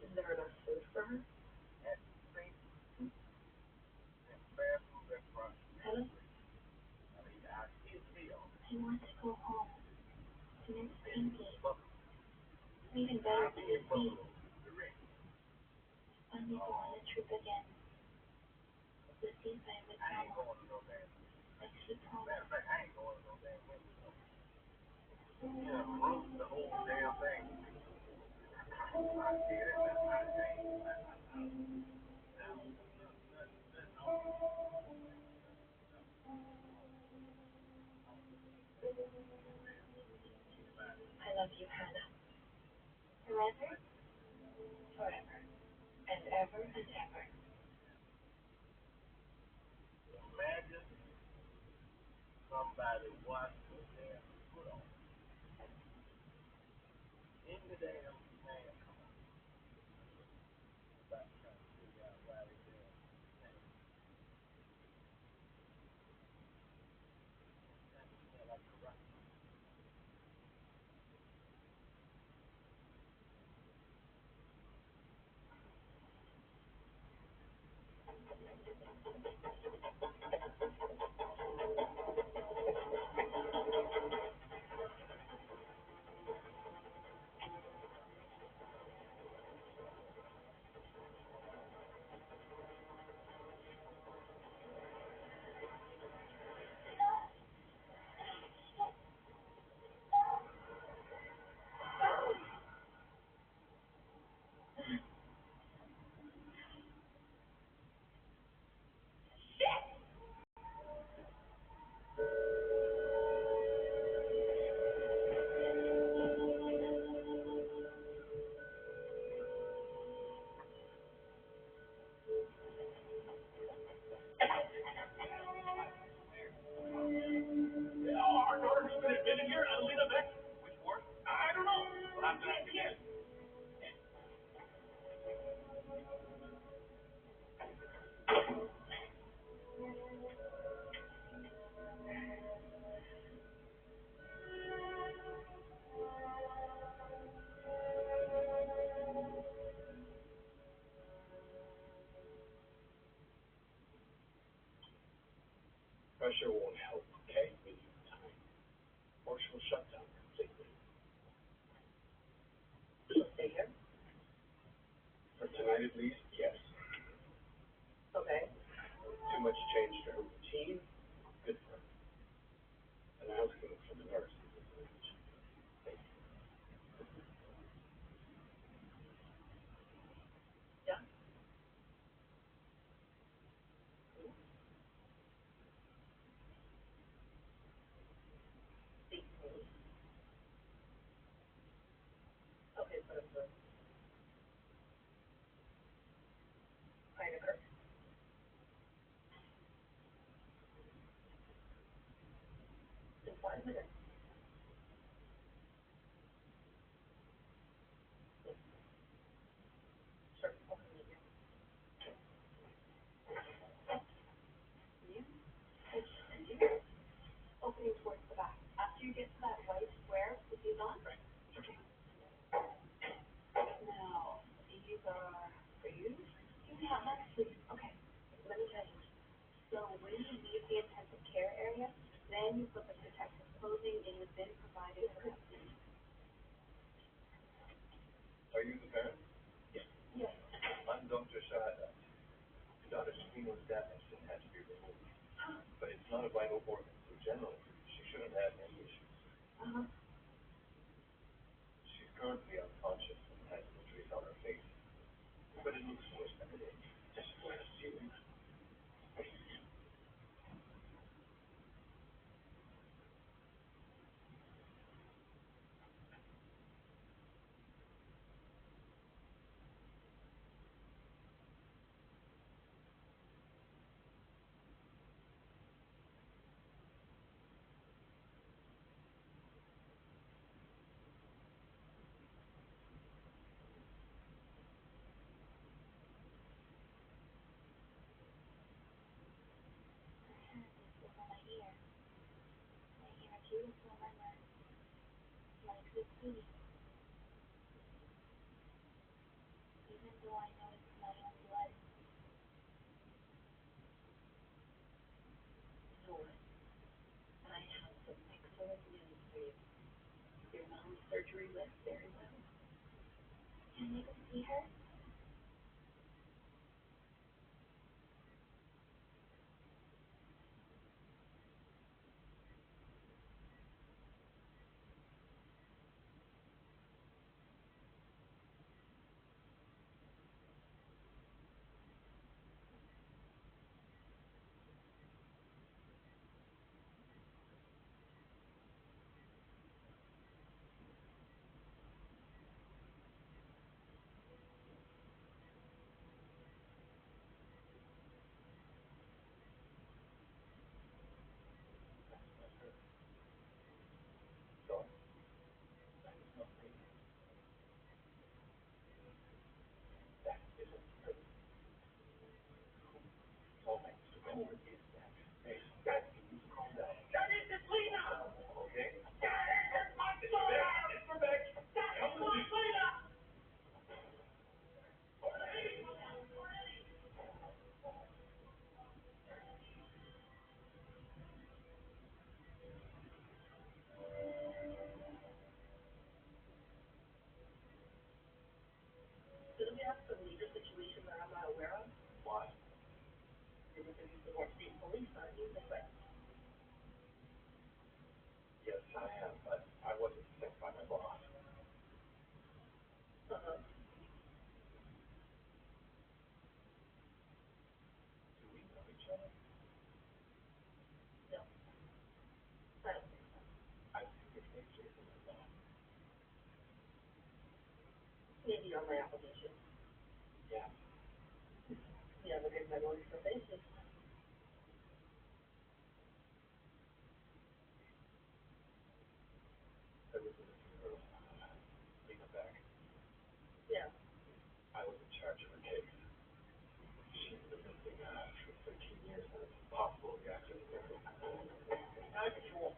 S4: Is there enough food for her? Helen?
S3: He wants to go home. To Miss Pinky. Even better to see. When we go on the trip again. Lucy's by with Mama. Like she promised.
S4: I love you, Hannah.
S3: Forever?
S4: Forever. And ever and ever.
S8: Imagine somebody watching the damn foot on in the damn man. About trying to figure out why they damn like a rock.
S1: Our daughter's been in here. Alina Beck. Which ward? I don't know. But I'm glad to get it. Pressure won't help, okay? We need time. Or she'll shut down completely.
S4: She'll stay here?
S1: For tonight at least, yes.
S4: Okay.
S1: Too much change to her routine. Good for her. And I was going for the nurse.
S4: Yeah. Speak to me. Okay, put him through. Heinecker. In 5 minutes. Sure. I'll come meet you. You? And you? Opening towards the back. After you get to that white square with these on?
S1: Right.
S4: Okay. Now, these are for you?
S3: Yeah, let's sleep.
S4: Okay. Let me tell you. So when you leave the intensive care area, then you put the protective clothing in the bin provided for that bin.
S6: Are you the parent?
S4: Yes.
S6: I'm Dr. Shahada. Your daughter's renal damage and had to be removed. But it's not a vital organ, so generally, she shouldn't have any issues.
S4: Uh-huh.
S6: She's currently unconscious and has injuries on her face. But it looks worse than it is.
S1: Just last year, we
S3: a sweetie, even though I know it's my own blood.
S4: You know what? I have some excellent news for you. Your mom's surgery went very well.
S3: Can I go see her?
S4: Did we have some leader situation that I'm not aware of?
S1: Why?
S4: You're going to use the more state police, aren't you? This way.
S1: Yes, I am, but I wasn't sent by my boss.
S4: Uh-huh.
S1: Do we know each other?
S4: No. I don't think so.
S1: I think your name's Jason as well.
S4: Maybe on my application.
S1: Yeah.
S4: You have a good memory for faces.
S1: I was in the funeral. Lena back.
S4: Yeah.
S1: I was in charge of her case. She's been missing for 13 years and it's impossible to access her.
S7: Night patrol.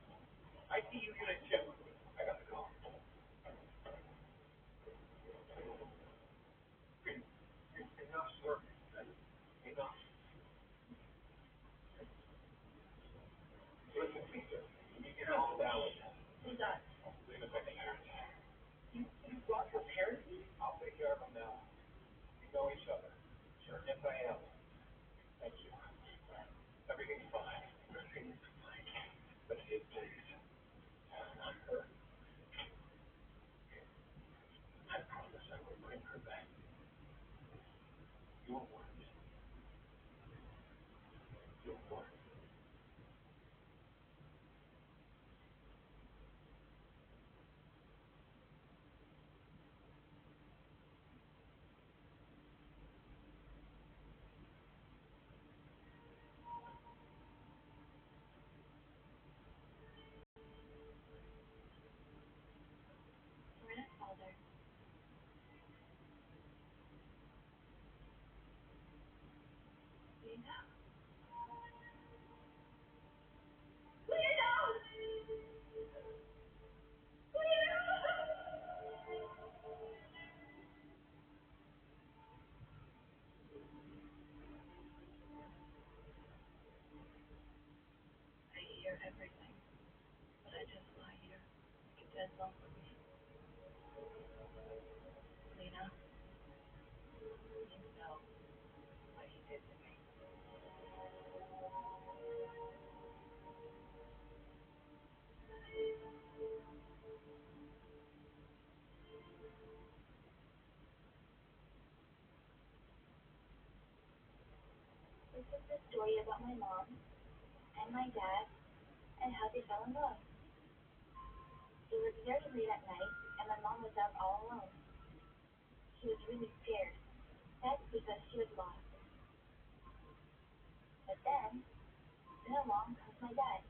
S7: ICU unit 2.
S1: I got the call.
S7: Enough, sir.
S1: Enough. Listen, Lisa, you calm down.
S4: Who's that?
S1: Lena's ex-parents.
S4: You brought her parents?
S1: I'll take care of them now. We know each other. Sure. Yes, I am. Thank you. Everything's fine. Everything's fine. But it is, please. Not her. I promise I will bring her back. Your words. Your words.
S3: Rena's father. Lena?
S4: I hear everything, but I just lie here. Like a dead lump for me. Lena, you know what he did to me.
S3: This is the story about my mom and my dad and how they fell in love. It was very late at night and my mom was out all alone. She was really scared. That's because she was lost. But then along comes my dad.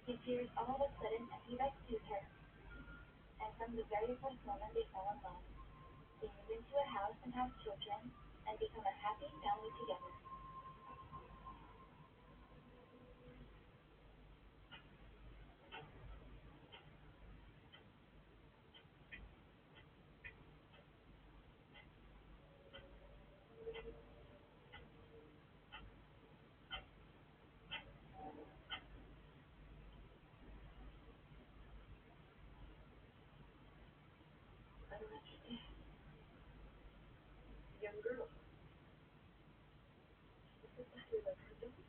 S3: He appears all of a sudden and he rescues her. And from the very first moment they fell in love. They move into a house and have children and become a happy family together.
S2: young girl. Exactly like her daughter.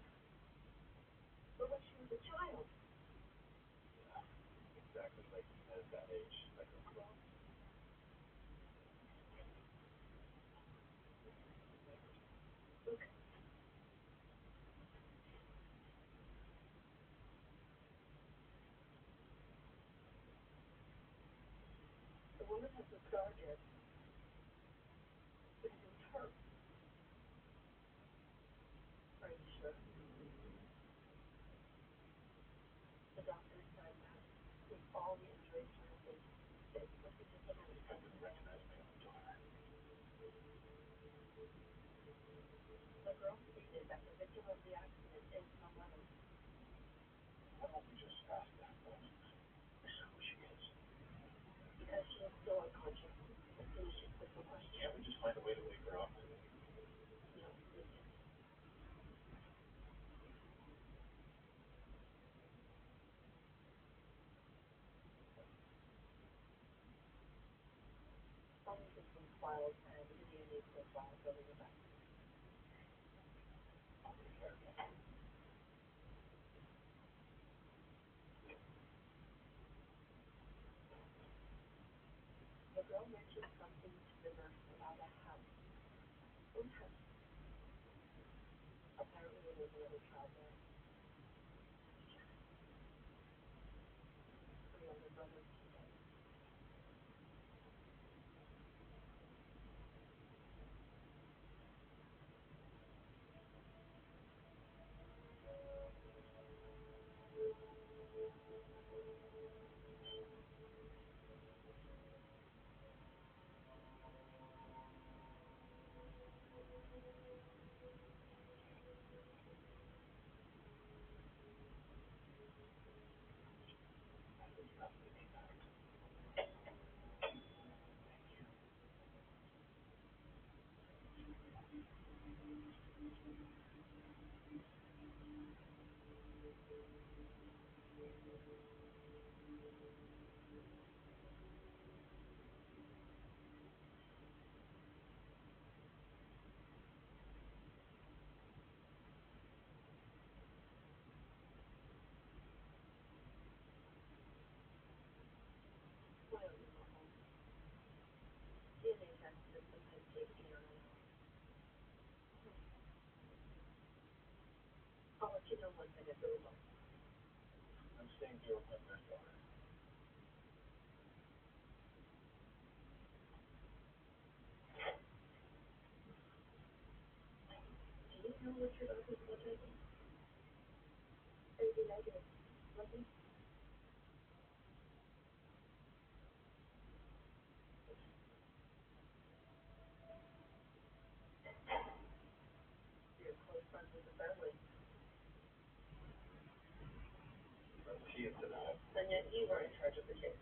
S2: But when she was a child.
S1: Exactly like at that age, like a grown.
S2: Look. The woman has the scar there. But it was her. Are you sure? The doctor said that with all the injuries to her face, it was because of her.
S1: I wouldn't recognize my own daughter.
S2: The girl stated that the victim of the accident is her mother.
S1: Why don't we just ask that woman who she is?
S2: Because she is still unconscious. As soon as she puts the question.
S1: Can't we just find a way to wake her up?
S2: No, we can't. All these systems files and the DNA profile building the back.
S1: I'll take care of that.
S2: The girl mentioned something to the nurse about a house. What house? Apparently there was another child there. Her younger brother was dead. Why don't you go home? DNA test and sometimes take DNA. I'll let you know once I get the results.
S1: I'm staying here with my granddaughter.
S2: Do you know what your daughter's blood type is? AB negative. Nothing? You're close friends with the family.
S1: She is tonight.
S2: And yet you were in charge of the case.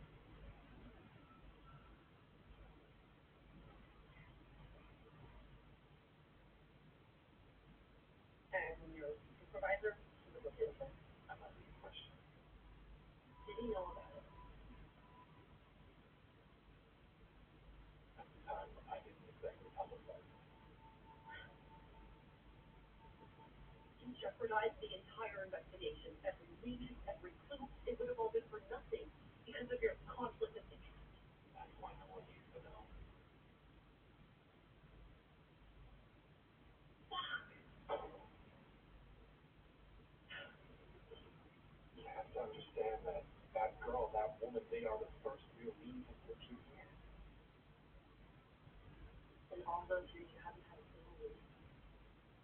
S2: And your supervisor, he was okay with it?
S1: I'm not being questioned.
S2: Did he know about it?
S1: At the time, I didn't exactly publicize it.
S2: You jeopardized the entire investigation. Every lead, every clue, it would have all been for nothing because of your conflict of interest.
S1: That's why no one needs to know. You have to understand that that girl, that woman, they are the first real leads into the case here.
S2: In all those years, you haven't had a single lead.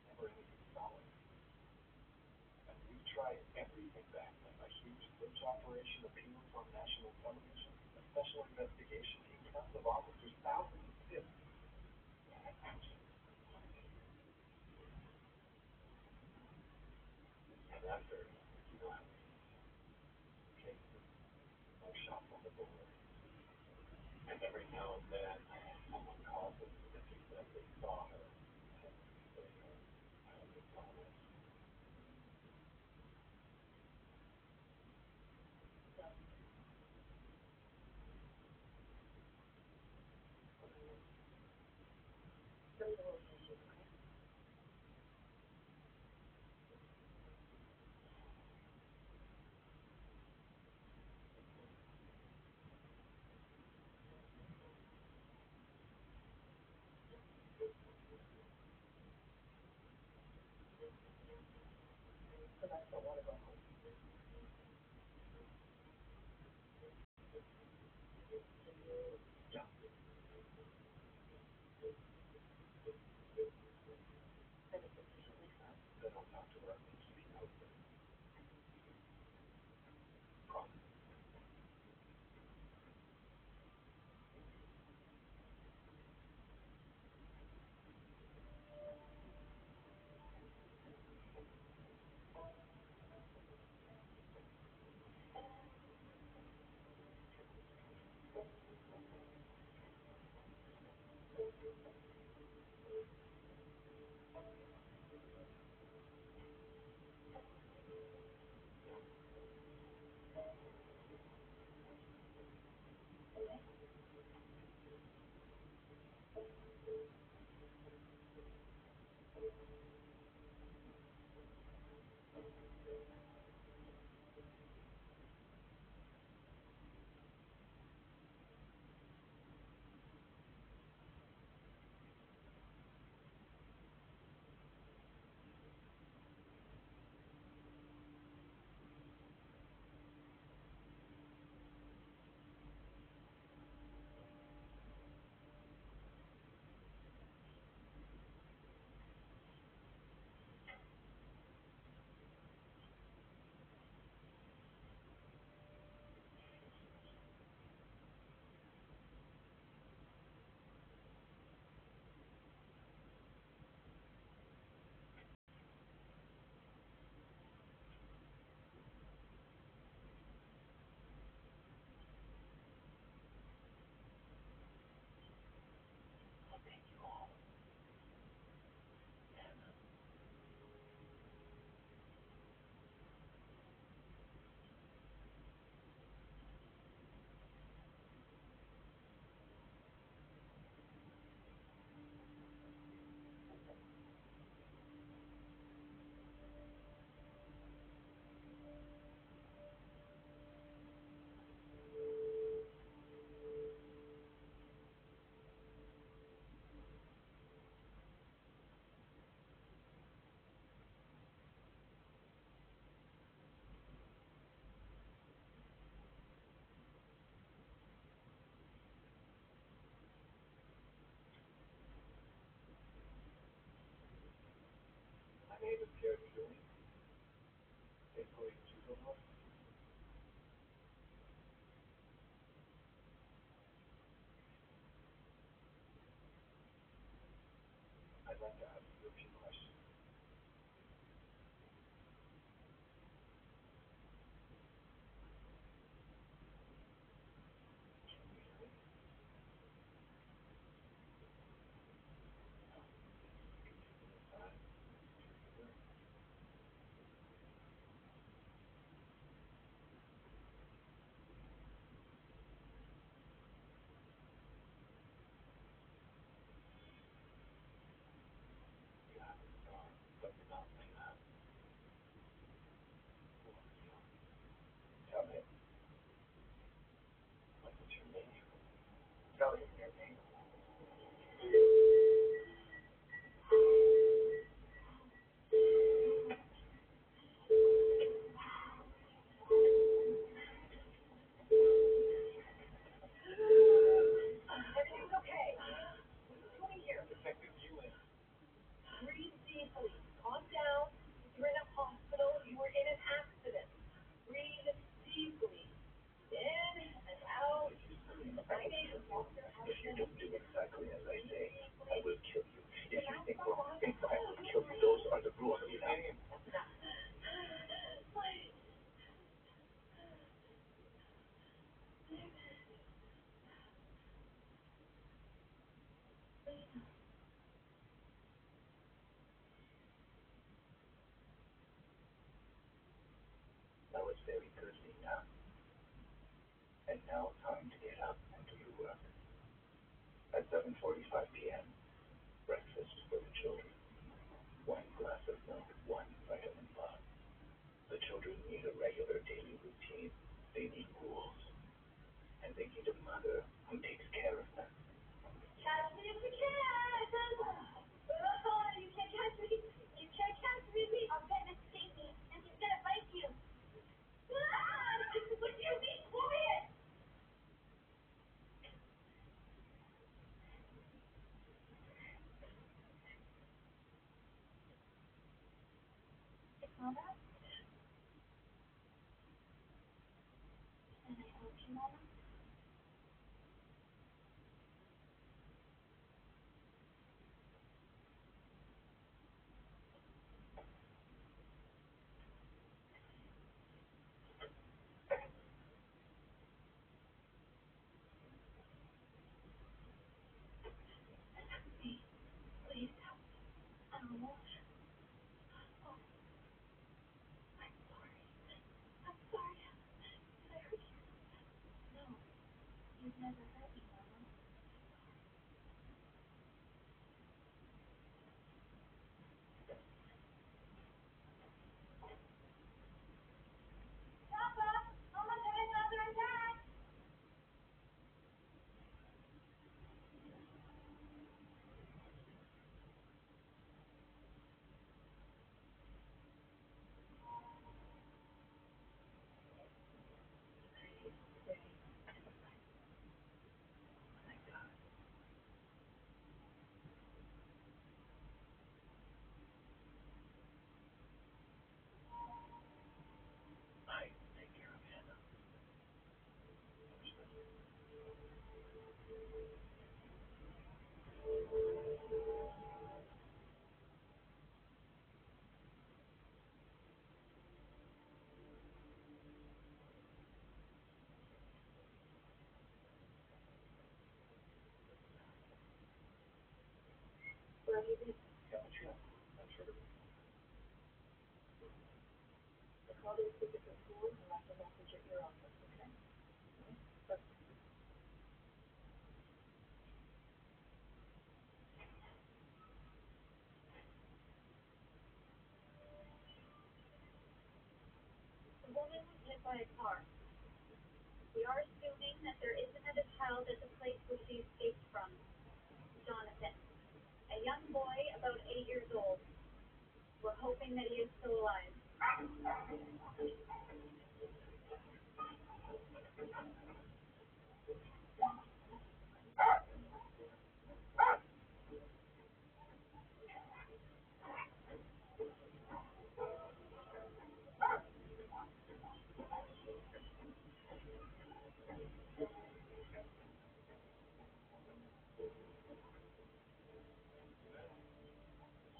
S1: Never anything solid. And we've tried everything back then. A huge search operation appears on national television, a special investigation team, tons of officers, thousands of tips. And after, you know how it is. Cases, no shots on the board. And every now and then, someone calls us and says they saw her. I only saw this.
S2: So,
S3: Mama? Can I help you, Mama? Please, please help me. I'm almost. Oh, I'm sorry. I'm sorry. Did I hurt you? No, you've never hurt me, Mama. Papa! Mama's having another attack!
S6: I take care of Hannah.
S4: Where have you been?
S6: Gotcha. I'm sure.
S4: I called in sick at the school and left a message at your office, okay? Perfect.
S3: The woman was hit by a car. We are assuming that there is another child at the place where she escaped from. Jonathan. A young boy about 8 years old. We're hoping that he is still alive.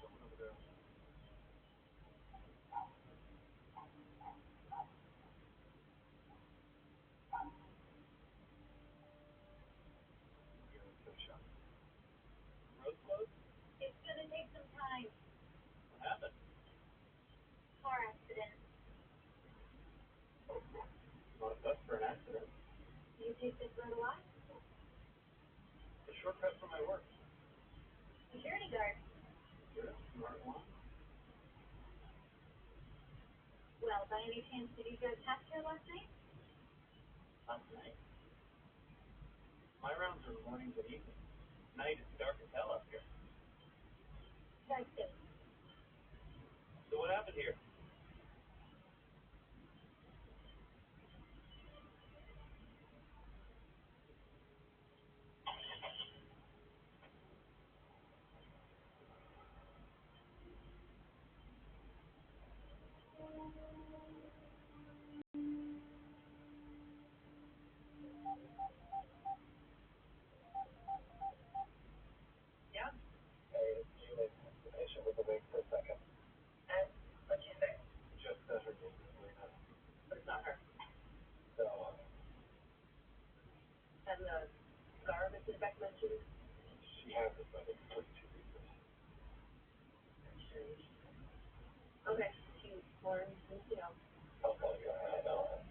S6: Someone over there. We're gonna finish up. Road closed?
S3: It's gonna take some time.
S6: What happened?
S3: Car accident.
S6: Not a bus for an accident.
S3: Do you take this road a lot?
S6: A shortcut from my work.
S3: Security guard.
S6: You're a smart one.
S3: Well, by any chance, did you guys have here last night?
S6: Last night. My rounds are mornings and evenings. Night it's dark as hell up here.
S3: Drive safe.
S6: So what happened here?
S4: Yeah?
S6: Hey, it's Julie. The patient was awake for a second.
S4: And what'd you say?
S6: Just that her name is Lena.
S4: But it's not her.
S6: So,
S4: And the scar Mrs. Beck mentioned?
S6: she has it, but it's pretty too recent.
S4: Strange. Okay, she's learned since,
S6: I'll call you. I know.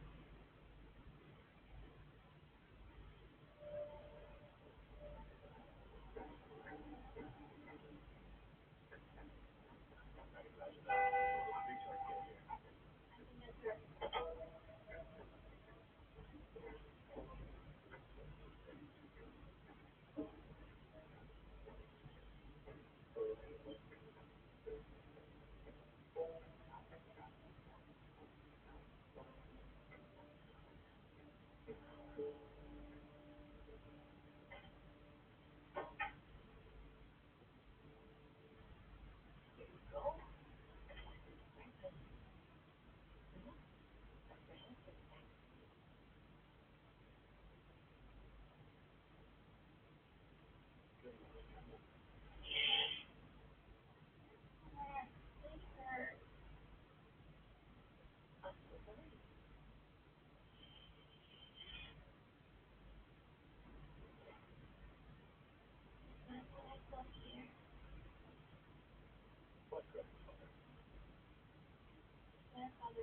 S6: I can imagine that. What was the reason to get here?
S3: I think that's her.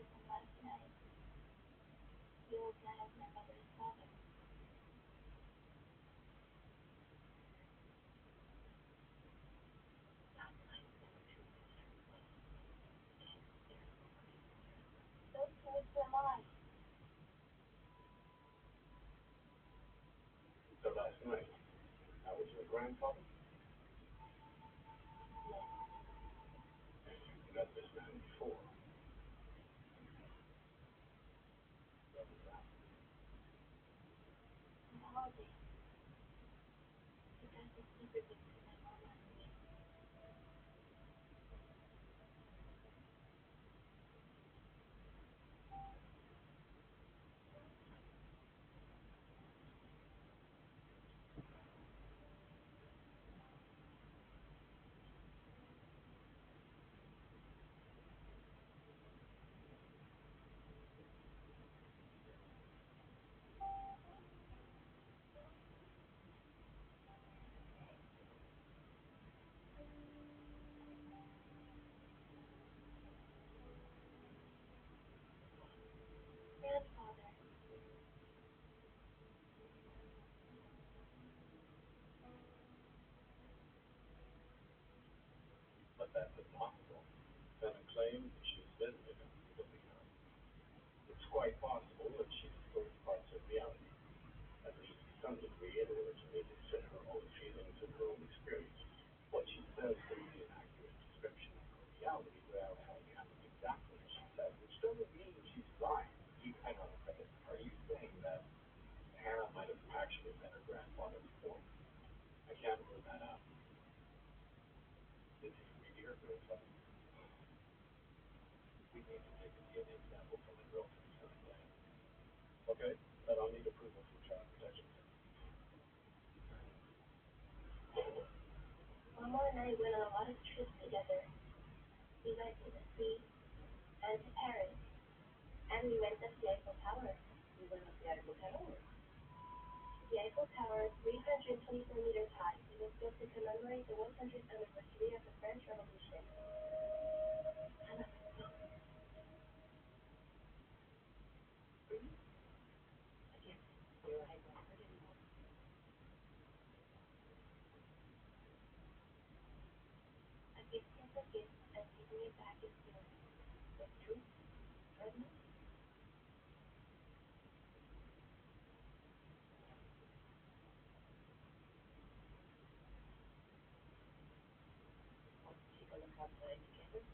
S2: from last night. The old man of my mother's father. Those words were mine.
S1: So last night, I was your grandfather,
S2: Yes,
S1: and you've met this man before.
S2: hardly. But that's a secret between my mama and me. Grandfather.
S1: But that's impossible. Venom claims she's been living with him. It's quite possible that she's distorted parts of reality, at least to some degree, in order to make it fit her own feelings and her own experience. What she says can be an accurate description of her reality without having happened exactly as she said, which doesn't mean she's lying. Hang on a second. Are you saying that Hannah might have actually met her grandfather before? I can't rule that out. Is he really her grandfather? We need to take a DNA sample from the girl from the other day. Okay, but I'll need approval from Child Protection.
S2: Mama and I went on a lot of trips together. We went to the sea and to Paris, and we went up the Eiffel Tower.
S4: We went up the Eiffel Tower.
S2: The Eiffel Tower, 324 meters high, it was built to commemorate the 100th anniversary of the French Revolution. Hannah,
S4: Again, your eyes aren't hurt anymore.
S2: a gift is a gift, and giving it back is given.
S4: That's true. Pregnant? Want to take a look outside together?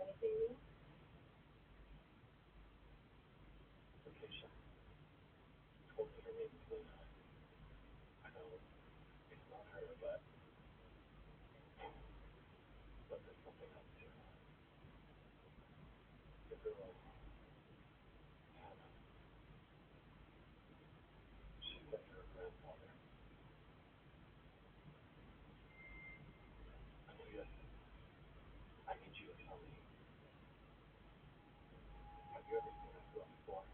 S4: Anything new?
S1: Vacation. Told me her name is Luna. I know it's not her, but there's something else too. The girl, Hannah, she said to her grandfather, Amelia, I need you to tell me, have you ever seen this girl before?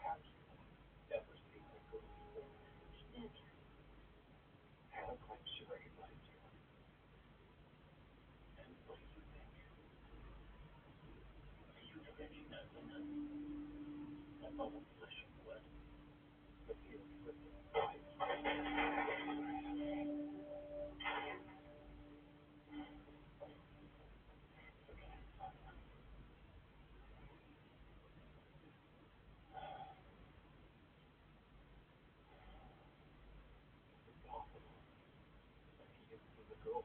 S1: Have you ever seen this girl before?
S2: She did.
S1: Hannah claims she recognized you. And what do you think? Do you think I recognize Luna? That bubble flesh and blood. The feeling with the eyes. Okay. Cool.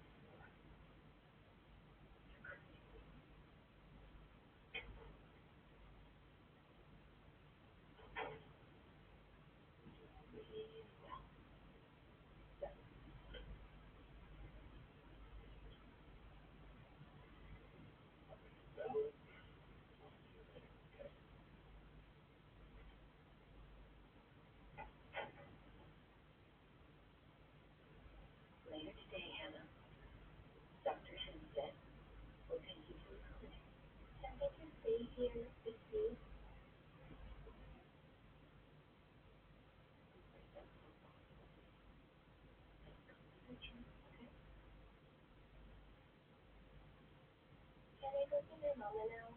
S2: Later today, Hannah, Dr. Shin said, will take you to a clinic. Can I just stay here with you? Can I go see my mama now?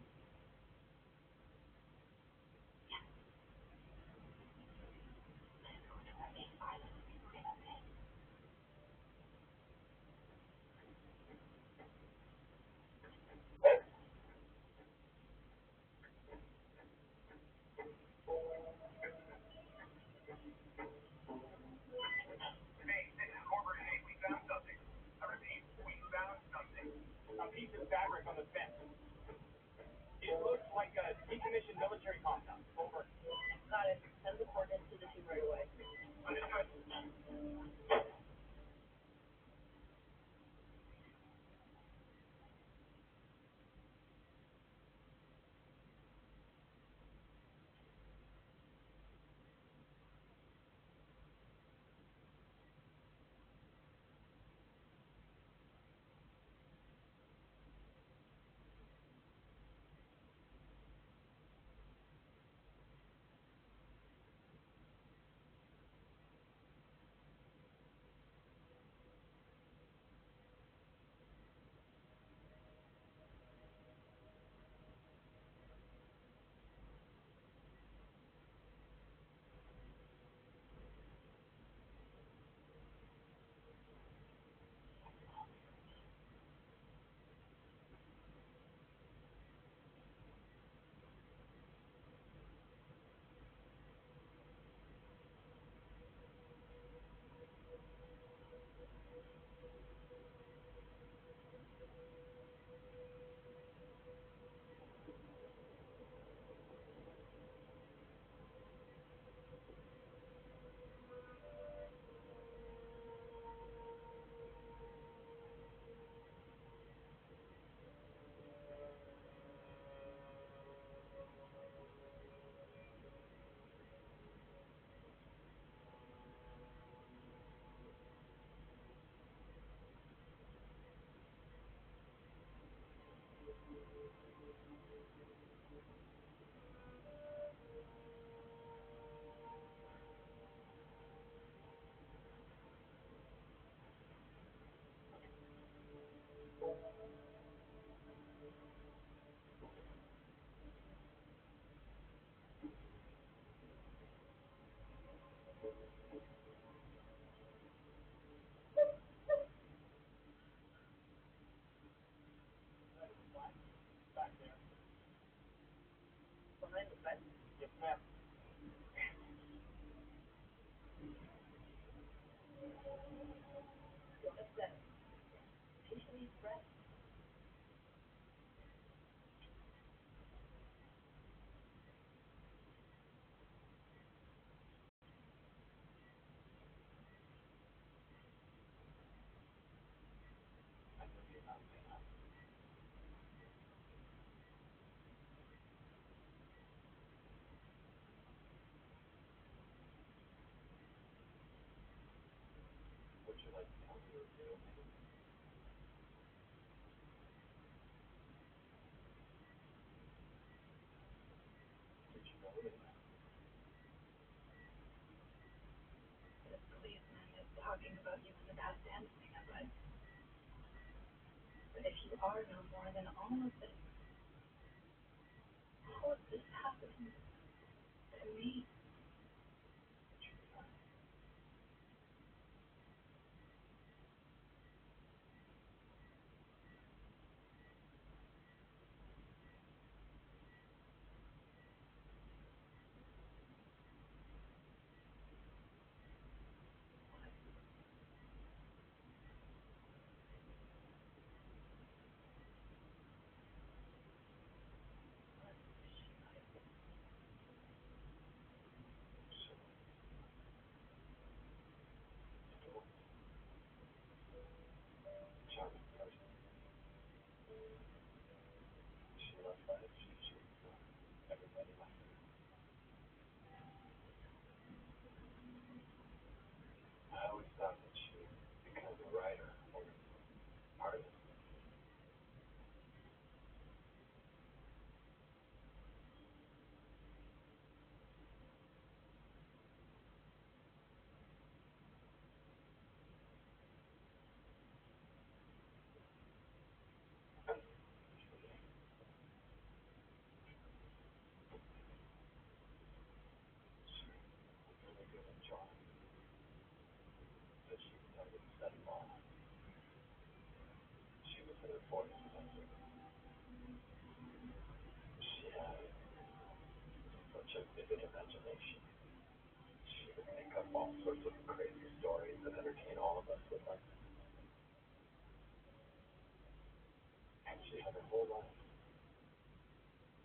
S8: Hey, this is Corbett. Hey, we found something. I repeat, we found something.
S1: A piece of fabric on the fence. It looks like a decommissioned military compound. Over.
S4: Got it. Send the coordinates to the team right away.
S8: Understood.
S1: Back there.
S4: Behind the fence.
S1: Yes, ma'am.
S4: Go upstairs. Patient needs rest.
S1: Would you like to tell me your real name? Did you know it?
S4: The policeman is talking about you in the past tense, but if you are no more than all of this, how would this happen to me?
S1: but everybody liked her. I always thought that she would become a writer or artist. She was really good at drawing, but she decided to study law. She was in her 40s. She had such a vivid imagination. She would make up all sorts of crazy stories and entertain all of us with them. And she had her whole life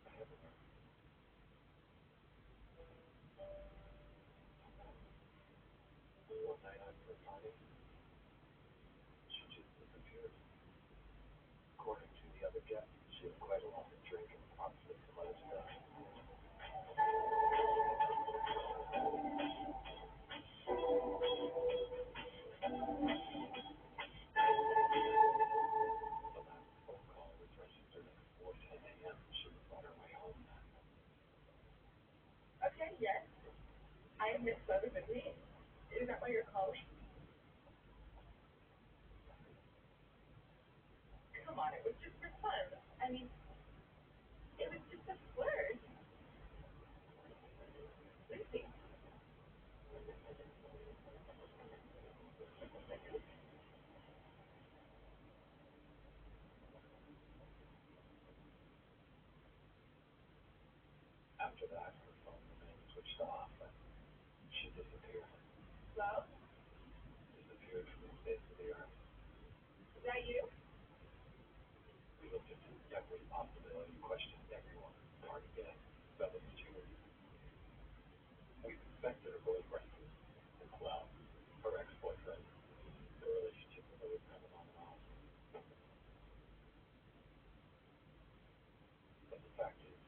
S1: ahead of her. One night after a party, she just disappeared. According to the other guests, she had quite a lot to drink and possibly some other stuff. The last phone call was registered at 4:10 a.m. She was on her way home.
S4: Okay, yes. I am Miss Southern McLean. Is that why you're calling? Come on, it was just for fun. I mean, it was just a flirt. Lucy.
S1: After that, her phone remained switched off and she disappeared.
S4: Well,
S1: Disappeared from the face of the earth.
S4: is that you?
S1: We looked into every possibility, questioned everyone, party guests, fellow stewards. We suspected her boyfriend as well, her ex-boyfriend. The relationship was always kind of on and off. But the fact is,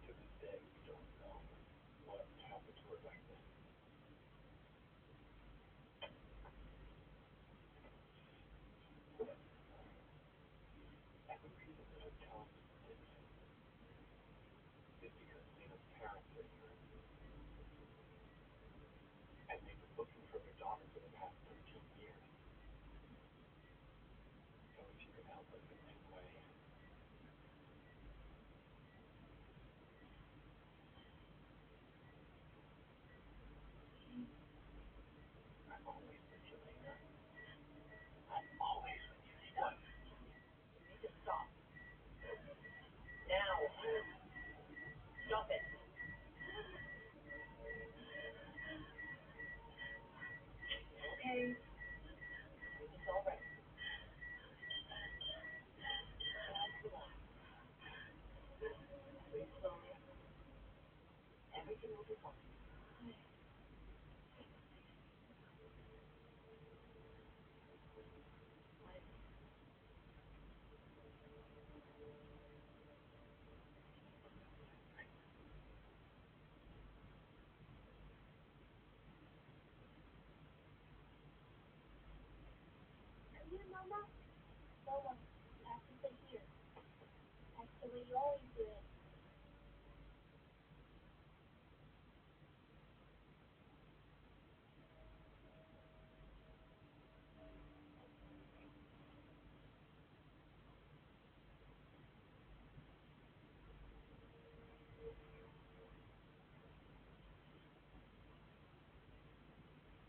S1: to this day, we don't know what happened to her back then. And the reason that I'm telling you this is because Nina's parents are here, and they've been looking for their daughter for the past 13 years. So if you can help us in any way, I'm always with you, Lena. I'm always with you, Lena.
S4: You need to stop. Now. Stop it. Okay. It's all right. Just relax. Breathe slowly. Everything will be fine.
S3: Come here, Mama. Mama, act the here. Act the way you always do it.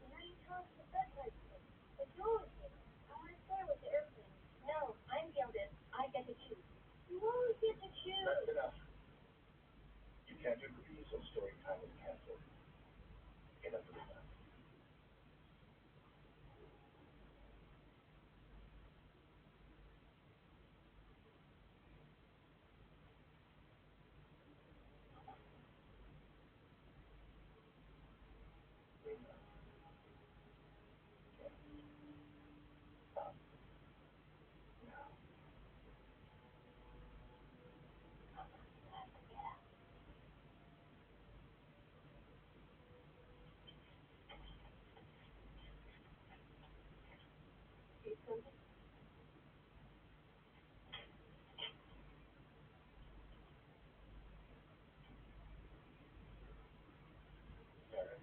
S3: Why are you talking to bed like this? The door is here. I want to stay with the airplane. No, I'm the eldest. I get to choose. You always get to choose.
S1: That's enough.
S2: something?
S1: Sarah,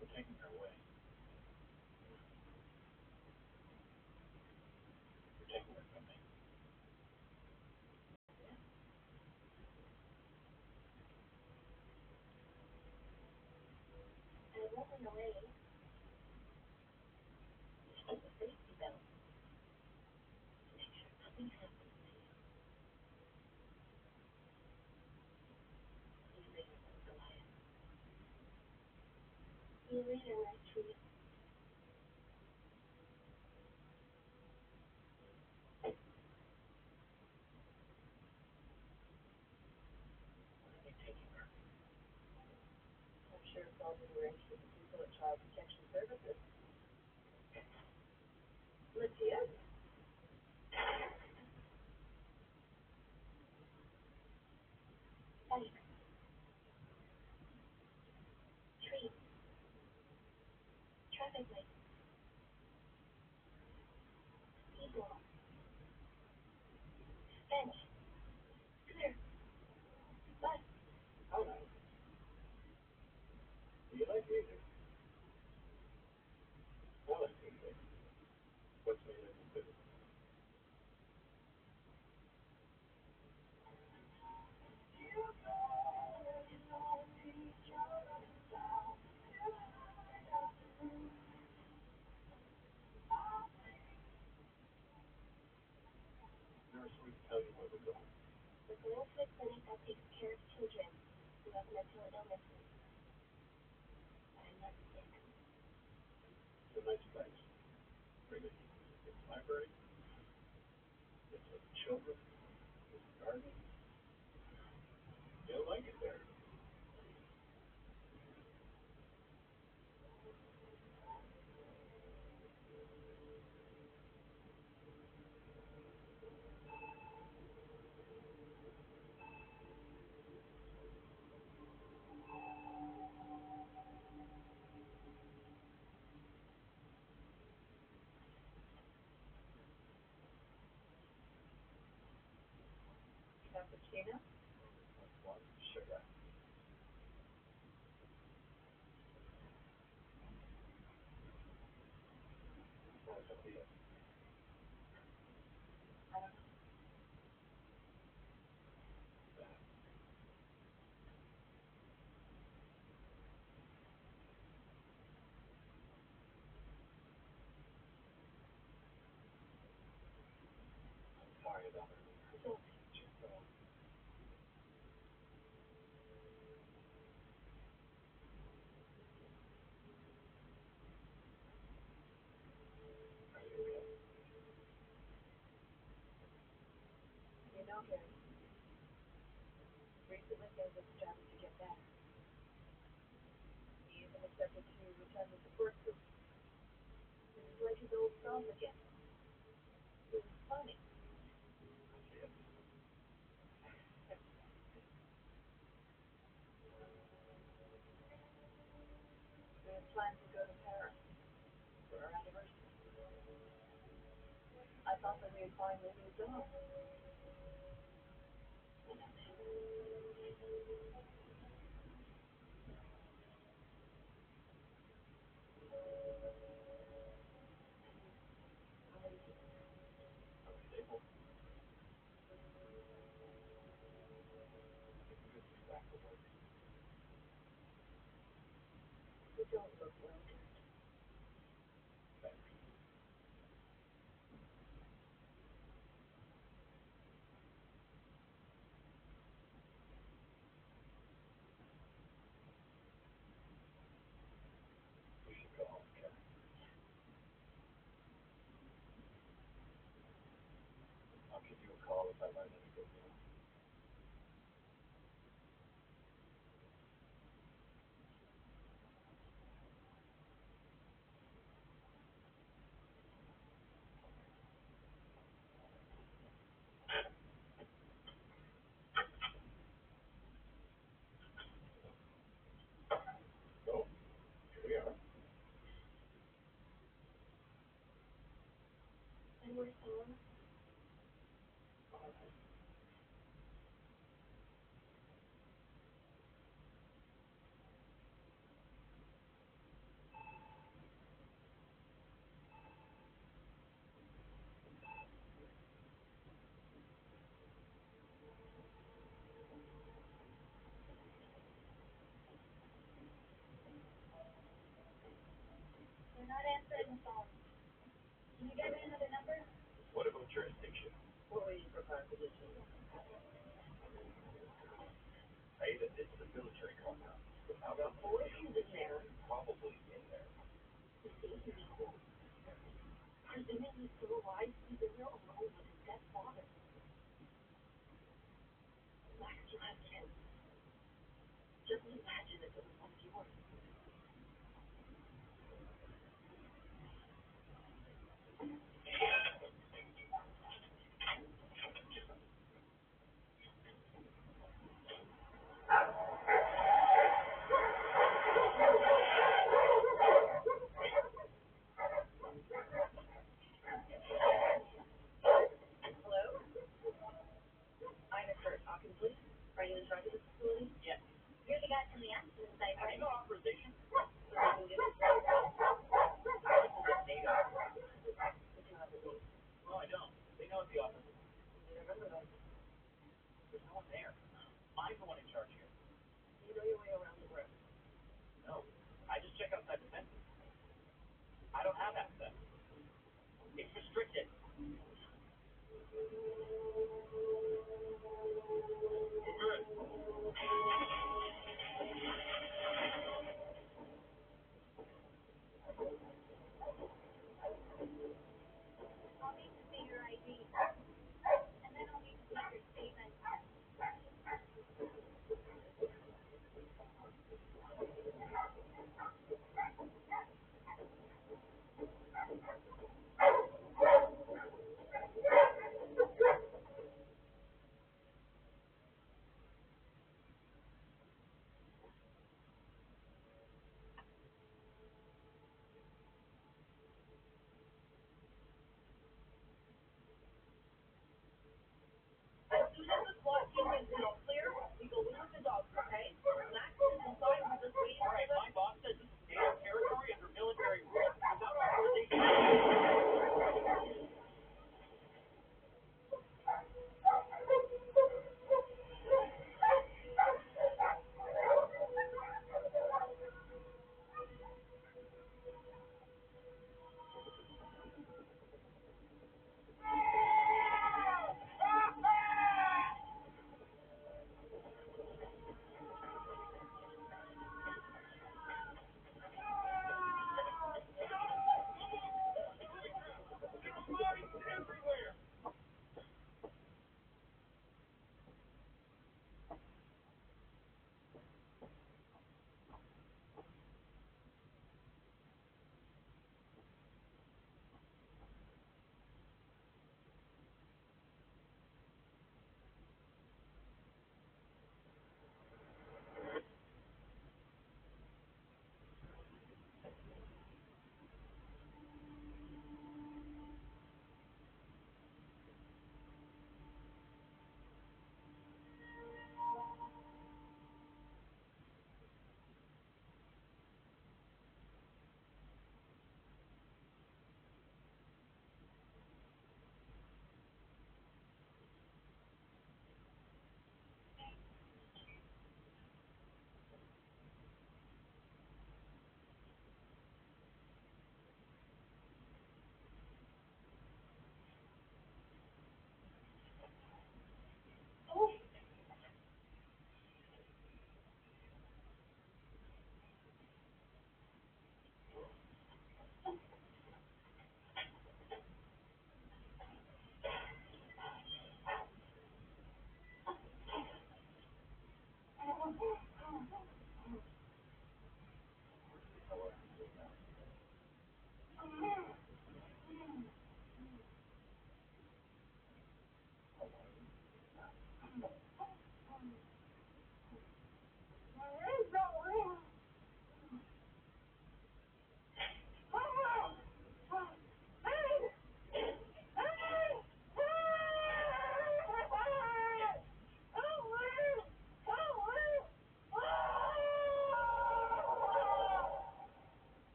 S1: we're taking her away. We're taking her from me.
S2: I won't run away. Just put the safety belt. Make sure nothing happens to you. See you later, Goliath. See you later, my sweet.
S1: Where are they taking her?
S4: I'm sure it's all been arranged with the people at Child Protection Services. Lydia?
S2: Bike. Tree. Traffic light. Speed wall. Bench. Clear. Bus.
S1: How nice. Do you like music? I like music. What's my listen to? Nurse would tell you where we're going.
S2: We're going to a clinic that takes care of children who have mental illnesses. I'm not sick.
S1: It's a nice place. Really. It's a library. It's for children. It's a garden. You'll like it there.
S4: Cappuccino?
S1: One sugar. What was it?
S4: I don't know.
S1: I'm sorry about it.
S2: Don't.
S1: Just, are you okay?
S4: You know, Gary, recently things have started to get better. He even accepted to attend the support group. It was like his old self again. It was funny.
S1: I see it.
S4: We had planned to go to Paris for our anniversary. I thought that we had finally moved on.
S1: Are we stable? It's good to be back to work.
S4: We don't look well.
S1: Thanks. We should go home, Karen. I'll give you a call if I learn any good news.
S6: jurisdiction.
S4: We're waiting for clarification.
S6: Hey, that it's the military compound. How
S4: The
S6: about
S4: force is in there.
S6: probably in there?
S4: The safety people. Presumably still alive, he's in there alone with his dead father. Max still has kids. Just imagine if it was one of yours. Hello? I'm Kurt Hawkins, please. Are you in charge of the facility?
S6: Yes.
S3: You're the guy from the accident site,
S6: Have
S3: right?
S6: you got authorization?
S4: So we can get it.
S6: This is a NATO.
S4: We can have it made.
S6: No, I don't. They know at the office.
S4: You remember that.
S6: There's no one there. I'm the one in charge here.
S4: You know your way around the room.
S6: No. I just check outside the fences. I don't have access. It's restricted. Good.
S3: I'll need to see your ID. And then I'll need to see your statement. As soon as the SWAT team is all clear, we go in with the dogs, okay? Max is inside with us waiting
S6: All
S3: for
S6: right,
S3: them.
S6: my boss says this is NATO territory under military rule. Without authorization.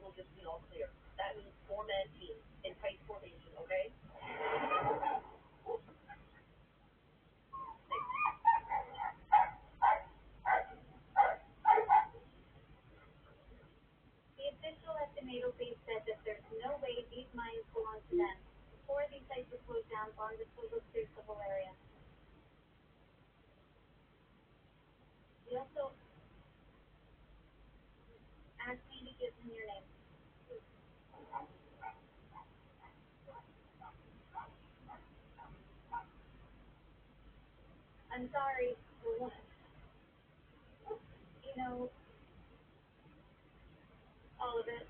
S3: will just be all clear. That means 4-man team in tight formation, okay? The official estimator base said that there's no way these mines belong to them. Before these sites were closed down, Barnabas will look through the whole area. He also asked me to give him your name. I'm sorry for what? You know, all of it.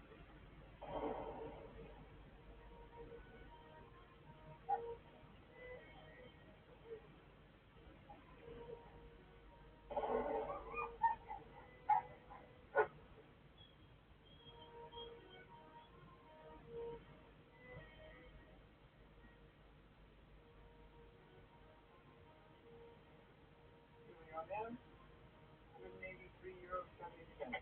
S7: Here we are now. €183.70.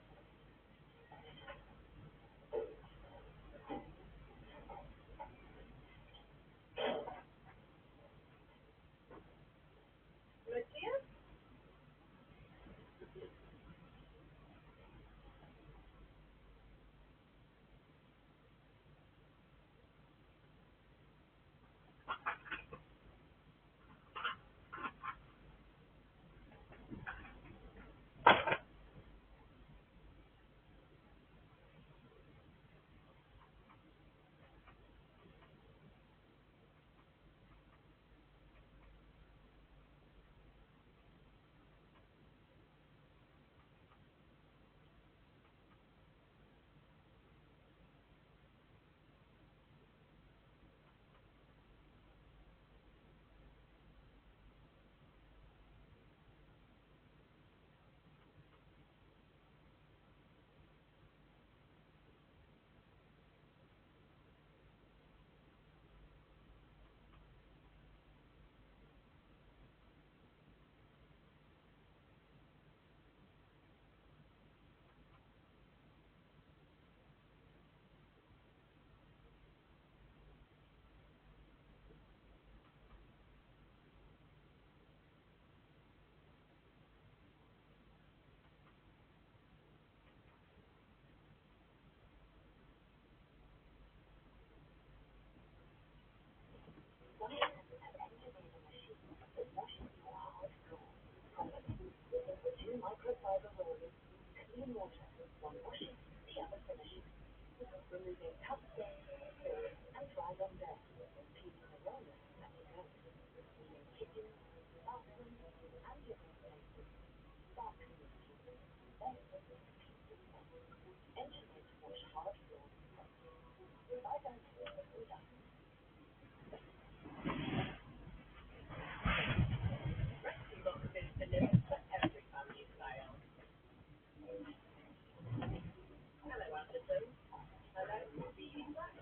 S3: Lucia?
S2: Two microfiber rollers, clean water, one washes, the other finishes. Removing cup stains, spills, and dry on bed. Cleaning the rollers as you go. Cleaning kitchens, bathrooms, and living spaces. Start cleaning kitchens. Then engineered to wash hard floors. Bye then. We're done.
S3: Recipe book is delivered for every family style. Hello, Anderson. Hello, Beanie Black.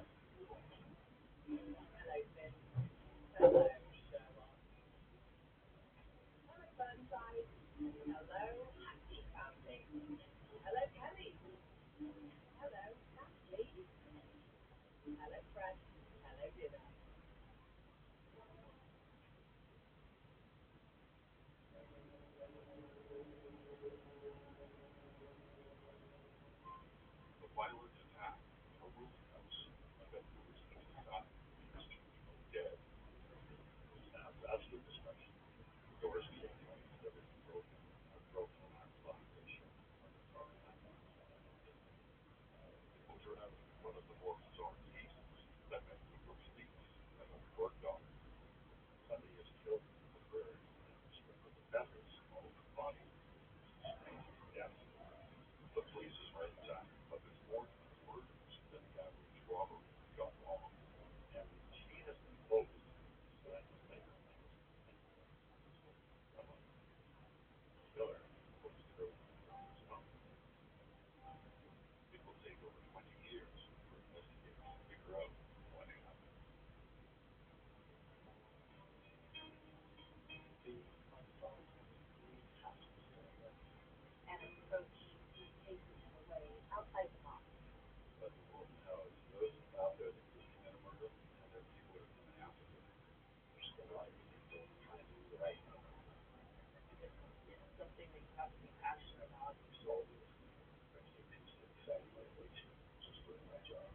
S3: Hello, Finn. Hello, Sherlock. Hello, Burnside. Hello, Happy Family. Hello, Kelly. Hello, Natalie. Hello, Fred. Hello, Dinner.
S5: The violent attack in a rooming house that was inside is dead.
S4: have to be passionate about.
S5: So actually makes it exciting lately too. Just doing my job.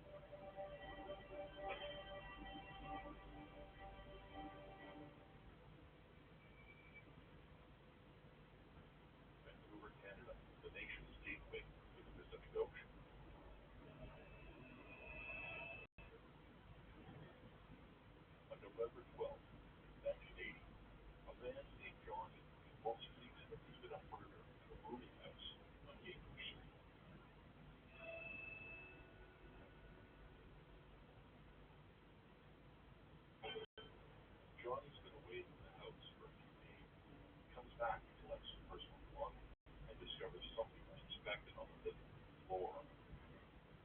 S5: Vancouver, Canada, the nation's gateway to the Pacific Ocean. On November 12th, 1980, a man named Johnny false police committed a murder at a rooming house on Gateway Street. Johnny's been away from the house for a few days. He comes back and collects some personal belongings and discovers something unexpected on the living floor.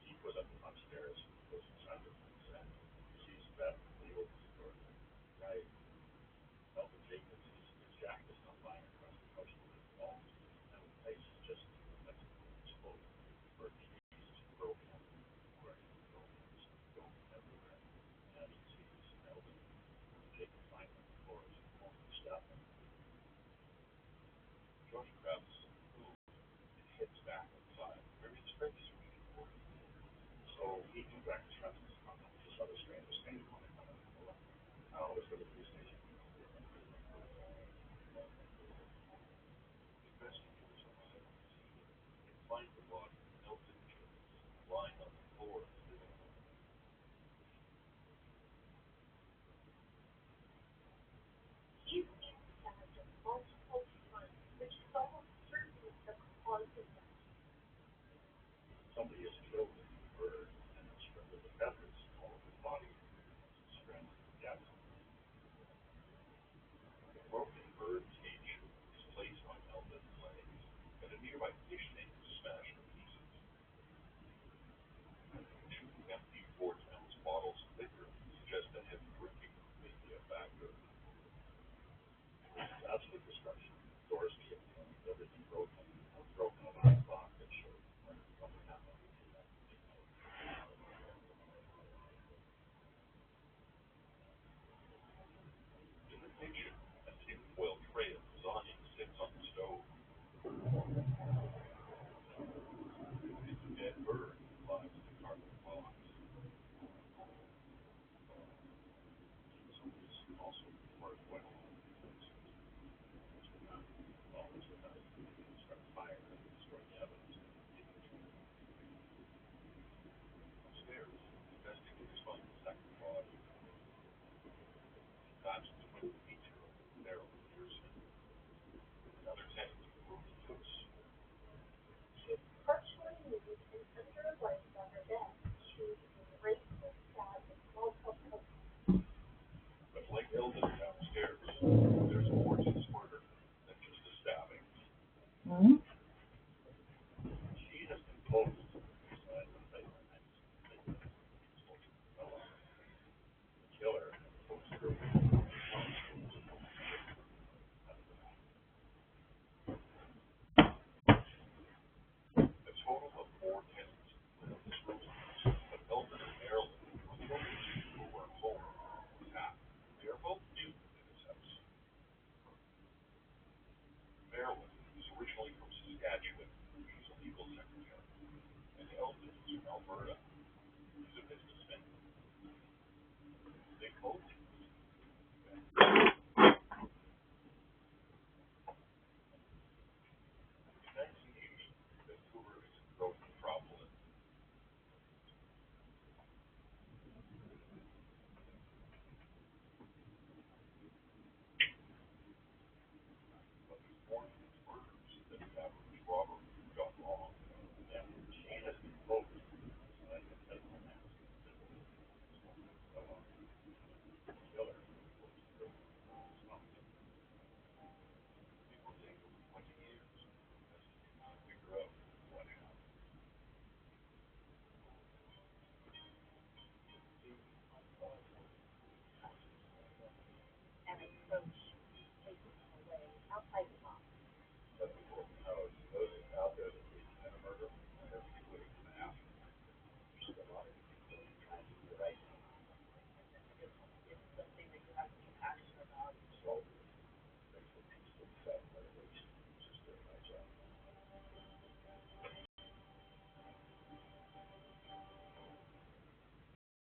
S5: He goes upstairs, goes inside the room, and sees Beth when he opens the door. Right. Melvin Jacobs, his jacket is not lying across the house where it falls. Now the place is just exploded. Bird trees broken up, where buildings going everywhere. And he sees Melvin Jacobs lying on the floor, all the stuff. Johnny grabs some food and heads back outside, where his friend is waiting for him. So he can back his friends. Just other strangers standing on the floor. Now there's going to be